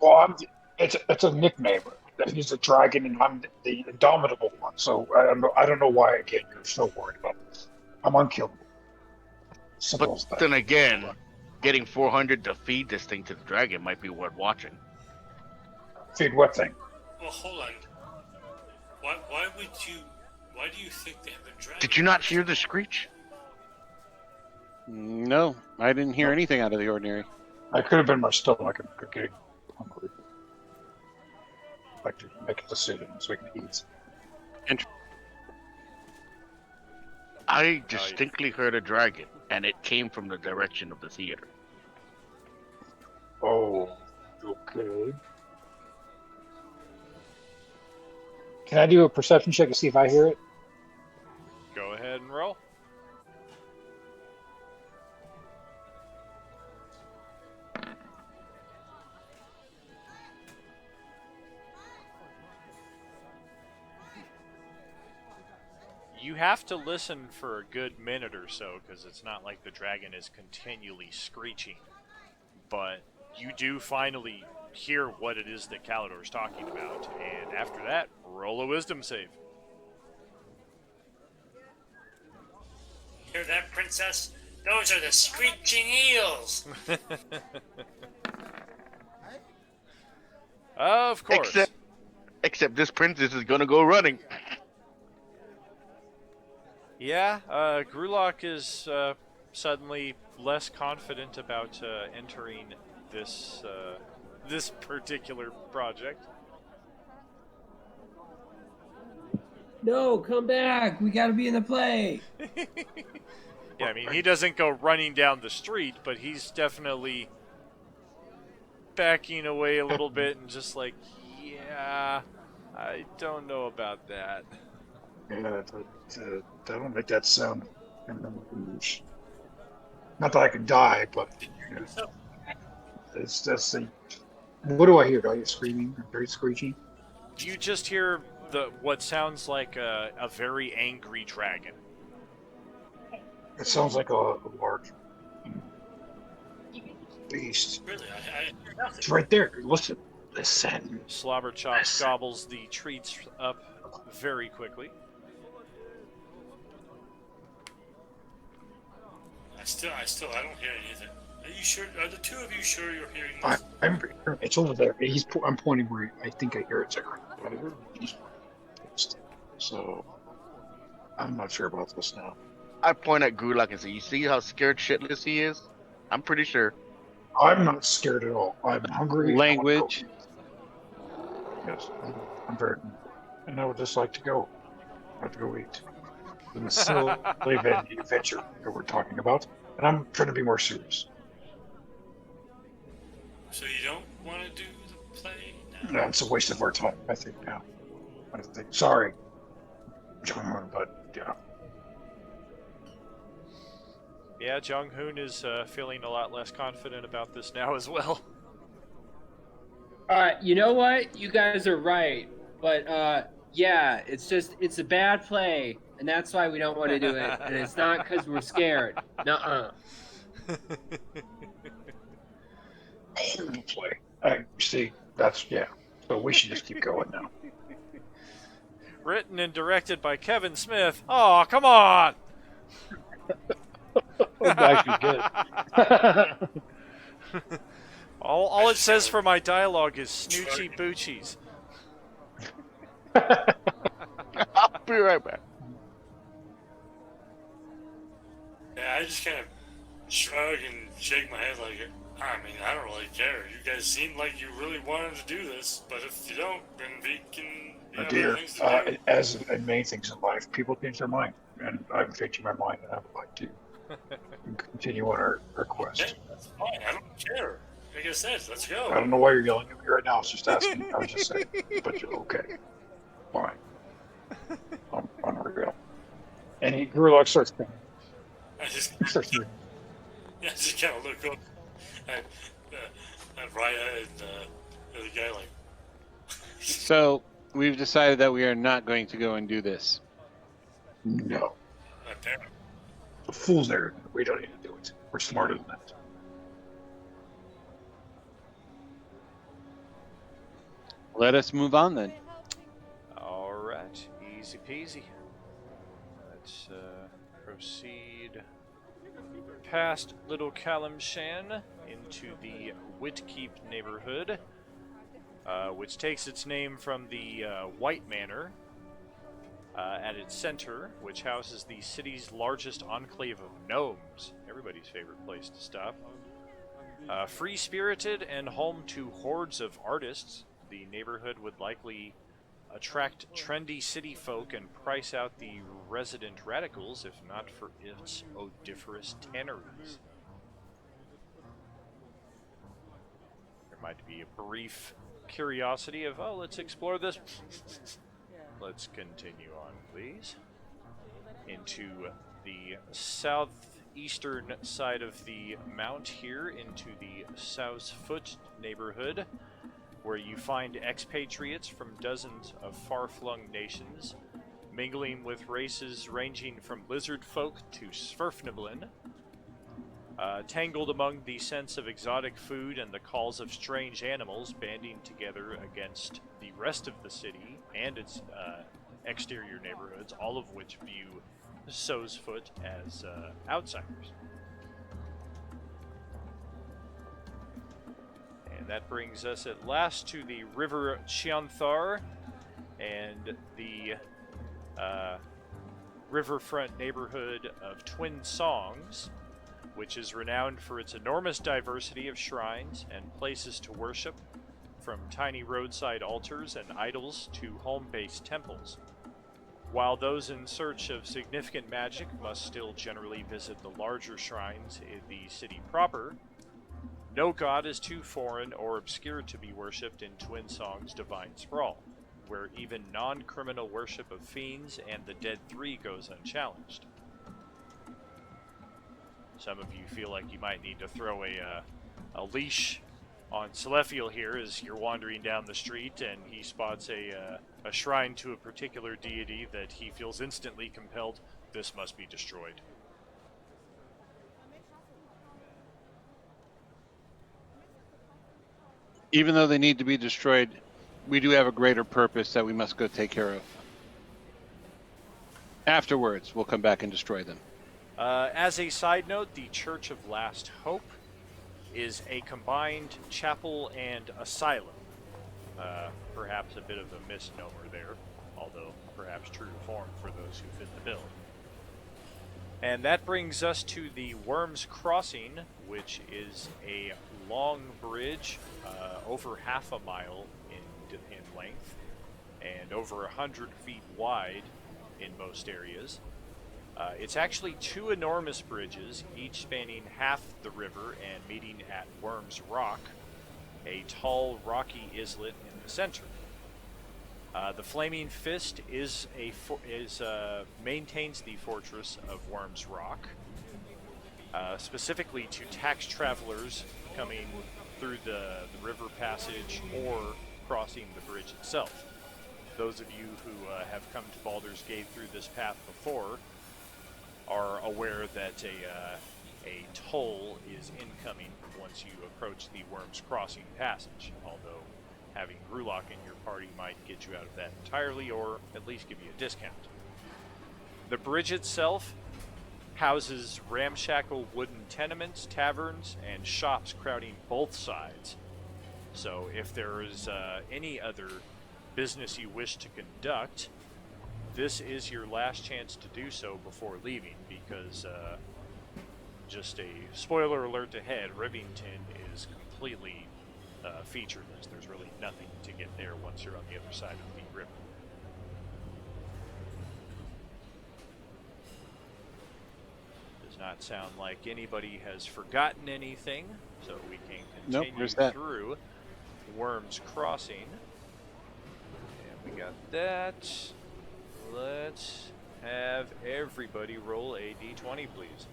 Well, it's a nickname. He's a dragon, and I'm the indomitable one. So I don't know why again you're so worried about this. I'm unkillable. Simple as But that. then again, getting 400 to feed this thing to the dragon might be worth watching. Feed what thing? Well, hold on. Why do you think they have a dragon? Did you not hear the screech? No, I didn't hear anything out of the ordinary. I could have been my stomach and getting hungry. I'd like to make a decision so we can eat. I distinctly heard a dragon, and it came from the direction of the theater. Oh, okay. Can I do a perception check to see if I hear it? Go ahead and roll. You have to listen for a good minute or so, because it's not like the dragon is continually screeching. But you do finally hear what it is that Kalidor's talking about, and after that, roll a wisdom save. Hear that, princess? Those are the screeching eels! Of course. Except this princess is gonna go running. Yeah, Gruhlak is suddenly less confident about entering this this particular project. No, come back. We gotta be in the play. Yeah, I mean, he doesn't go running down the street, but he's definitely backing away a little bit and just like, yeah, I don't know about that. Yeah, don't make that sound. Not that I could die, but you know, it's just the. What do I hear? Do I hear screaming? Very screeching? You just hear what sounds like a very angry dragon. It sounds like a large beast. Really, I hear nothing. It's right there. Listen. Slobberchops gobbles the treats up very quickly. I don't hear anything. Are you sure? Are the two of you sure you're hearing this? It's over there. I'm pointing where I think I hear it. So I'm not sure about this now. I point at Gruhlak and say, "You see how scared shitless he is? I'm pretty sure." I'm not scared at all. I'm hungry. Language. Yes, I'm very, and I would just like to go. I have to go eat. And still live in the adventure that we're talking about, and I'm trying to be more serious. So you don't want to do the play now? No, it's a waste of our time, I think, now. Sorry, Jeong-Hoon, but yeah. Yeah, Jeong-Hoon is feeling a lot less confident about this now as well. You know what? You guys are right. But, yeah, it's a bad play. And that's why we don't want to do it. And it's not because we're scared. Nuh-uh. Play. I see. That's, yeah. So we should just keep going now. Written and directed by Kevin Smith. Oh, come on! Actually good. all it says for my dialogue is snoochy boochies. I'll be right back. Yeah, I just kind of shrug and shake my head like, I mean, I don't really care. You guys seem like you really wanted to do this, but if you don't, then we can. You have Nadir, other things to do. as in many things in life, people change their mind, and I'm changing my mind, and I would like to continue on our Okay, quest. that's fine. I don't care. Like I said, let's go. I don't know why you're yelling at me right now. I was just asking. I was just saying. But you're okay. Fine. I'm unreal. And Gruhlak starts crying. I just, He starts moving. I just kind of look up at Raya and the other guy like. So we've decided that we are not going to go and do this. No. Apparently. The fool's errand. We don't need to do it. We're smarter than that. Let us move on then. All right, easy peasy. Let's proceed past Little Kalimshan into the Whitkeep neighborhood, which takes its name from the White Manor at its center, which houses the city's largest enclave of gnomes. Everybody's favorite place to stop. Free-spirited and home to hordes of artists, the neighborhood would likely attract trendy city folk and price out the resident radicals, if not for its odoriferous tanneries. There might be a brief curiosity of, oh, let's explore this. Let's continue on, please. Into the southeastern side of the mount here, into the South Foot neighborhood, where you find expatriates from dozens of far-flung nations, mingling with races ranging from lizard folk to Sverfniblin. Tangled among the scents of exotic food and the calls of strange animals banding together against the rest of the city and its exterior neighborhoods, all of which view Sowsfoot as outsiders. And that brings us at last to the River Chianthar and the riverfront neighborhood of Twin Songs, which is renowned for its enormous diversity of shrines and places to worship, from tiny roadside altars and idols to home-based temples. While those in search of significant magic must still generally visit the larger shrines in the city proper, no god is too foreign or obscure to be worshipped in Twin Song's divine sprawl, where even non-criminal worship of fiends and the Dead Three goes unchallenged. Some of you feel like you might need to throw a leash on Selaphiel here as you're wandering down the street and he spots a shrine to a particular deity that he feels instantly compelled, this must be destroyed. Even though they need to be destroyed, we do have a greater purpose that we must go take care of. Afterwards, we'll come back and destroy them. As a side note, the Church of Last Hope is a combined chapel and asylum. Perhaps a bit of a misnomer there, although perhaps true to form for those who fit the bill. And that brings us to the Worms Crossing, which is a long bridge, over half a mile in length, and over 100 feet wide in most areas. It's actually two enormous bridges, each spanning half the river and meeting at Worms Rock, a tall, rocky islet in the center. The Flaming Fist maintains the fortress of Worms Rock, specifically to tax travelers coming through the river passage or crossing the bridge itself. Those of you who have come to Baldur's Gate through this path before are aware that a toll is incoming once you approach the Worms Crossing passage, although having Gruhlak in your party might get you out of that entirely, or at least give you a discount. The bridge itself houses ramshackle wooden tenements, taverns, and shops crowding both sides. So if there is any other business you wish to conduct, this is your last chance to do so before leaving, because just a spoiler alert ahead, Rivington is completely featureless. There's really nothing to get there once you're on the other side of the river. Does not sound like anybody has forgotten anything, so we can Nope, continue where's that? through Worm's Crossing. And we got that. Let's have everybody roll a d20, please.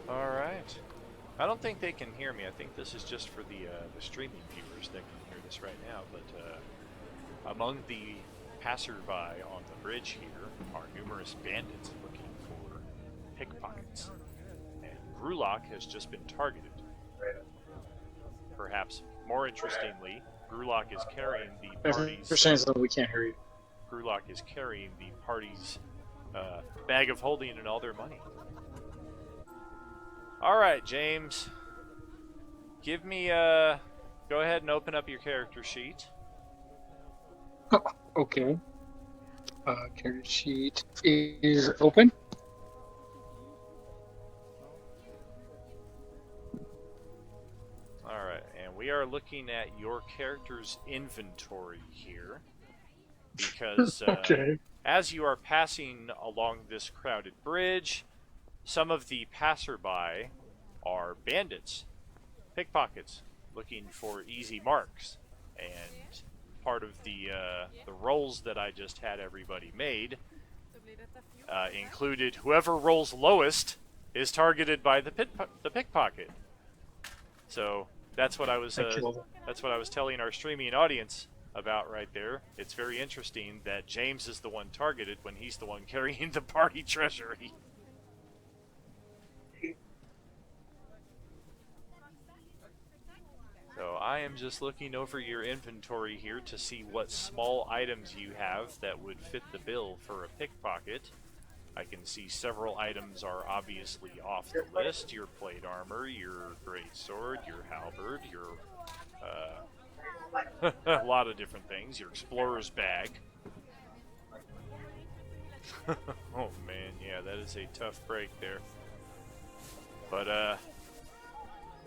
Alright. I don't think they can hear me. I think this is just for the streaming viewers that can hear this right now. But among the passerby on the bridge here are numerous bandits looking for pickpockets. And Gruhlak has just been targeted. Perhaps more interestingly, Gruhlak is carrying the party's... You're saying something we can't hear you. Gruhlak is carrying the party's bag of holding and all their money. All right, James. Give me go ahead and open up your character sheet. Okay. Character sheet is open. All right, and we are looking at your character's inventory here because Okay. as you are passing along this crowded bridge, some of the passerby are bandits, pickpockets, looking for easy marks. And part of the rolls that I just had everybody made included whoever rolls lowest is targeted by the pickpocket. So that's what I was telling our streaming audience about right there. It's very interesting that James is the one targeted when he's the one carrying the party treasury. So I am just looking over your inventory here to see what small items you have that would fit the bill for a pickpocket. I can see several items are obviously off the list. Your plate armor, your great sword, your halberd, your a lot of different things. Your explorer's bag. Oh man, yeah, that is a tough break there. But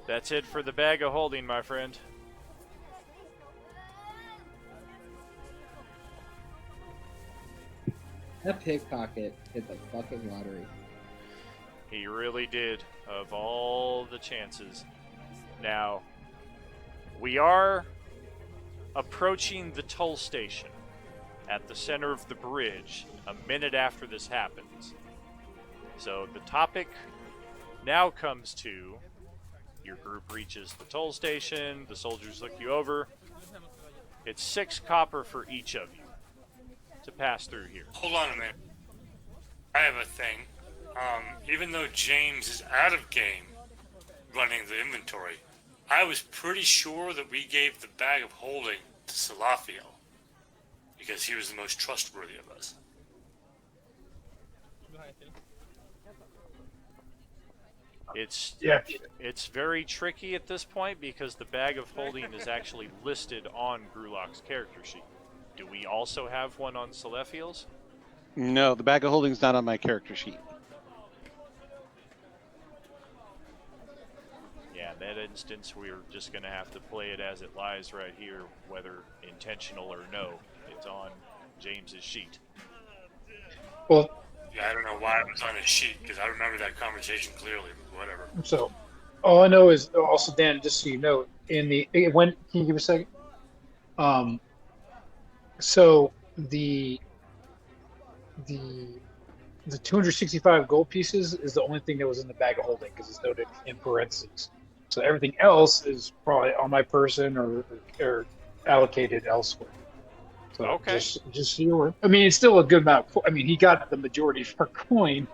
that's it for the bag of holding, my friend. That pickpocket hit the fucking lottery. He really did, of all the chances. Now, we are approaching the toll station at the center of the bridge a minute after this happens. So the topic now comes to your group reaches the toll station, the soldiers look you over. It's 6 copper for each of you to pass through here. Hold on a minute. I have a thing. Even though James is out of game running the inventory, I was pretty sure that we gave the bag of holding to Selaphiel because he was the most trustworthy of us. It's very tricky at this point because the bag of holding is actually listed on Gruhlak's character sheet. Do we also have one on Selaphiel's? No, the bag of holding's not on my character sheet. Yeah, in that instance, we're just going to have to play it as it lies right here, whether intentional or no. It's on James's sheet. Well, Yeah, I don't know why it was on his sheet because I remember that conversation clearly, but whatever. so all I know is also, Dan, just so you know, can you give a second? So the 265 gold pieces is the only thing that was in the bag of holding because it's noted in parentheses. So everything else is probably on my person or allocated elsewhere. So Okay. just so you're aware. I mean, it's still a good amount. I mean, he got the majority of our coin,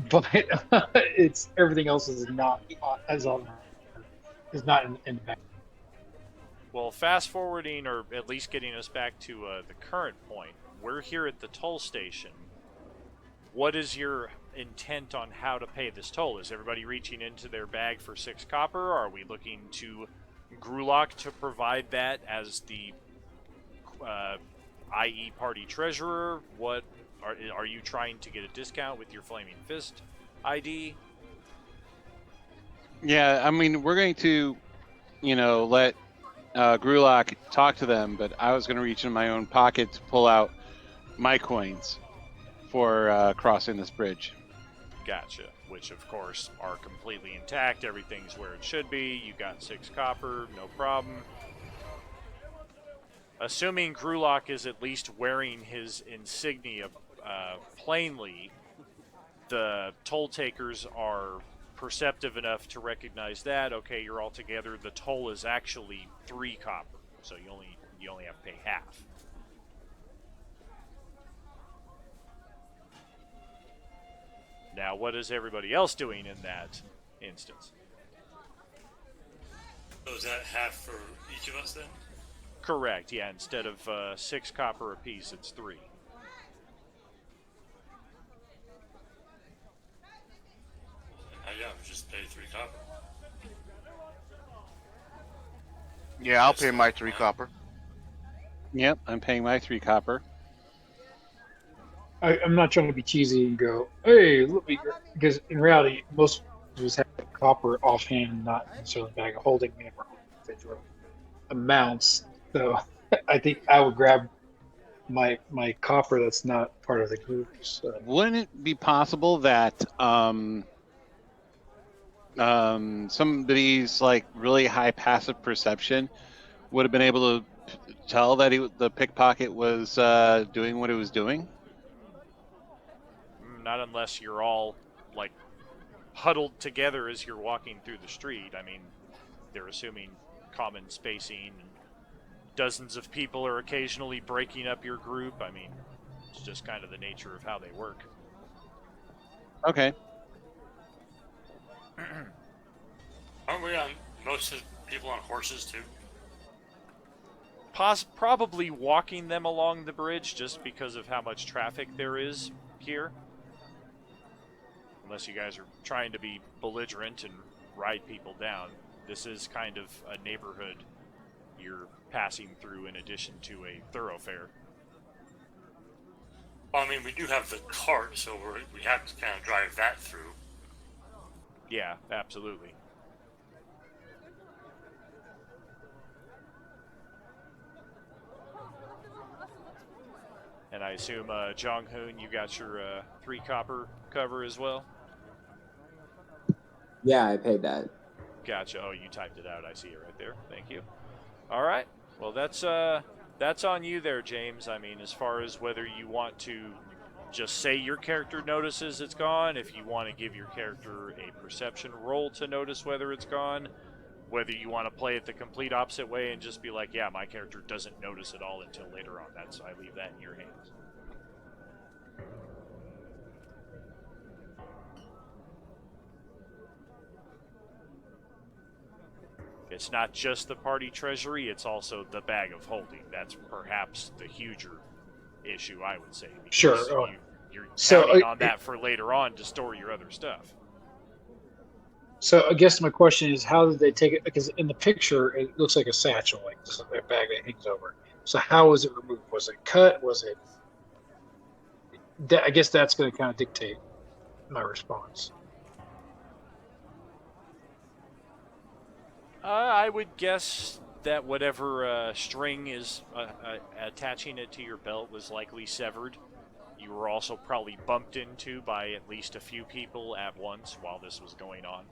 but it's everything else is not as on is not in the bank. Well, fast forwarding, or at least getting us back to the current point, we're here at the toll station. What is your intent on how to pay this toll? Is everybody reaching into their bag for 6 copper? Are we looking to Gruhlak to provide that as the IE party treasurer? What are you trying to get a discount with your Flaming Fist ID? Yeah, I mean, we're going to, let Gruhlak talk to them, but I was going to reach in my own pocket to pull out my coins for crossing this bridge. Gotcha. Which, of course, are completely intact. Everything's where it should be. You got 6 copper, no problem. Assuming Gruhlak is at least wearing his insignia plainly, the toll takers are perceptive enough to recognize that. Okay, you're all together. The toll is actually 3 copper, so you only have to pay half. Now, what is everybody else doing in that instance? So is that half for each of us then? Correct, yeah. Instead of 6 copper apiece, it's 3. Yeah, we just pay 3 copper. Yeah, I'll pay my 3 copper. Yep, I'm paying my 3 copper. I'm not trying to be cheesy and go, hey, look, because in reality, most of us have copper offhand, not necessarily bag of holding. We never hold individual amounts. So I think I would grab my copper that's not part of the group. So. Wouldn't it be possible that somebody's like really high passive perception would have been able to tell that the pickpocket was doing what it was doing? Not unless you're all, like, huddled together as you're walking through the street. I mean, they're assuming common spacing, and dozens of people are occasionally breaking up your group. I mean, it's just kind of the nature of how they work. Okay. Aren't we on most of the people on horses too? Probably walking them along the bridge just because of how much traffic there is here. Unless you guys are trying to be belligerent and ride people down. This is kind of a neighborhood you're passing through in addition to a thoroughfare. Well, I mean, we do have the cart, so we have to kind of drive that through. Yeah, absolutely. And I assume, Jeong-Hoon, you got your 3 copper cover as well? Yeah, I paid that. Gotcha. Oh, you typed it out. I see it right there. Thank you. All right. Well, that's on you there, James. I mean, as far as whether you want to just say your character notices it's gone, if you want to give your character a perception roll to notice whether it's gone, whether you want to play it the complete opposite way and just be like, yeah, my character doesn't notice it all until later on. I leave that in your hands. It's not just the party treasury, it's also the bag of holding. That's perhaps the huger issue, I would say. Sure. You're counting on that for later on to store your other stuff. So I guess my question is, how did they take it? Because in the picture, it looks like a satchel, like just a bag that hangs over. So how was it removed? Was it cut? Was it? I guess that's going to kind of dictate my response. I would guess that whatever string is attaching it to your belt was likely severed. You were also probably bumped into by at least a few people at once while this was going on.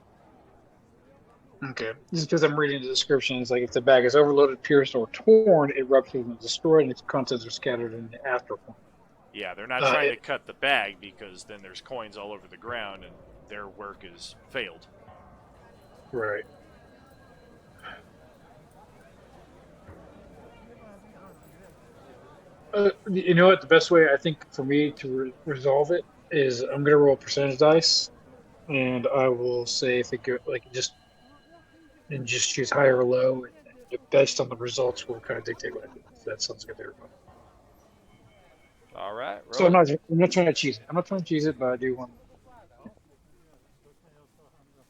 Okay. Just because I'm reading the description, it's like if the bag is overloaded, pierced, or torn, it ruptures and is destroyed, and its contents are scattered in the astral plane. Yeah, they're not trying to cut the bag because then there's coins all over the ground and their work is failed. Right. You know what? The best way I think for me to resolve it is I'm gonna roll percentage dice, and I will say if it go like just choose high or low, and based on the results, will kind of dictate what I do. If that sounds good to everybody. All right, So roll it. I'm not trying to cheese it. I'm not trying to cheese it, but I do want.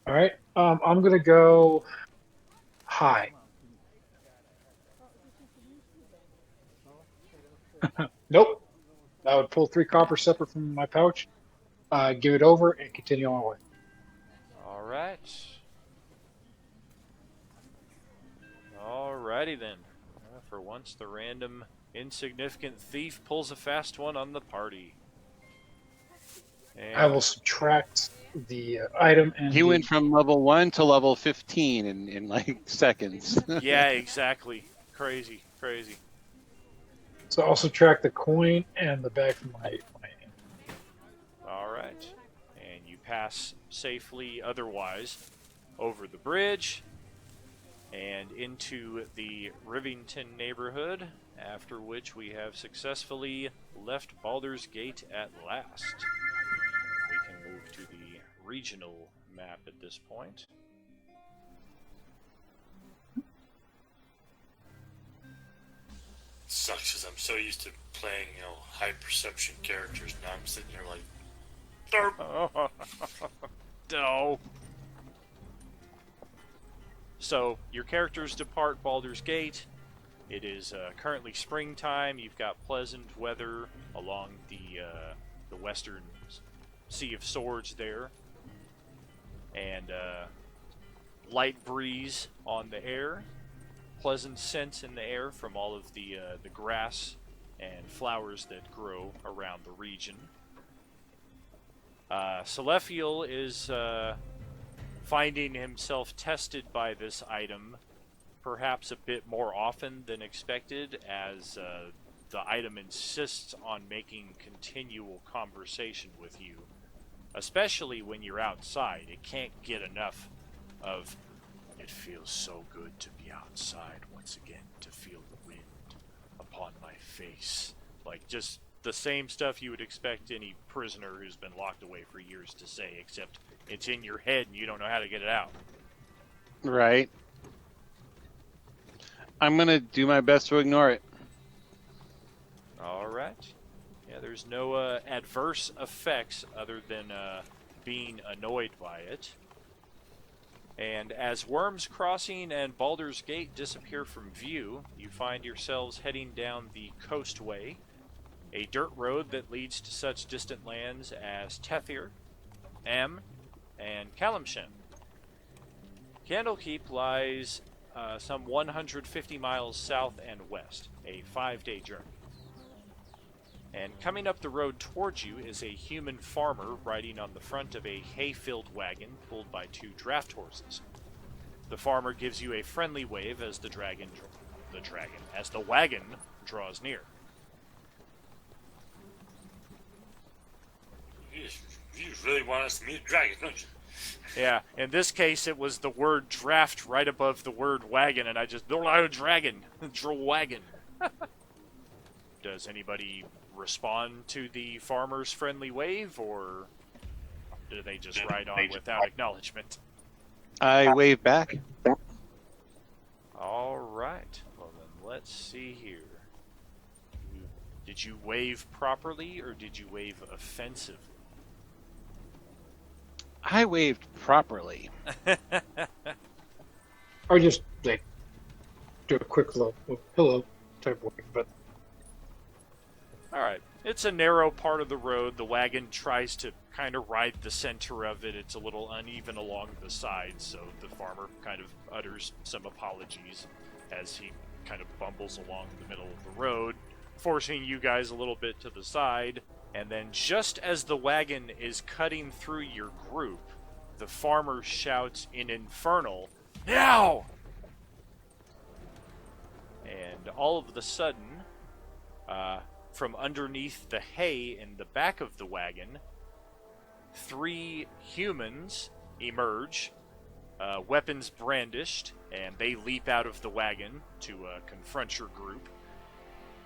All right. I'm gonna go high. Nope. I would pull 3 copper separate from my pouch, give it over, and continue on my way. All right. Alrighty then. For once, the random insignificant thief pulls a fast one on the party. And I will subtract the item and He went from level 1 to level 15 in like seconds. yeah, exactly. Crazy, crazy. So I'll subtract the coin and the bag from my hand. All right. And you pass safely otherwise over the bridge and into the Rivington neighborhood, after which we have successfully left Baldur's Gate at last. We can move to the regional map at this point. Sucks because I'm so used to playing, high perception characters. Now I'm sitting here like, derp. No. So, your characters depart Baldur's Gate. It is currently springtime. You've got pleasant weather along the western Sea of Swords there. And light breeze on the air. Pleasant scents in the air from all of the grass and flowers that grow around the region. Selaphiel is finding himself tested by this item perhaps a bit more often than expected, as the item insists on making continual conversation with you, especially when you're outside. It can't get enough of, "It feels so good to be outside once again, to feel the wind upon my face." Like, just the same stuff you would expect any prisoner who's been locked away for years to say, except it's in your head and you don't know how to get it out. Right. I'm going to do my best to ignore it. Alright. Yeah, there's no adverse effects other than being annoyed by it. And as Worms Crossing and Baldur's Gate disappear from view, you find yourselves heading down the Coastway, a dirt road that leads to such distant lands as Tethir, Am, and Kalimshan. Candlekeep lies some 150 miles south and west, a 5-day journey. And coming up the road towards you is a human farmer riding on the front of a hay-filled wagon pulled by 2 draft horses. The farmer gives you a friendly wave as the wagon draws near. You really want us to meet a dragon, don't you? Yeah, in this case it was the word draft right above the word wagon, and I just, dragon, wagon. Does anybody respond to the farmer's friendly wave, or do they just ride on without acknowledgement? I wave back. Alright, well then let's see here. Did you wave properly, or did you wave offensively? I waved properly. Or just like do a quick hello type wave, but Alright, it's a narrow part of the road. The wagon tries to kind of ride the center of it. It's a little uneven along the sides, so the farmer kind of utters some apologies as he kind of bumbles along the middle of the road, forcing you guys a little bit to the side. And then just as the wagon is cutting through your group, the farmer shouts in Infernal, "Now!" And all of a sudden, from underneath the hay in the back of the wagon, 3 humans emerge, weapons brandished, and they leap out of the wagon to confront your group.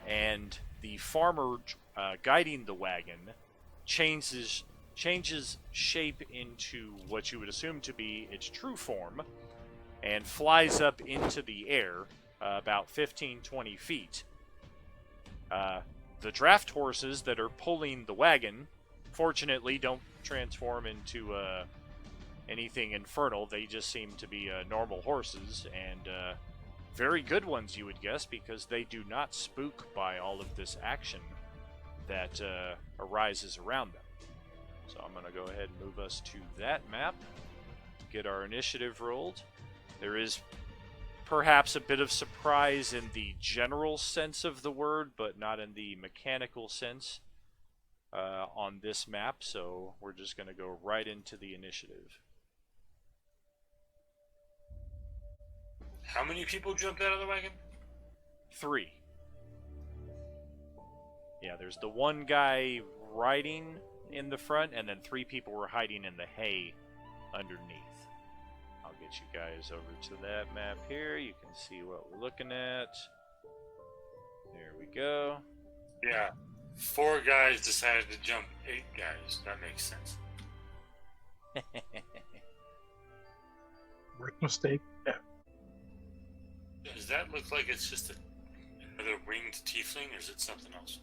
And the farmer guiding the wagon changes shape into what you would assume to be its true form and flies up into the air about 15-20 feet. The draft horses that are pulling the wagon, fortunately, don't transform into anything infernal. They just seem to be normal horses, and very good ones, you would guess, because they do not spook by all of this action that arises around them. So I'm going to go ahead and move us to that map, get our initiative rolled. There is perhaps a bit of surprise in the general sense of the word, but not in the mechanical sense on this map, so we're just going to go right into the initiative. How many people jumped out of the wagon? 3. Yeah, there's the one guy riding in the front, and then 3 people were hiding in the hay underneath. I'll get you guys over to that map here. You can see what we're looking at. There we go. Yeah. 4 guys decided to jump 8 guys. That makes sense. Worst mistake. Yeah. Does that look like it's just another winged tiefling, or is it something else?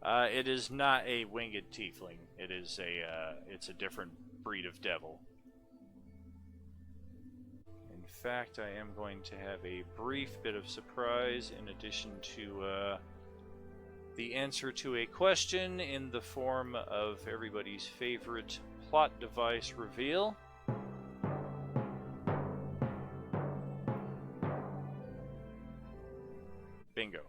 It is not a winged tiefling. It is it's a different breed of devil. In fact, I am going to have a brief bit of surprise in addition to the answer to a question in the form of everybody's favorite plot device reveal. Bingo.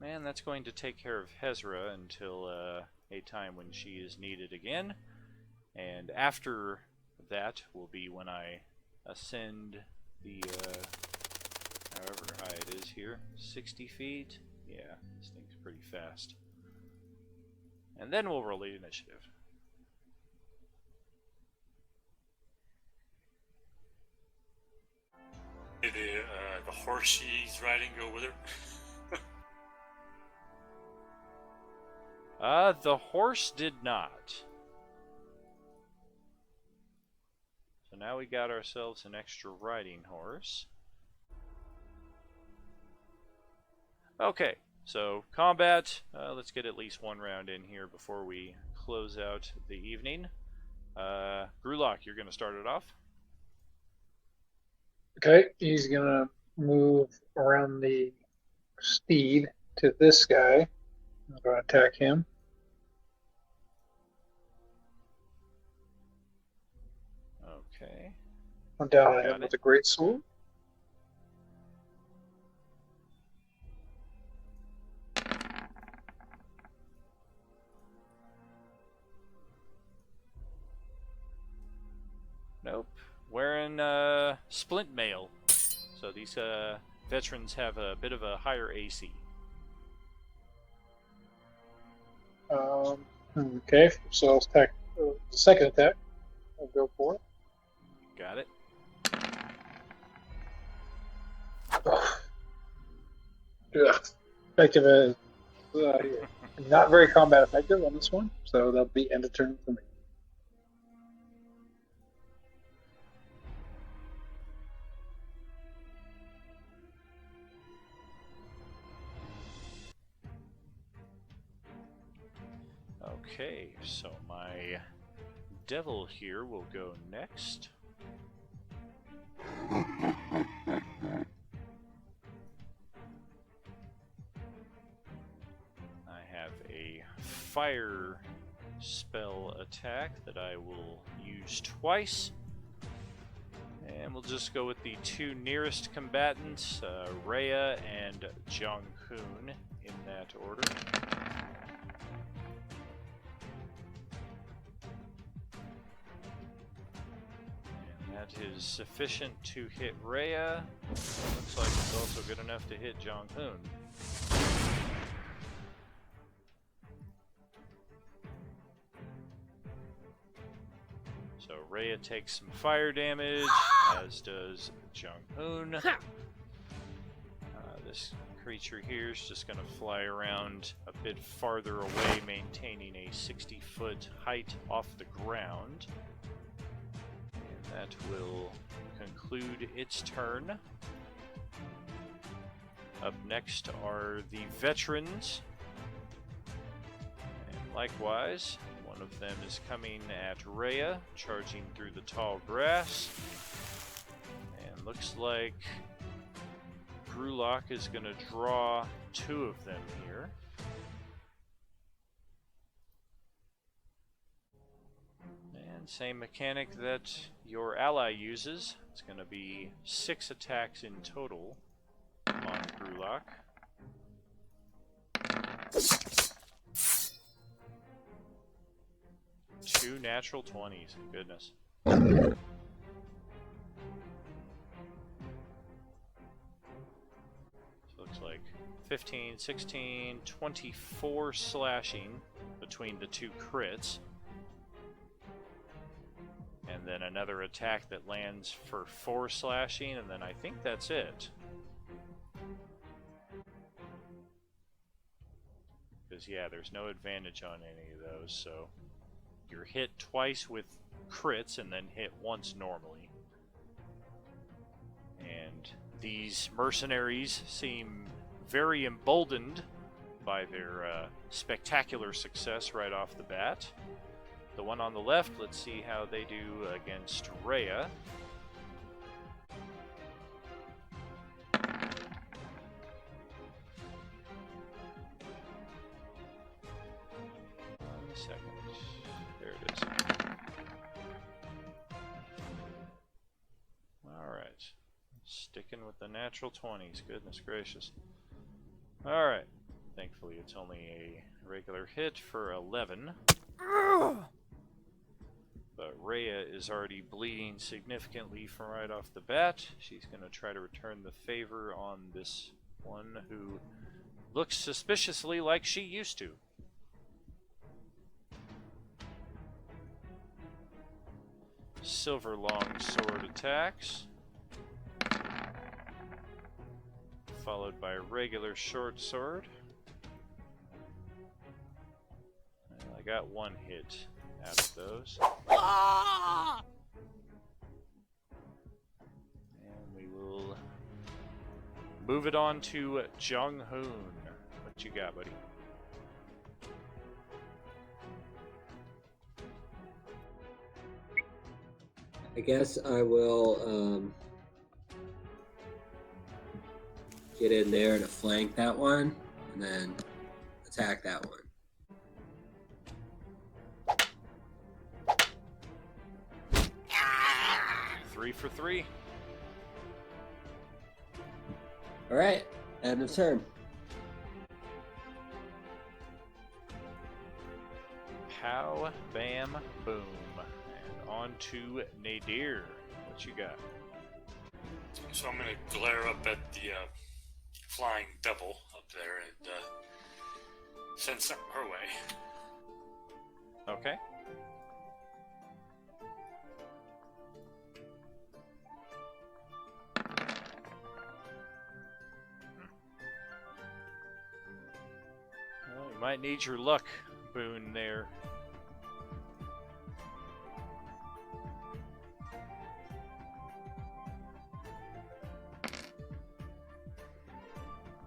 And that's going to take care of Hezra until a time when she is needed again. And after that will be when I ascend the, however high it is here, 60 feet. Yeah, this thing's pretty fast. And then we'll roll the initiative. Did the horse she's riding go with her? The horse did not. So now we got ourselves an extra riding horse. Okay, so combat. Let's get at least one round in here before we close out the evening. Gruhlak, you're going to start it off. Okay, he's gonna move around the steed to this guy. I'm gonna attack him. Okay. I'm down at Got him it. with a great sword. Nope. Wearing splint mail. So these veterans have a bit of a higher AC. Okay, so I'll attack the second attack. I'll go for it. Got it. Yeah. Effective as not very combat effective on this one, so that'll be end of turn for me. Okay, so my devil here will go next. I have a fire spell attack that I will use twice. And we'll just go with the 2 nearest combatants, Rhea and Jeong-Hoon, in that order. That is sufficient to hit Rhea. Looks like it's also good enough to hit Jeong-Hoon. So Rhea takes some fire damage, as does Jeong-Hoon. This creature here is just going to fly around a bit farther away, maintaining a 60-foot height off the ground. And that will conclude its turn. Up next are the veterans. And likewise, one of them is coming at Rhea, charging through the tall grass. And looks like Gruhlak is going to draw 2 of them here. And same mechanic that your ally uses. It's going to be 6 attacks in total on Gruhlak. Two natural 20s. Goodness. Looks like 15, 16, 24 slashing between the 2 crits. And then another attack that lands for 4 slashing, and then I think that's it. Because, yeah, there's no advantage on any of those, so you're hit twice with crits and then hit once normally. And these mercenaries seem very emboldened by their spectacular success right off the bat. The one on the left, let's see how they do against Rhea. One second. There it is. Alright. Sticking with the natural 20s. Goodness gracious. Alright. Thankfully, it's only a regular hit for 11. But Rhea is already bleeding significantly from right off the bat. She's going to try to return the favor on this one who looks suspiciously like she used to. Silver long sword attacks, followed by regular short sword. And I got 1 hit out of those. And we will move it on to Jeong-Hoon. What you got, buddy? I guess I will get in there to flank that one, and then attack that one. Three for 3. All right, end of turn. Pow, bam, boom. And on to Nadir. What you got? So I'm going to glare up at the flying devil up there and send something her way. Okay. Well, you might need your luck boon there.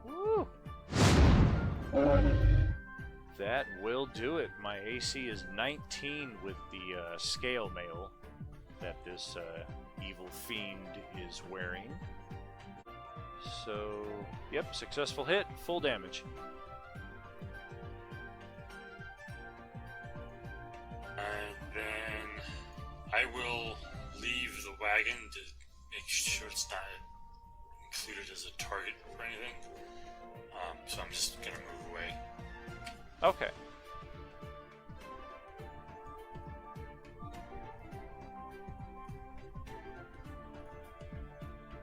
Woo! That will do it. My AC is 19 with the scale mail that this evil fiend is wearing. So, yep, successful hit, full damage. And then I will leave the wagon to make sure it's not included as a target for anything. So I'm just gonna move away. Okay.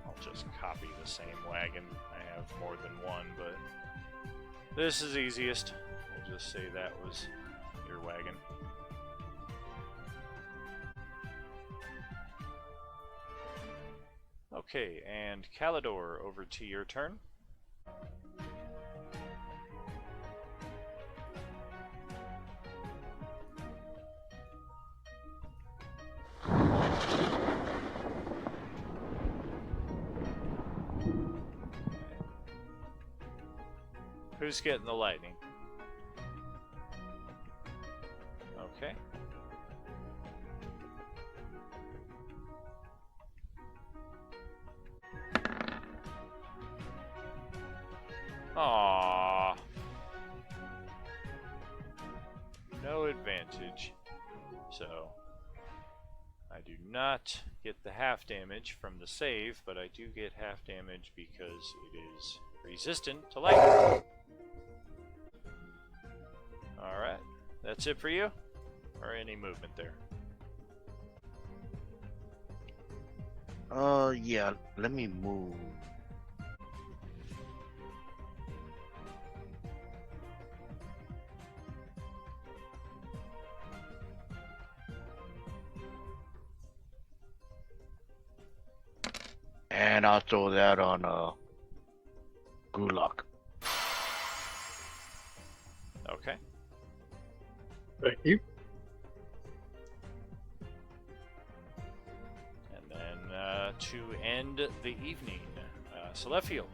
I'll just copy the same wagon. I have more than one, but this is easiest. We'll just say that was your wagon. Okay, and Kalidor, over to your turn. Who's getting the lightning? Okay. Aww. No advantage. So, I do not get the half damage from the save, but I do get half damage because it is resistant to lightning. Alright, that's it for you? Or any movement there? Yeah, let me move. And I'll throw that on Gruhlak. Okay. Thank you. And then to end the evening, Selaphiel.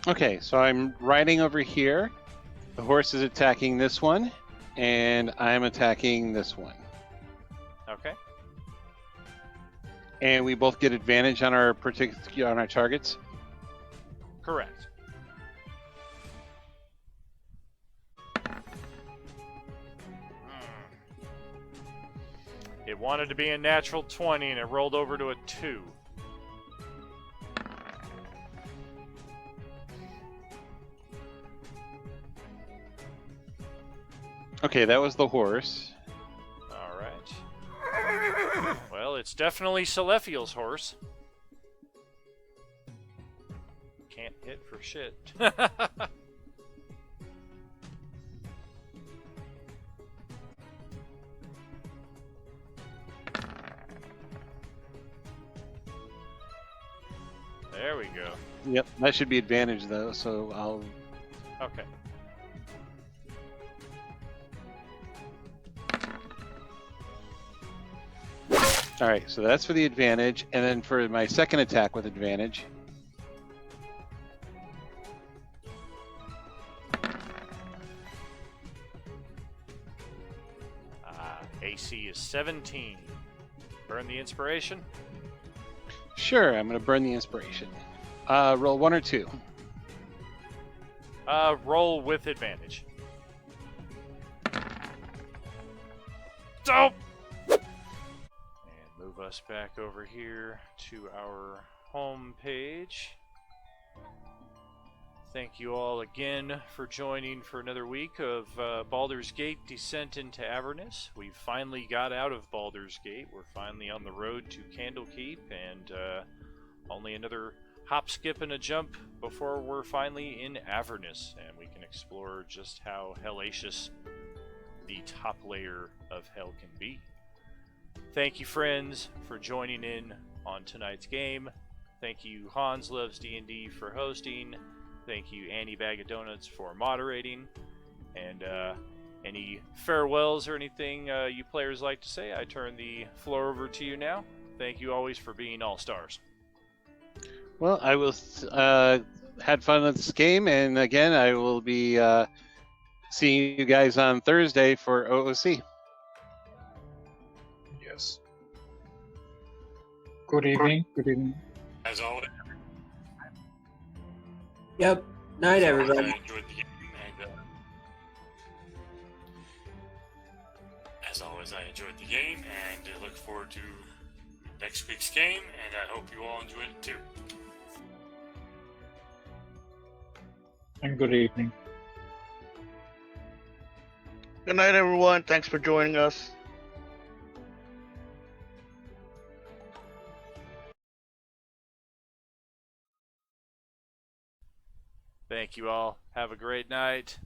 Okay, so I'm riding over here. The horse is attacking this one, and I'm attacking this one. Okay. And we both get advantage on our targets. Correct. It wanted to be a natural 20 and it rolled over to a 2. Okay, that was the horse. Alright. Well, it's definitely Selaphiel's horse. Can't hit for shit. There we go. Yep, that should be advantage though, so I'll... Okay. Alright, so that's for the advantage, and then for my second attack with advantage. AC is 17. Burn the inspiration. Sure, I'm going to burn the inspiration. Roll 1 or 2. Roll with advantage. Dope! And move us back over here to our home page. Thank you all again for joining for another week of Baldur's Gate Descent into Avernus. We finally got out of Baldur's Gate. We're finally on the road to Candlekeep, and only another hop, skip, and a jump before we're finally in Avernus, and we can explore just how hellacious the top layer of hell can be. Thank you, friends, for joining in on tonight's game. Thank you, Hans Loves D&D, for hosting. Thank you, Annie Bag of Donuts, for moderating. And any farewells or anything you players like to say, I turn the floor over to you now. Thank you always for being all-stars. Well, I will had fun with this game, and again, I will be seeing you guys on Thursday for OOC. Yes. Good evening. Good evening. As always, Yep. Night, everybody. I enjoyed the game, and as always, I enjoyed the game, and I look forward to next week's game, and I hope you all enjoyed it too. And good evening. Good night, everyone. Thanks for joining us. Thank you all. Have a great night.